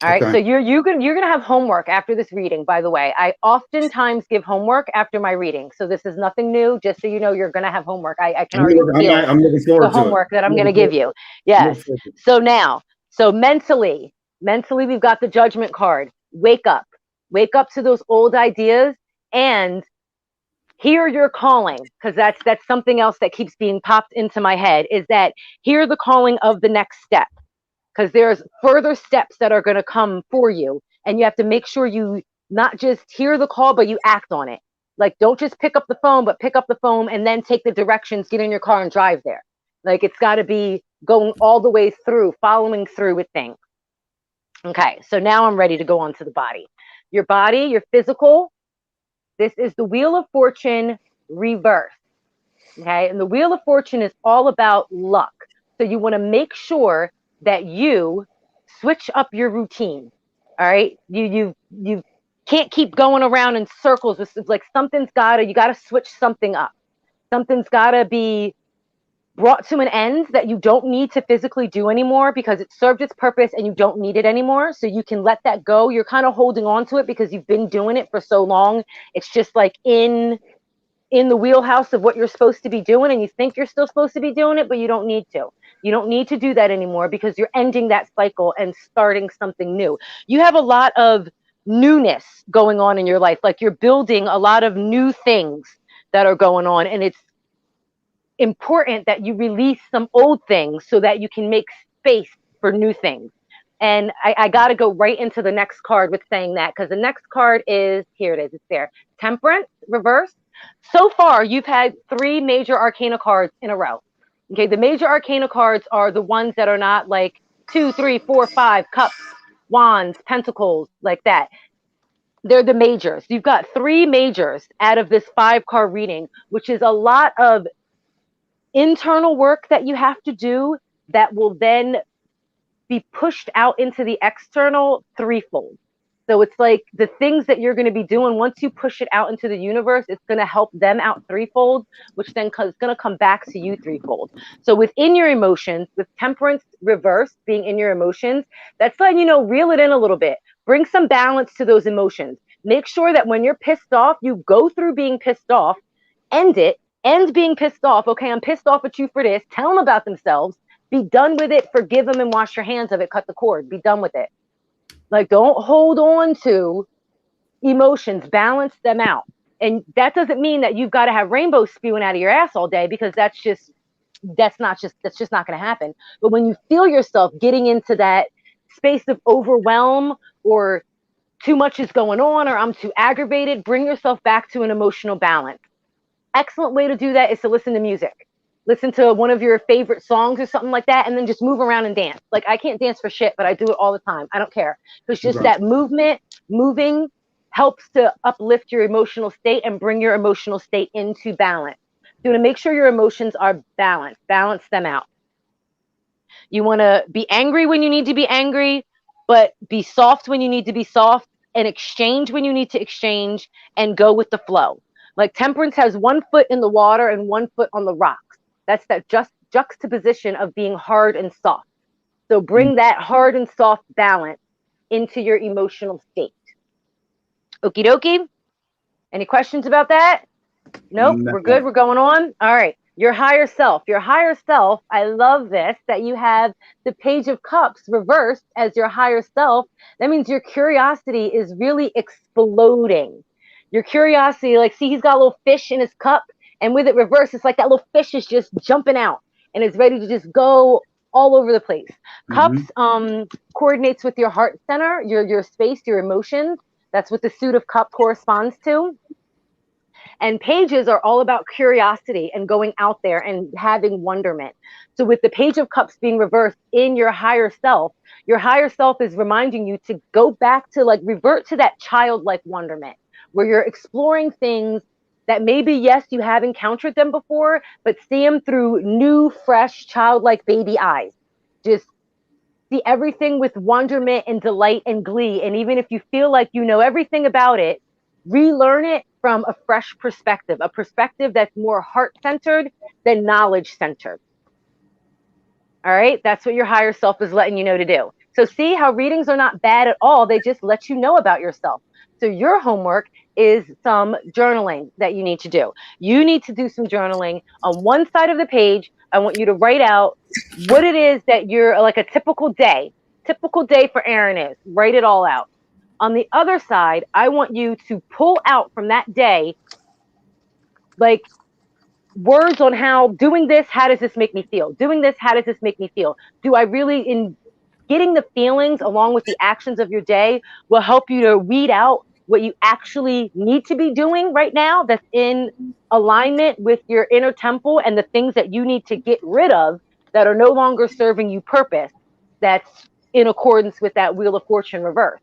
All right. Okay. So you're gonna have homework after this reading. By the way, I oftentimes give homework after my reading, so this is nothing new. Just so you know, you're gonna have homework. I can already feel I'm looking the forward to it. homework that I'm gonna give you. Yes. So now, so mentally, we've got the Judgment card. Wake up to those old ideas and hear your calling, because that's something else that keeps being popped into my head, is that hear the calling of the next step, because there's further steps that are going to come for you, and you have to make sure you not just hear the call, but you act on it. Like, don't just pick up the phone, but pick up the phone and then take the directions, get in your car and drive there. Like, it's got to be going all the way through, following through with things. Okay, so now I'm ready to go on to the body. Your body, your physical. This is the Wheel of Fortune reversed. Okay, and the Wheel of Fortune is all about luck. So you want to make sure that you switch up your routine. All right, you can't keep going around in circles. It's like you got to switch something up. Something's got to be brought to an end that you don't need to physically do anymore, because it served its purpose and you don't need it anymore. So you can let that go. You're kind of holding on to it because you've been doing it for so long. It's just like in the wheelhouse of what you're supposed to be doing, and you think you're still supposed to be doing it, but you don't need to. You don't need to do that anymore, because you're ending that cycle and starting something new. You have a lot of newness going on in your life. Like, you're building a lot of new things that are going on, and it's important that you release some old things so that you can make space for new things. And I got to go right into the next card with saying that, because the next card is, here it is, it's there. Temperance, reverse. So far, you've had 3 major arcana cards in a row. Okay, the major arcana cards are the ones that are not like 2, 3, 4, 5 cups, wands, pentacles, like that. They're the majors. You've got 3 majors out of this 5-card reading, which is a lot of internal work that you have to do that will then be pushed out into the external threefold. So it's like the things that you're going to be doing, once you push it out into the universe, it's going to help them out threefold, which then is going to come back to you threefold. So within your emotions, with temperance reverse being in your emotions, that's letting you know, reel it in a little bit. Bring some balance to those emotions. Make sure that when you're pissed off, you go through being pissed off, end it, end being pissed off. Okay, I'm pissed off at you for this. Tell them about themselves. Be done with it. Forgive them and wash your hands of it. Cut the cord. Be done with it. Like, don't hold on to emotions. Balance them out. And that doesn't mean that you've got to have rainbows spewing out of your ass all day, because that's just not going to happen. But when you feel yourself getting into that space of overwhelm, or too much is going on, or I'm too aggravated, bring yourself back to an emotional balance. Excellent way to do that is to listen to music. Listen to one of your favorite songs or something like that, and then just move around and dance. Like, I can't dance for shit, but I do it all the time. I don't care. It's just that moving helps to uplift your emotional state and bring your emotional state into balance. You want to make sure your emotions are balanced. Balance them out. You want to be angry when you need to be angry, but be soft when you need to be soft, and exchange when you need to exchange, and go with the flow. Like, temperance has 1 foot in the water and 1 foot on the rocks. That's that just juxtaposition of being hard and soft. So bring that hard and soft balance into your emotional state. Okie dokie. Any questions about that? Nope. No. We're good. We're going on. All right. Your higher self. Your higher self. I love this, that you have the Page of Cups reversed as your higher self. That means your curiosity is really exploding. Your curiosity, like, see, he's got a little fish in his cup, and with it reversed, it's like that little fish is just jumping out and is ready to just go all over the place. Cups coordinates with your heart center, your space, your emotions. That's what the suit of cup corresponds to. And pages are all about curiosity and going out there and having wonderment. So with the Page of Cups being reversed in your higher self is reminding you to go back to, like, revert to that childlike wonderment, where you're exploring things that maybe, yes, you have encountered them before, but see them through new, fresh, childlike baby eyes. Just see everything with wonderment and delight and glee. And even if you feel like you know everything about it, relearn it from a fresh perspective, a perspective that's more heart-centered than knowledge-centered. All right? That's what your higher self is letting you know to do. So see how readings are not bad at all. They just let you know about yourself. So your homework is some journaling that you need to do. You need to do some journaling. On one side of the page, I want you to write out what it is that you're like a typical day for Aaron is. Write it all out. On the other side, I want you to pull out from that day, like words on how doing this, how does this make me feel? Doing this, how does this make me feel? Do I really, in getting the feelings along with the actions of your day will help you to weed out what you actually need to be doing right now that's in alignment with your inner temple and the things that you need to get rid of that are no longer serving you purpose, that's in accordance with that Wheel of Fortune reverse.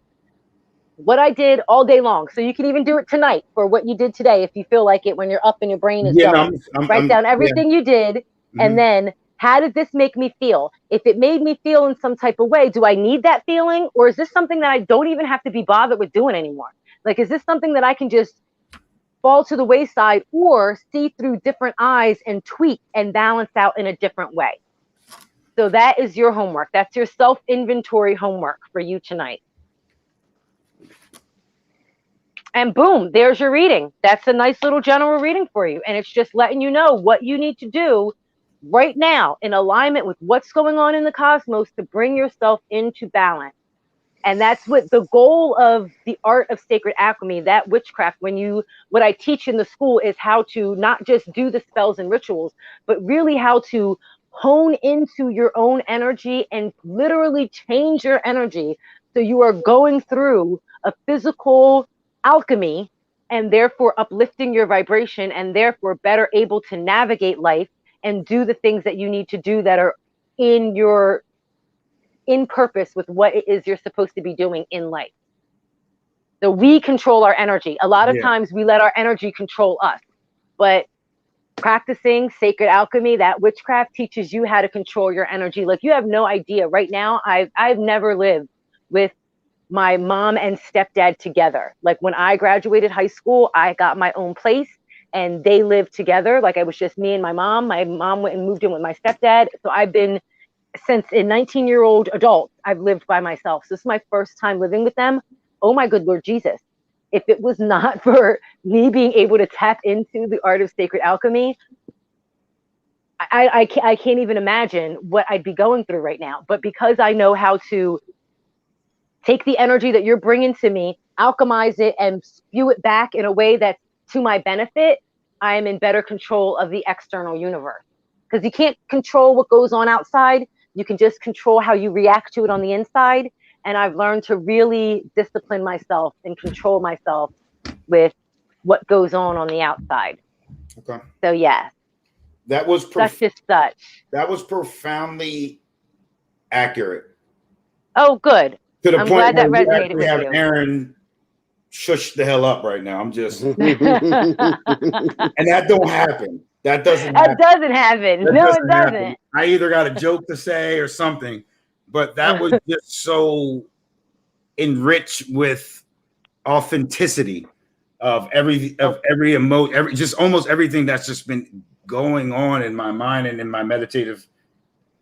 What I did all day long. So you can even do it tonight for what you did today if you feel like it when you're up and your brain is going. Write down everything you did, and then how did this make me feel? If it made me feel in some type of way, do I need that feeling? Or is this something that I don't even have to be bothered with doing anymore? Like, is this something that I can just fall to the wayside or see through different eyes and tweak and balance out in a different way? So that is your homework. That's your self-inventory homework for you tonight. And boom, there's your reading. That's a nice little general reading for you. And it's just letting you know what you need to do right now in alignment with what's going on in the cosmos to bring yourself into balance. And that's what the goal of the art of sacred alchemy, that witchcraft, what I teach in the school is how to not just do the spells and rituals, but really how to hone into your own energy and literally change your energy. So you are going through a physical alchemy and therefore uplifting your vibration and therefore better able to navigate life and do the things that you need to do that are in purpose with what it is you're supposed to be doing in life. So we control our energy. A lot of times we let our energy control us, but practicing sacred alchemy, that witchcraft teaches you how to control your energy. Like, you have no idea. Right now, I've never lived with my mom and stepdad together. Like, when I graduated high school, I got my own place and they lived together. Like, it was just me and my mom. My mom went and moved in with my stepdad. So I've been, since a 19-year-old adult, I've lived by myself. So this is my first time living with them. Oh my good Lord Jesus. If it was not for me being able to tap into the art of sacred alchemy, I can't even imagine what I'd be going through right now. But because I know how to take the energy that you're bringing to me, alchemize it, and spew it back in a way that's to my benefit, I am in better control of the external universe. Because you can't control what goes on outside. You can just control how you react to it on the inside. And I've learned to really discipline myself and control myself with what goes on the outside. Okay. So yeah. That was that's just such. That was profoundly accurate. Oh, good. To the I'm point glad where that resonated you with have you. Aaron shush the hell up right now. I'm just and that don't happen. That doesn't happen. That doesn't happen. No, it doesn't. Happen. I either got a joke to say or something, but that was just so enriched with authenticity of every emotion, just almost everything that's just been going on in my mind and in my meditative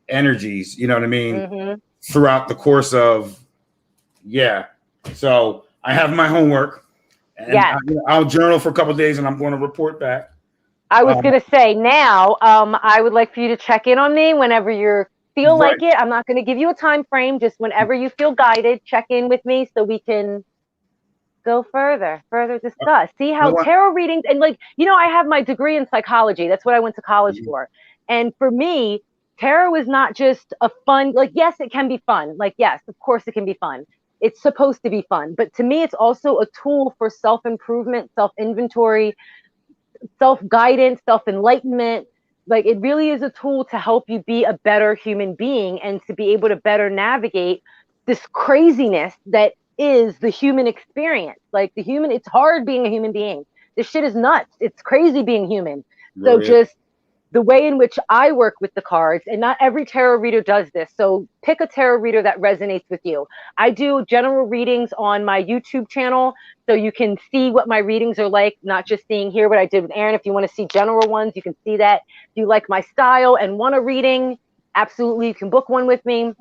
energies, you know what I mean, throughout the course of, so I have my homework and I'll journal for a couple of days and I'm going to report back. I was going to say now, I would like for you to check in on me whenever you feel like it. I'm not going to give you a time frame, just whenever you feel guided, check in with me so we can go further discuss, see how tarot readings, and I have my degree in psychology. That's what I went to college for. And for me, tarot is not just a fun, yes, it can be fun. Yes, of course it can be fun. It's supposed to be fun. But to me, it's also a tool for self-improvement, self-inventory, self-guidance, self-enlightenment. It really is a tool to help you be a better human being and to be able to better navigate this craziness that is the human experience. It's hard being a human being. This shit is nuts. It's crazy being human. So just the way in which I work with the cards, and not every tarot reader does this, so pick a tarot reader that resonates with you. I do general readings on my YouTube channel, so you can see what my readings are like, not just seeing here what I did with Aaron. If you want to see general ones, you can see that. If you like my style and want a reading, absolutely, you can book one with me.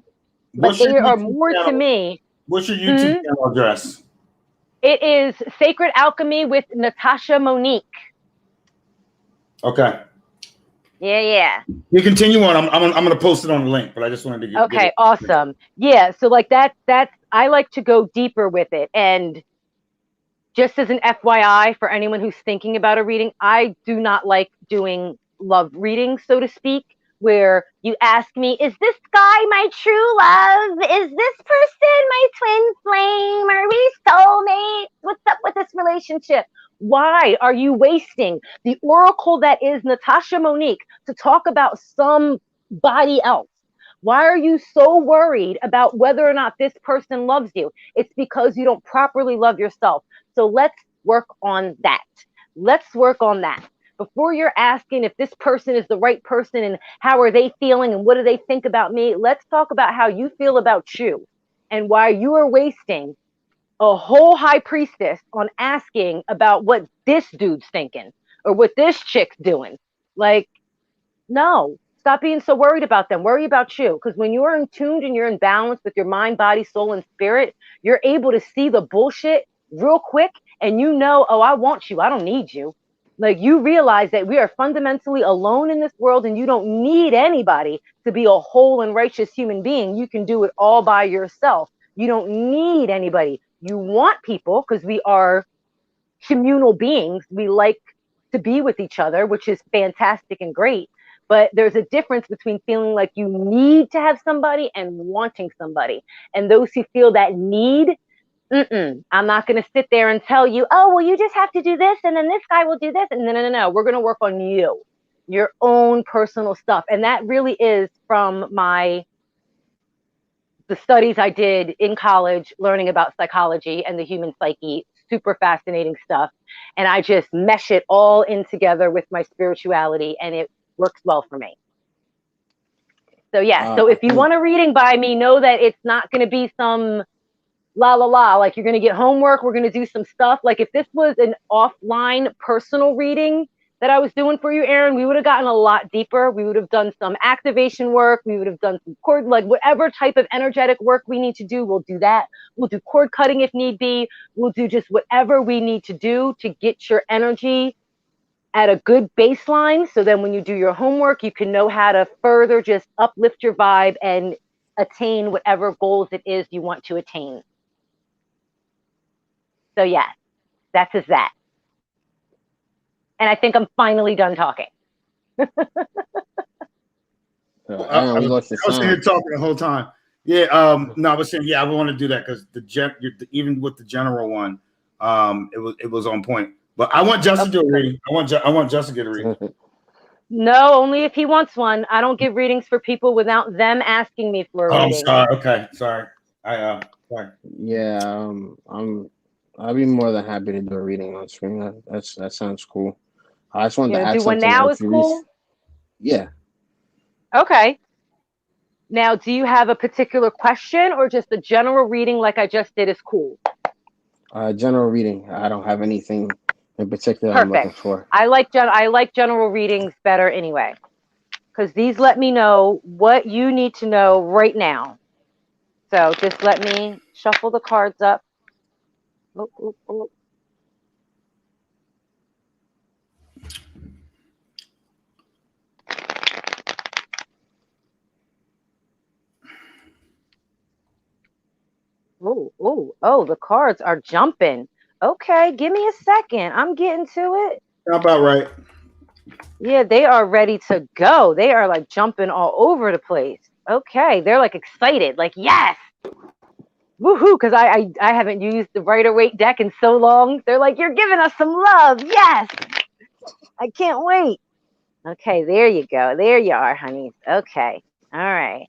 But they are more to me. What's your YouTube channel address? It is Sacred Alchemy with Natasha Monique. Okay. Yeah. You continue on. I'm going to post it on the link, but I just wanted to get. Okay, awesome. Yeah, so like that's I like to go deeper with it. And just as an FYI for anyone who's thinking about a reading, I do not like doing love readings, so to speak, where you ask me, is this guy my true love? Is this person my twin flame? Are we soulmates? What's up with this relationship? Why are you wasting the oracle that is Natasha Monique to talk about somebody else? Why are you so worried about whether or not this person loves you? It's because you don't properly love yourself. So let's work on that. Let's work on that. Before you're asking if this person is the right person and how are they feeling and what do they think about me, let's talk about how you feel about you and why you are wasting a whole high priestess on asking about what this dude's thinking or what this chick's doing. Like, no, stop being so worried about them. Worry about you. Because when you're in tuned and you're in balance with your mind, body, soul, and spirit, you're able to see the bullshit real quick. And you know, oh, I want you. I don't need you. Like, you realize that we are fundamentally alone in this world and you don't need anybody to be a whole and righteous human being. You can do it all by yourself. You don't need anybody. You want people because we are communal beings. We like to be with each other, which is fantastic and great. But there's a difference between feeling like you need to have somebody and wanting somebody. And those who feel that need, I'm not going to sit there and tell you, oh, well, you just have to do this, and then this guy will do this. And no. We're going to work on you, your own personal stuff. And that really is from the studies I did in college, learning about psychology and the human psyche, super fascinating stuff. And I just mesh it all in together with my spirituality, and it works well for me. So yeah, so if you want a reading by me, know that it's not going to be some like you're going to get homework, we're going to do some stuff. Like if this was an offline personal reading that I was doing for you, Aaron, we would have gotten a lot deeper. We would have done some activation work. We would have done some cord, like whatever type of energetic work we need to do, we'll do that. We'll do cord cutting if need be. We'll do just whatever we need to do to get your energy at a good baseline. So then when you do your homework, you can know how to further just uplift your vibe and attain whatever goals it is you want to attain. So yeah, that's just that. And I think I'm finally done talking. I was here talking the whole time. Yeah, no, I was saying, I want to do that because even with the general one, it was on point. But I want Justin to do a reading. I want Justin to get a reading. No, only if he wants one. I don't give readings for people without them asking me for a reading. Sorry. Okay, sorry. Sorry. Yeah, I'll be more than happy to do a reading on screen. That sounds cool. I just wanted to ask do one something. now is cool? Yeah. Okay. Now, do you have a particular question or just a general reading like I just did is cool? General reading. I don't have anything in particular Perfect. I'm looking for. I like general readings better anyway, because these let me know what you need to know right now. So just let me shuffle the cards up. Oh. Oh, the cards are jumping. Okay, give me a second. I'm getting to it. How about right? Yeah, they are ready to go. They are like jumping all over the place. Okay, they're like excited. Like, yes. Woohoo, because I haven't used the Rider-Waite deck in so long. They're like, you're giving us some love. Yes. I can't wait. Okay, there you go. There you are, honeys. Okay. All right.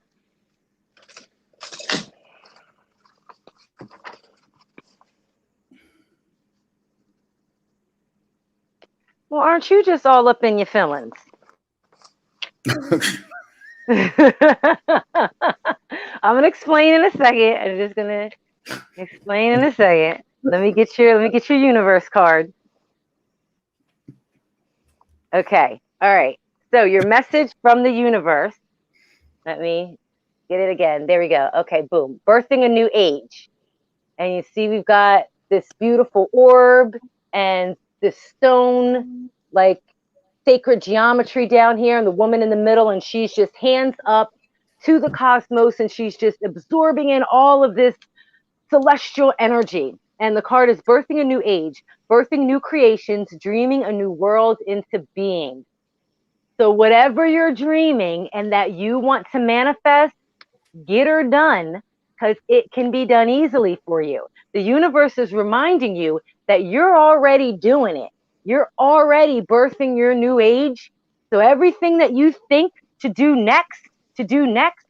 Well, aren't you just all up in your feelings? I'm gonna explain in a second. I'm just gonna explain in a second. Let me get your universe card. Okay. All right. So your message from the universe. Let me get it again. There we go. Okay, boom. Birthing a new age. And you see we've got this beautiful orb and this stone, like sacred geometry down here, and the woman in the middle, and she's just hands up to the cosmos, and she's just absorbing in all of this celestial energy. And the card is birthing a new age, birthing new creations, dreaming a new world into being. So whatever you're dreaming and that you want to manifest, get her done, because it can be done easily for you. The universe is reminding you that you're already doing it. You're already birthing your new age. So everything that you think to do next,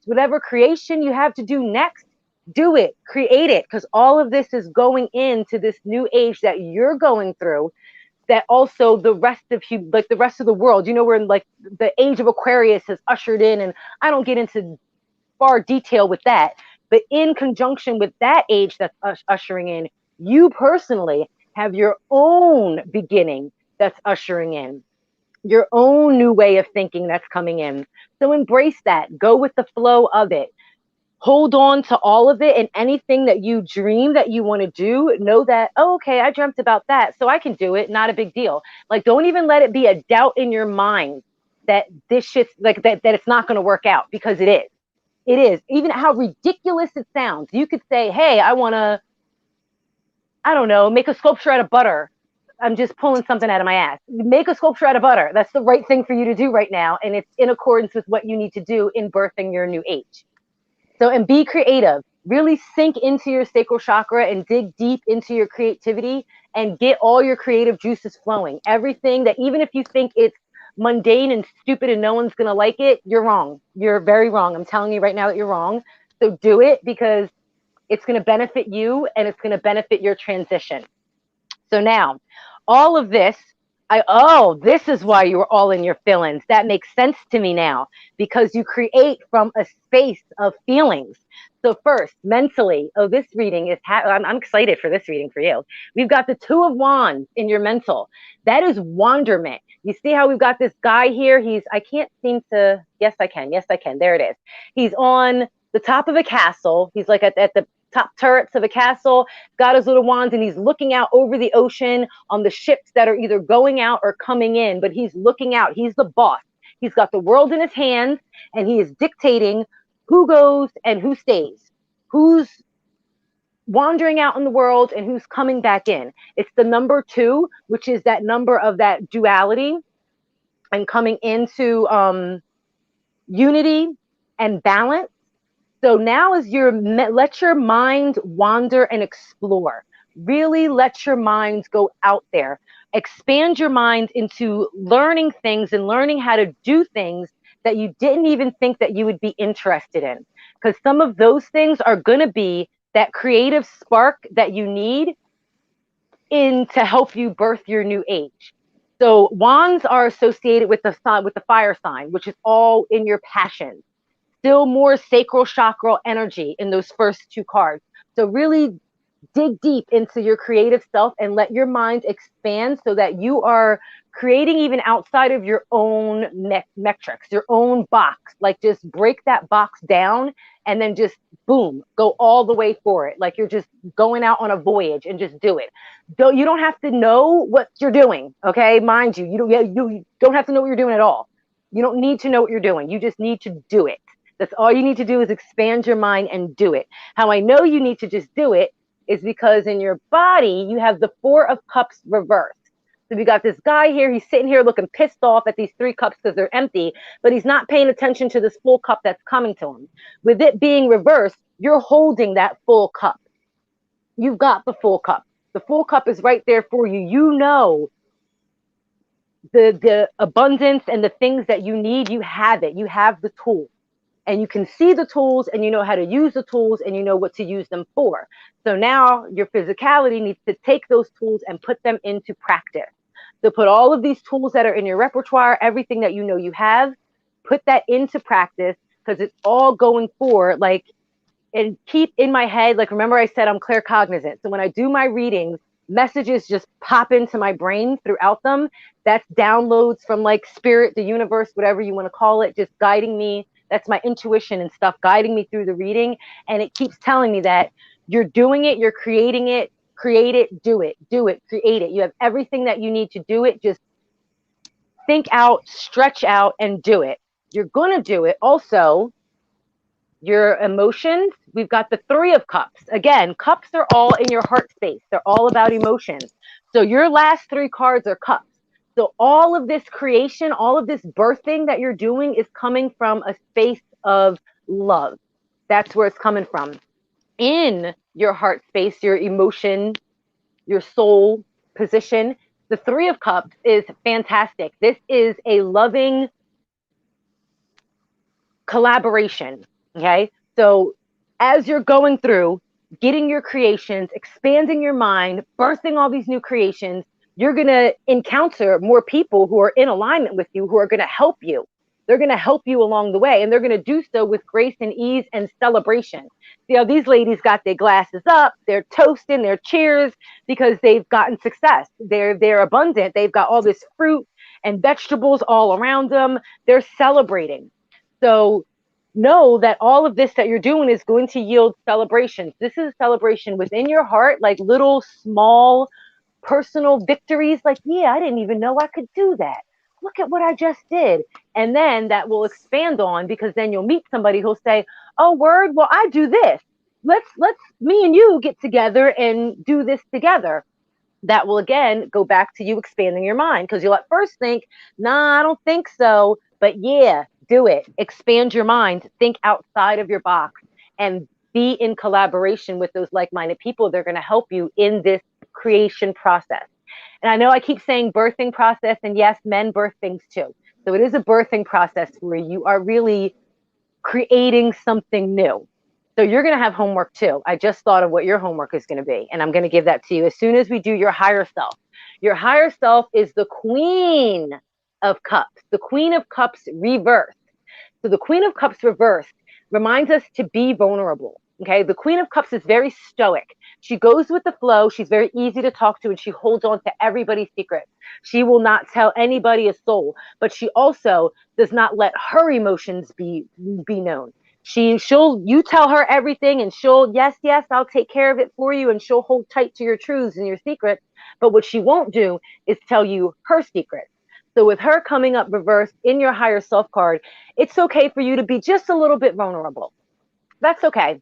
whatever creation you have to do next, do it, create it, because all of this is going into this new age that you're going through, that also the rest of like the rest of the world, we're in like the age of Aquarius has ushered in, and I don't get into far detail with that, but in conjunction with that age that's ushering in, you personally have your own beginning that's ushering in, your own new way of thinking that's coming in. So embrace that, go with the flow of it, hold on to all of it, and anything that you dream that you want to do, know that, oh, okay, I dreamt about that, so I can do it, not a big deal. Like, don't even let it be a doubt in your mind that this shit's like that it's not going to work out, because it is. It is. Even how ridiculous it sounds. You could say, hey, I want to, I don't know, make a sculpture out of butter. I'm just pulling something out of my ass. Make a sculpture out of butter. That's the right thing for you to do right now. And it's in accordance with what you need to do in birthing your new age. So, and be creative. Really sink into your sacral chakra and dig deep into your creativity and get all your creative juices flowing. Everything that, even if you think it's mundane and stupid and no one's going to like it, you're wrong. You're very wrong. I'm telling you right now that you're wrong. So do it, because it's going to benefit you and it's going to benefit your transition. So now, all of this, this is why you were all in your feelings. That makes sense to me now, because you create from a space of feelings. So first, mentally, this reading is, I'm excited for this reading for you. We've got the Two of Wands in your mental. That is wonderment. You see how we've got this guy here? I can't seem to, yes, I can. There it is. He's on the top of a castle. He's like at the top turrets of a castle, got his little wands, and he's looking out over the ocean on the ships that are either going out or coming in, but he's looking out. He's the boss. He's got the world in his hands, and he is dictating who goes and who stays, who's wandering out in the world and who's coming back in. It's the number 2, which is that number of that duality and coming into unity and balance. So now is let your mind wander and explore. Really let your mind go out there. Expand your mind into learning things and learning how to do things that you didn't even think that you would be interested in. Because some of those things are going to be that creative spark that you need to help you birth your new age. So wands are associated with the fire sign, which is all in your passions. Still more sacral chakral energy in those first 2 cards. So really dig deep into your creative self and let your mind expand so that you are creating even outside of your own metrics, your own box. Like, just break that box down and then just boom, go all the way for it. Like you're just going out on a voyage, and just do it. You don't have to know what you're doing. Okay. Mind you, you don't have to know what you're doing at all. You don't need to know what you're doing. You just need to do it. That's all you need to do, is expand your mind and do it. How I know you need to just do it is because in your body, you have the 4 of Cups reversed. So we got this guy here. He's sitting here looking pissed off at these 3 cups because they're empty, but he's not paying attention to this full cup that's coming to him. With it being reversed, you're holding that full cup. You've got the full cup. The full cup is right there for you. You know the abundance and the things that you need. You have it. You have the tools. And you can see the tools, and you know how to use the tools, and you know what to use them for. So now your physicality needs to take those tools and put them into practice. So put all of these tools that are in your repertoire, everything that you know you have, put that into practice, because it's all going for like, and keep in my head, like, remember I said I'm claircognizant. So when I do my readings, messages just pop into my brain throughout them. That's downloads from like spirit, the universe, whatever you want to call it, just guiding me. That's my intuition and stuff guiding me through the reading. And it keeps telling me that you're doing it, you're creating it, create it, do it, create it. You have everything that you need to do it. Just think out, stretch out, and do it. You're going to do it. Also, your emotions, we've got the 3 of cups. Again, cups are all in your heart space. They're all about emotions. So your last 3 cards are cups. So all of this creation, all of this birthing that you're doing is coming from a space of love. That's where it's coming from. In your heart space, your emotion, your soul position, the 3 of cups is fantastic. This is a loving collaboration. Okay. So as you're going through getting your creations, expanding your mind, birthing all these new creations, you're going to encounter more people who are in alignment with you, who are going to help you. They're going to help you along the way, and they're going to do so with grace and ease and celebration. You know, these ladies got their glasses up, they're toasting, their cheers, because they've gotten success. They're abundant. They've got all this fruit and vegetables all around them. They're celebrating. So know that all of this that you're doing is going to yield celebrations. This is a celebration within your heart, like little small personal victories. Like, yeah, I didn't even know I could do that. Look at what I just did. And then that will expand on, because then you'll meet somebody who'll say, oh, word, well, I do this. Let's me and you get together and do this together. That will again go back to you expanding your mind, because you'll at first think, nah, I don't think so. But yeah, do it. Expand your mind. Think outside of your box and be in collaboration with those like-minded people. They're going to help you in this creation process. And I know I keep saying birthing process, and yes, men birth things too. So it is a birthing process where you are really creating something new. So you're going to have homework too. I just thought of what your homework is going to be, and I'm going to give that to you as soon as we do your higher self. Your higher self is the Queen of Cups, the Queen of Cups reversed. So the Queen of Cups reversed reminds us to be vulnerable. Okay, the Queen of Cups is very stoic. She goes with the flow. She's very easy to talk to, and she holds on to everybody's secrets. She will not tell anybody a soul, but she also does not let her emotions be known. You tell her everything, and she'll, yes, I'll take care of it for you, and she'll hold tight to your truths and your secrets. But what she won't do is tell you her secrets. So with her coming up reversed in your higher self card, it's okay for you to be just a little bit vulnerable. That's okay.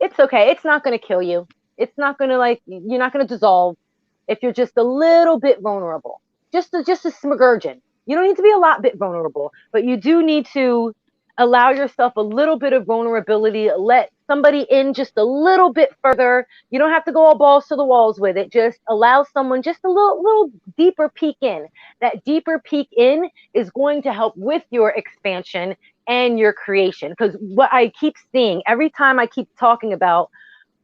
It's okay. It's not going to kill you. It's not going to you're not going to dissolve if you're just a little bit vulnerable. Just a smidgen. You don't need to be a lot bit vulnerable, but you do need to allow yourself a little bit of vulnerability. Let somebody in just a little bit further. You don't have to go all balls to the walls with it. Just allow someone just a little deeper peek in. That deeper peek in is going to help with your expansion and your creation. Because what I keep seeing every time I keep talking about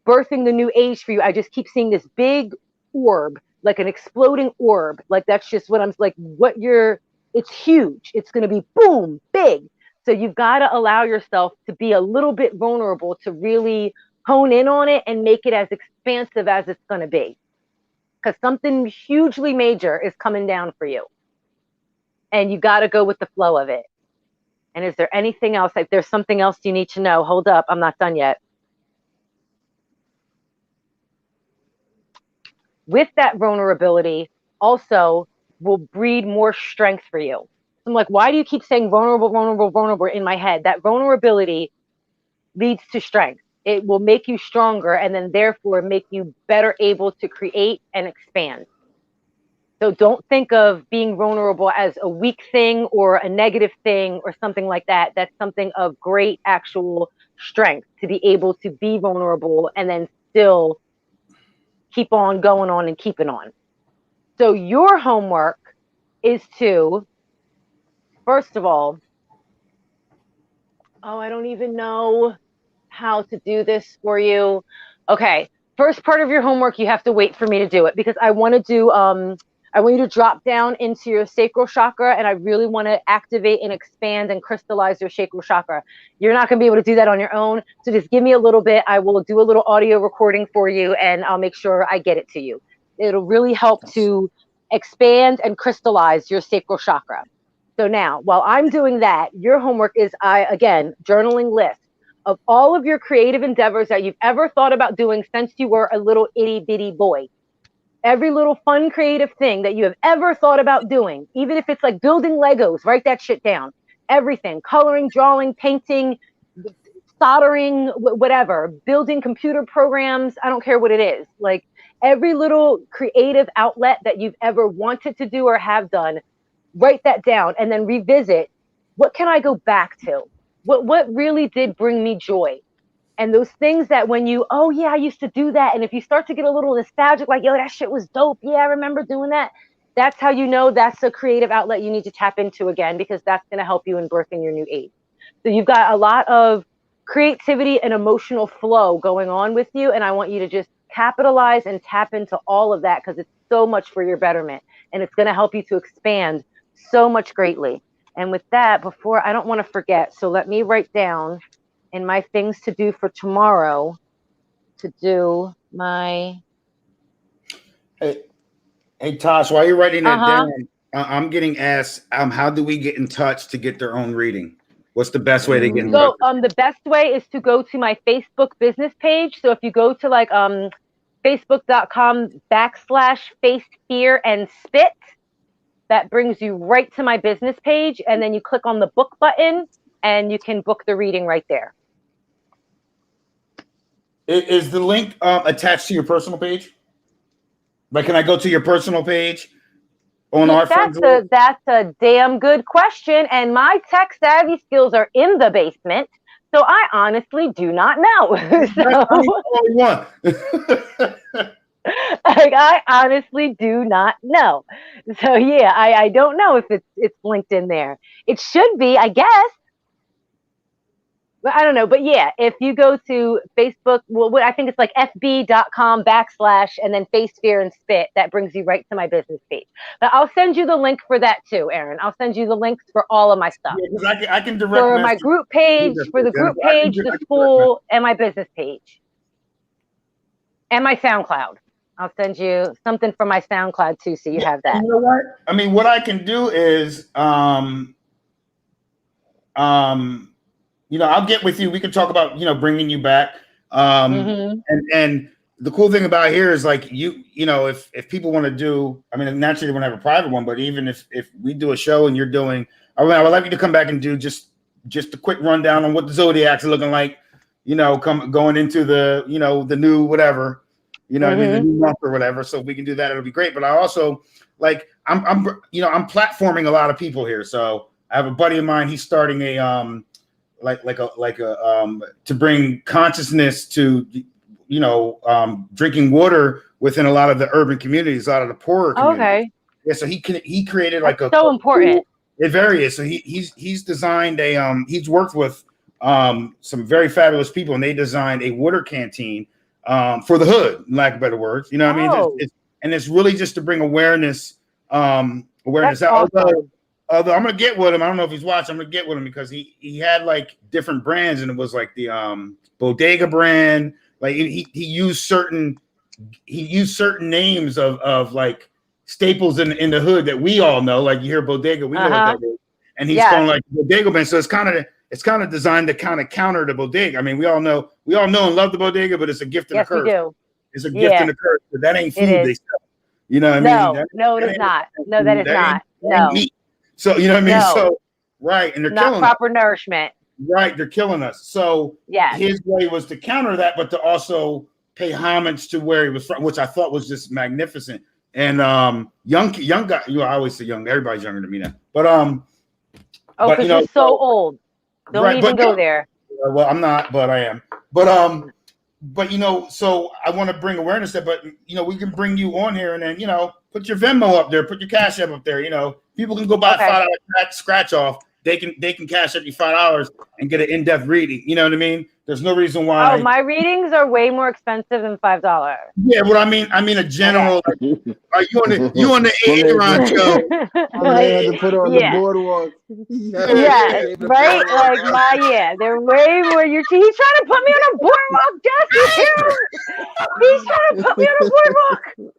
birthing the new age for you, I just keep seeing this big orb, like an exploding orb. Like that's just what I'm like, it's huge. It's going to be boom, big. So you've got to allow yourself to be a little bit vulnerable to really hone in on it and make it as expansive as it's going to be. Because something hugely major is coming down for you. And you got to go with the flow of it. And is there anything else? Like there's something else you need to know. Hold up. I'm not done yet. With that vulnerability also will breed more strength for you. I'm like, why do you keep saying vulnerable in my head? That vulnerability leads to strength. It will make you stronger, and then therefore make you better able to create and expand. So don't think of being vulnerable as a weak thing or a negative thing or something like that. That's something of great actual strength, to be able to be vulnerable and then still keep on going on and keeping on. So your homework is to, first of all, I don't even know how to do this for you. Okay. First part of your homework, you have to wait for me to do it, because I want to do I want you to drop down into your sacral chakra, and I really want to activate and expand and crystallize your sacral chakra. You're not going to be able to do that on your own, so just give me a little bit. I will do a little audio recording for you, and I'll make sure I get it to you. It'll really help to expand and crystallize your sacral chakra. So now, while I'm doing that, your homework is, again, journaling list of all of your creative endeavors that you've ever thought about doing since you were a little itty bitty boy. Every little fun, creative thing that you have ever thought about doing, even if it's like building Legos, write that shit down. Everything, coloring, drawing, painting, soldering, whatever, building computer programs, I don't care what it is. Like every little creative outlet that you've ever wanted to do or have done, write that down and then revisit. What can I go back to? What really did bring me joy? And those things that when you, oh yeah, I used to do that. And if you start to get a little nostalgic, like, yo, that shit was dope. Yeah, I remember doing that. That's how you know that's a creative outlet you need to tap into again, because that's going to help you in birthing your new age. So you've got a lot of creativity and emotional flow going on with you. And I want you to just capitalize and tap into all of that, because it's so much for your betterment. And it's going to help you to expand so much greatly. And with that, before, I don't want to forget. So let me write down in my things to do for tomorrow to do my. Hey, Tosh, while you're writing that down, I'm getting asked, how do we get in touch to get their own reading? What's the best way to get in touch? So the best way is to go to my Facebook business page. So if you go to like facebook.com/face fear and spit, that brings you right to my business page. And then you click on the book button and you can book the reading right there. Is the link attached to your personal page? Like, can I go to your personal page on our That's a damn good question. And my tech savvy skills are in the basement. So I honestly do not know. Like, I honestly do not know. So yeah, I don't know if it's linked in there. It should be, I guess. But I don't know. But yeah, if you go to Facebook, well, I think it's like fb.com/ and then face fear and spit, that brings you right to my business page. But I'll send you the link for that too, Aaron. I'll send you the links for all of my stuff. Yeah, I can direct for my group page, for the group page, the school, and my business page, and my SoundCloud. I'll send you something from my SoundCloud too, so you have that. You know what? I mean, what I can do is, I'll get with you. We can talk about, bringing you back. And the cool thing about here is like, if people want to do, I mean, naturally they want to have a private one, but even if we do a show and you're doing, I would like you to come back and do just a quick rundown on what the Zodiacs are looking like, going into the, the new whatever, the new month or whatever. So if we can do that, it'll be great. But I also like, I'm platforming a lot of people here. So I have a buddy of mine, he's starting a, to bring consciousness to, drinking water within a lot of the urban communities, a lot of the poorer communities. Okay. Yeah. So he created like That's so important. It varies. So he's designed he's worked with some very fabulous people, and they designed a water canteen for the hood, in lack of better words. You know what I mean? It's really just to bring awareness That's awesome. Although I'm gonna get with him. I don't know if he's watching. I'm gonna get with him because he had like different brands, and it was like the Bodega brand. Like he used certain names of like staples in the hood that we all know. Like you hear Bodega, we know what that is. And he's calling like Bodega brand. So it's kind of designed to kind of counter the Bodega. I mean, we all know and love the Bodega, but it's a gift and a curse. We do. It's a gift and a curse. But that ain't food they sell. You know what I mean? No, it is not. No, that is not. No. Meat. So you know what I mean? No. So right, and they're not killing proper nourishment. Right, they're killing us. So his way was to counter that, but to also pay homage to where he was from, which I thought was just magnificent. And young guy, I always say young. Everybody's younger than me now. But because you're so old. Don't even go there. Well, I'm not, but I am. But so I want to bring awareness there. But we can bring you on here, and then put your Venmo up there, put your Cash App up there. People can go buy $5 scratch off, they can cash up you $5 and get an in-depth reading. You know what I mean? There's no reason why. Oh, my readings are way more expensive than $5. Yeah, what I mean a general. Okay. Are you on the Aaron show? They had to put on the boardwalk. Yeah, right. Like they're way more. He's trying to put me on a boardwalk, Jesse. He's trying to put me on a boardwalk.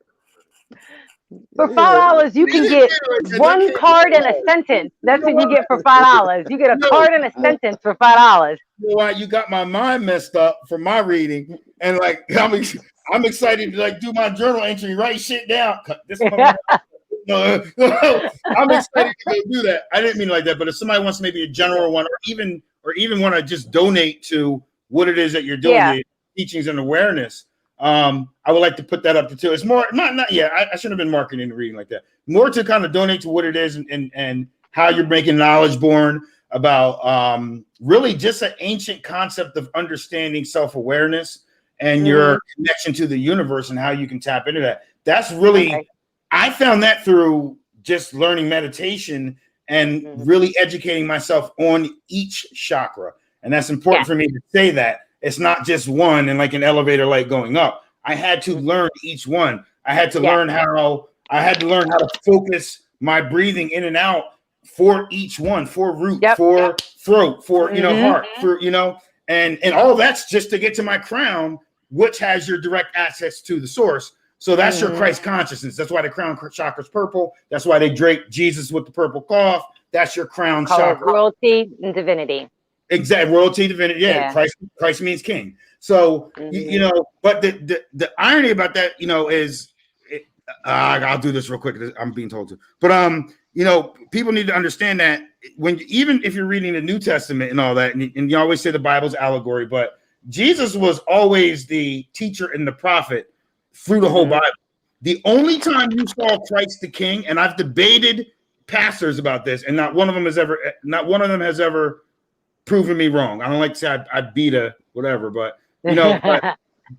For $5, you can get one card and a sentence. That's what you get for $5. You get a card and a sentence for $5. You know what? You got my mind messed up for my reading, and like I'm excited to like do my journal entry, write shit down. No, I'm excited to go do that. I didn't mean like that, but if somebody wants maybe a general one, or even want to just donate to what it is that you're doing, the teachings and awareness. I would like to put that up to too. It's more not I shouldn't have been marketing the reading like that. More to kind of donate to what it is and how you're making knowledge born about really just an ancient concept of understanding self-awareness and your connection to the universe and how you can tap into that. That's really I found that through just learning meditation and really educating myself on each chakra. And that's important for me to say that. It's not just one and like an elevator light going up. I had to learn each one. I had to learn how to focus my breathing in and out for each one, for root, for throat, for heart, for and all that's just to get to my crown, which has your direct access to the source. So that's your Christ consciousness. That's why the crown chakra is purple. That's why they drape Jesus with the purple cloth. That's your crown chakra. Royalty and divinity. Exactly, royalty, divinity. Yeah, Christ means king. So but the irony about that, is I'll do this real quick. I'm being told to, but people need to understand that even if you're reading the New Testament and all that, and you always say the Bible's allegory, but Jesus was always the teacher and the prophet through the whole Bible. The only time you saw Christ the King, and I've debated pastors about this, and not one of them has ever proven me wrong. I don't like to say I beat a whatever, but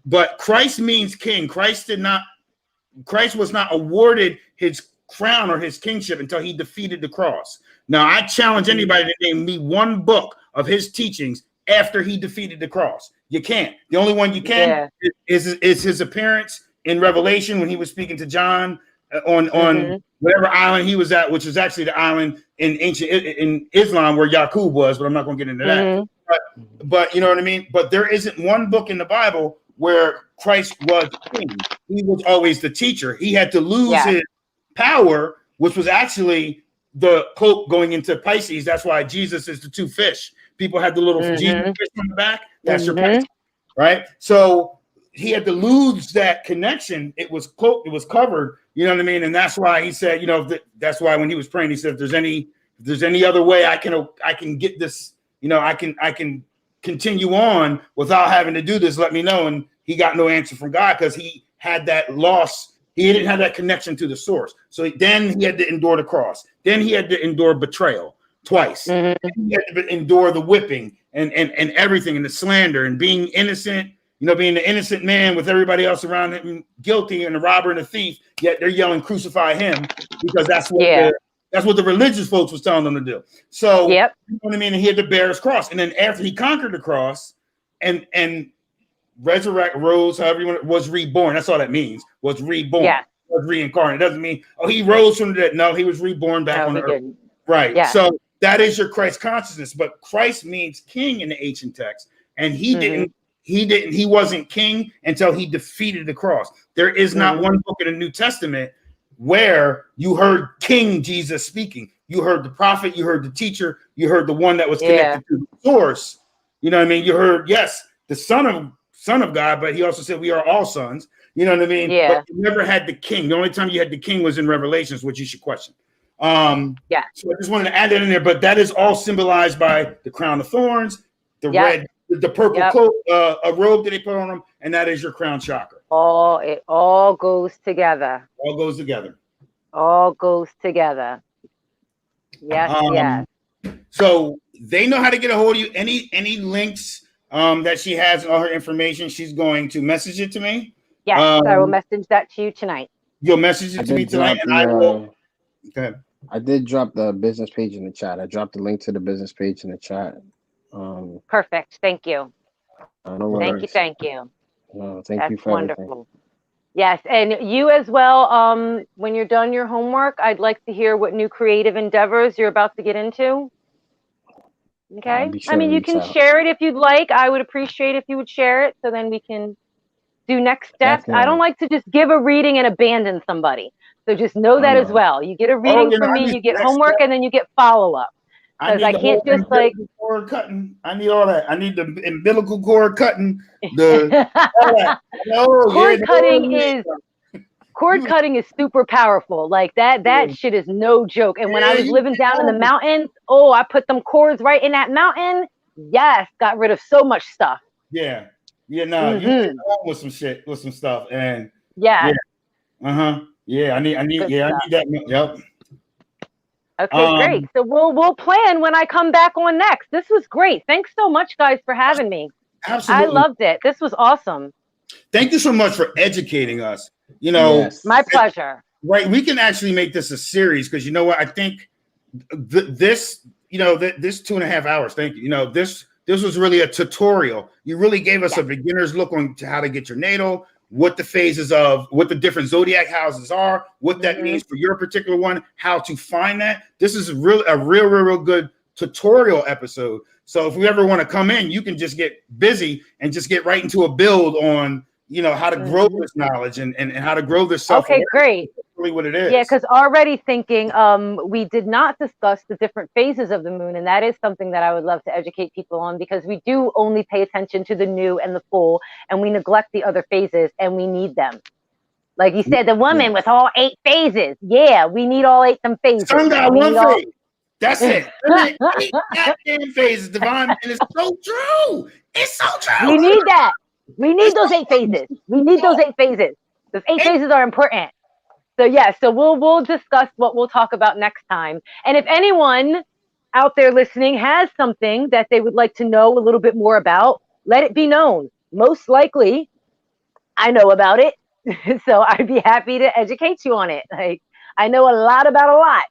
but Christ means king. Christ was not awarded his crown or his kingship until he defeated the cross. Now I challenge anybody to name me one book of his teachings after he defeated the cross. You can't. The only one you can is his appearance in Revelation when he was speaking to John on whatever island he was at, which was actually the island in Islam where Yaqub was, but I'm not going to get into that. But you know what I mean? But there isn't one book in the Bible where Christ was king. He was always the teacher. He had to lose his power, which was actually the cloak going into Pisces. That's why Jesus is the two fish. People had the little Jesus fish on the back. That's your Pisces, right? So he had to lose that connection. It was cloaked. It was covered. You know what I mean? And that's why he said, that's why when he was praying, he said, if there's any other way I can get this, I can continue on without having to do this, let me know. And he got no answer from God because he had that loss. He didn't have that connection to the source. So then he had to endure the cross. Then he had to endure betrayal twice. He had to endure the whipping and everything and the slander and being innocent, being the innocent man with everybody else around him guilty and the robber and the thief, yet they're yelling, crucify him, because that's what the religious folks was telling them to do. So, you know what I mean? And he had to bear his cross. And then after he conquered the cross and rose, however you want, was reborn. That's all that means, was reborn, was reincarnated. It doesn't mean, he rose from the dead. No, he was reborn back on the earth. Right. Yeah. So that is your Christ consciousness. But Christ means king in the ancient text. And he wasn't king until he defeated the cross. There is not one book in the New Testament where you heard King Jesus speaking. You heard the prophet, you heard the teacher, you heard the one that was connected to the source. You know what I mean? You heard, the son of God, but he also said we are all sons. You know what I mean? Yeah. But you never had the king. The only time you had the king was in Revelations, which you should question. So I just wanted to add that in there, but that is all symbolized by the crown of thorns, the red, the purple cloak, a robe that they put on them, and that is your crown chakra. It all goes together. All goes together. All goes together. Yes. So they know how to get a hold of you. Any links that she has and all her information, she's going to message it to me. Yes, I will message that to you tonight. You'll message it to me tonight, and I will. Go ahead. I did drop the business page in the chat. I dropped the link to the business page in the chat. Perfect. Thank you. No Thank you. worries. Thank you. No, thank you That's for everything. wonderful. Yes, and you as well. When you're done your homework, I'd like to hear what new creative endeavors you're about to get into. I'll Okay. be sure I to mean, you reach can out. share it if you'd like. I would appreciate if you would share it so then we can do next steps. I don't Definitely. like to just give a reading and abandon somebody. So just know I that as know. well. You get a Oh, reading you know, from I me, need you get next homework, step. and then you get follow up. I Because need I the can't whole just like umbilical cord cutting. I need all that. I need the umbilical cord cutting. All that. No, yeah, cord cutting is super powerful. Like that shit is no joke. And when I was living down in the mountains, I put them cords right in that mountain. Yes, got rid of so much stuff. Yeah. No, you went home with some shit, with some stuff, and yeah. Yeah, I need that. Yep. Okay, great. So we'll plan when I come back on next. This was great. Thanks so much, guys, for having me. Absolutely. I loved it. This was awesome. Thank you so much for educating us. Yes. My pleasure. Right, we can actually make this a series because you know what? I think this 2.5 hours. Thank you. This was really a tutorial. You really gave us a beginner's look on how to get your natal, what the phases of what the different zodiac houses are, what that means for your particular one, how to find that. This is a real good tutorial episode. So if we ever want to come in, you can just get busy and just get right into a build on how to grow this knowledge and how to grow this self. Okay, great. That's really what it is. Yeah, because already thinking, we did not discuss the different phases of the moon, and that is something that I would love to educate people on because we do only pay attention to the new and the full, and we neglect the other phases, and we need them. Like you said, the woman with all 8 phases. Yeah, we need all 8 them phases. Sun got one phase. That's it. 8 goddamn phases, divine, and it's so true. It's so true. We need that. We need those 8 phases. We need those 8 phases. Those 8 phases are important. So yeah, so we'll discuss what we'll talk about next time. And if anyone out there listening has something that they would like to know a little bit more about, let it be known. Most likely, I know about it. So I'd be happy to educate you on it. Like I know a lot about a lot.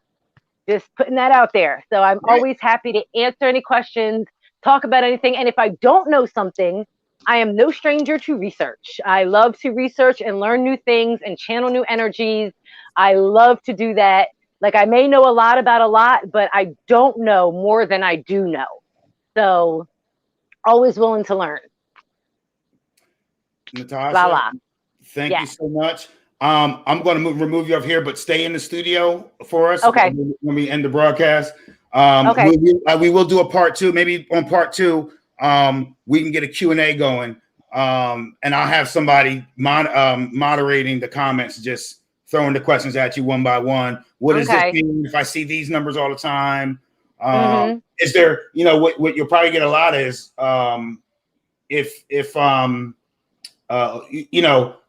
Just putting that out there. So I'm always happy to answer any questions, talk about anything. And if I don't know something, I am no stranger to research. I love to research and learn new things and channel new energies. I love to do that. Like I may know a lot about a lot, but I don't know more than I do know. So always willing to learn. Natasha, thank you so much. I'm going to remove you off here, but stay in the studio for us. Okay. When we end the broadcast. Okay. We will do a part 2. Maybe on part 2, we can get a Q&A going. And I'll have somebody moderating the comments, just throwing the questions at you one by one. What does this mean if I see these numbers all the time? Is there, what you'll probably get a lot is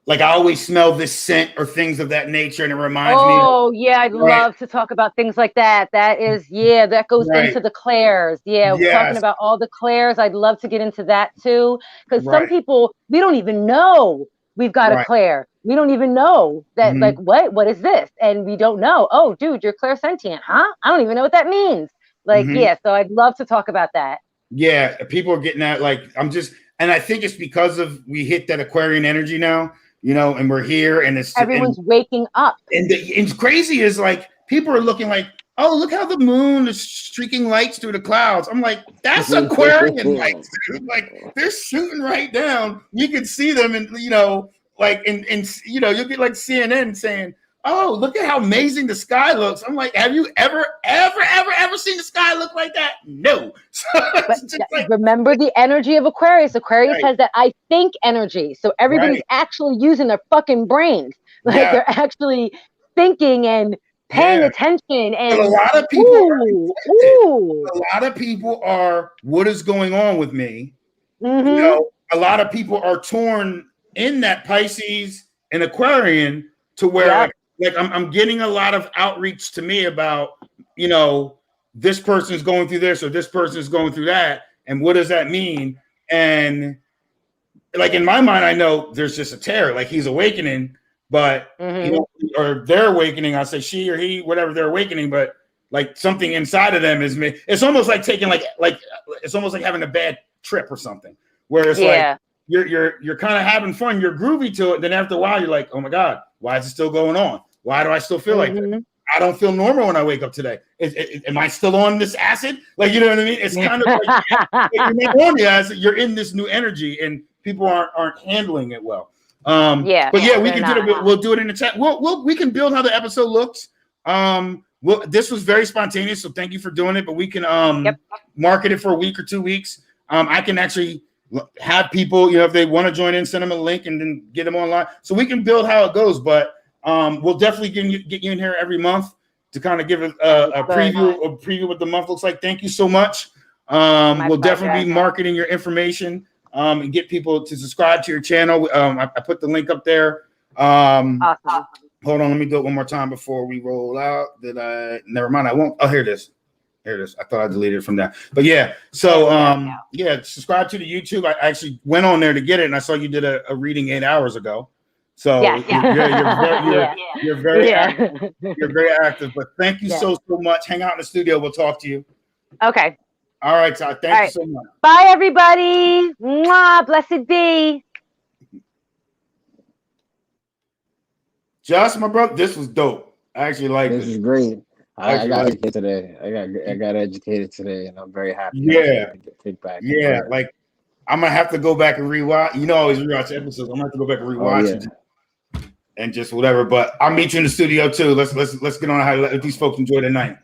like I always smell this scent or things of that nature, and it reminds me. Oh yeah, I'd love to talk about things like that. That is, that goes into the clairs. Yeah, we're talking about all the clairs. I'd love to get into that too, because some people, we don't even know we've got a clair. We don't even know that. Like, what is this? And we don't know. Oh, dude, you're clairsentient, huh? I don't even know what that means. Like, so I'd love to talk about that. Yeah, people are getting that. Like, and I think it's because we hit that Aquarian energy now. And we're here, and everyone's waking up. And it's crazy is like people are looking like, oh, look how the moon is streaking lights through the clouds. I'm like, that's Aquarian lights. Like they're shooting right down. You can see them, and you'll get like CNN saying, oh, look at how amazing the sky looks. I'm like, have you ever seen the sky look like that? No. Remember the energy of Aquarius. Aquarius has that I think energy. So everybody's actually using their fucking brains. Like they're actually thinking and paying attention. And a lot of people are, what is going on with me? A lot of people are torn in that Pisces and Aquarian to where like I'm getting a lot of outreach to me about, this person's going through this or this person's going through that. And what does that mean? And like in my mind, I know there's just a terror, like he's awakening, but you know, or they're awakening. I say she or he, whatever they're awakening, but like something inside of them is me. It's almost like taking like it's almost like having a bad trip or something, where it's like you're kind of having fun, you're groovy to it. Then after a while, you're like, oh my God, why is it still going on? Why do I still feel like that? I don't feel normal when I wake up today. Am I still on this acid? Like, you know what I mean? It's kind of like you're not on the acid, you're in this new energy, and people aren't handling it well. But yeah, we can do it. We'll do it in the chat. We can build how the episode looks. This was very spontaneous, so thank you for doing it. But we can market it for a week or 2 weeks. I can actually have people, you know, if they want to join in, send them a link and then get them online. So we can build how it goes. But we'll definitely get you in here every month to kind of give a preview what the month looks like. Thank you so much. We'll definitely be marketing your information and get people to subscribe to your channel. I put the link up there. Awesome. Hold on, let me do it one more time before we roll out. Never mind, I won't. Oh, here it is. Here it is. I thought I deleted it from that. But yeah, so subscribe to the YouTube. I actually went on there to get it, and I saw you did a reading 8 hours ago. So you're very active. You're very active. But thank you so much. Hang out in the studio. We'll talk to you. Okay. All right, Todd. Thank you so much. Bye, everybody. Mwah, blessed be. Just my brother. This was dope. I actually like this. This is great. I got educated today. I got educated today, and I'm very happy. Yeah. Feedback. Yeah. Like I'm gonna have to go back and rewatch. You know, I always rewatch episodes. I'm gonna have to go back and rewatch and just whatever. But I'll meet you in the studio too. Let's get on how let these folks enjoy the night.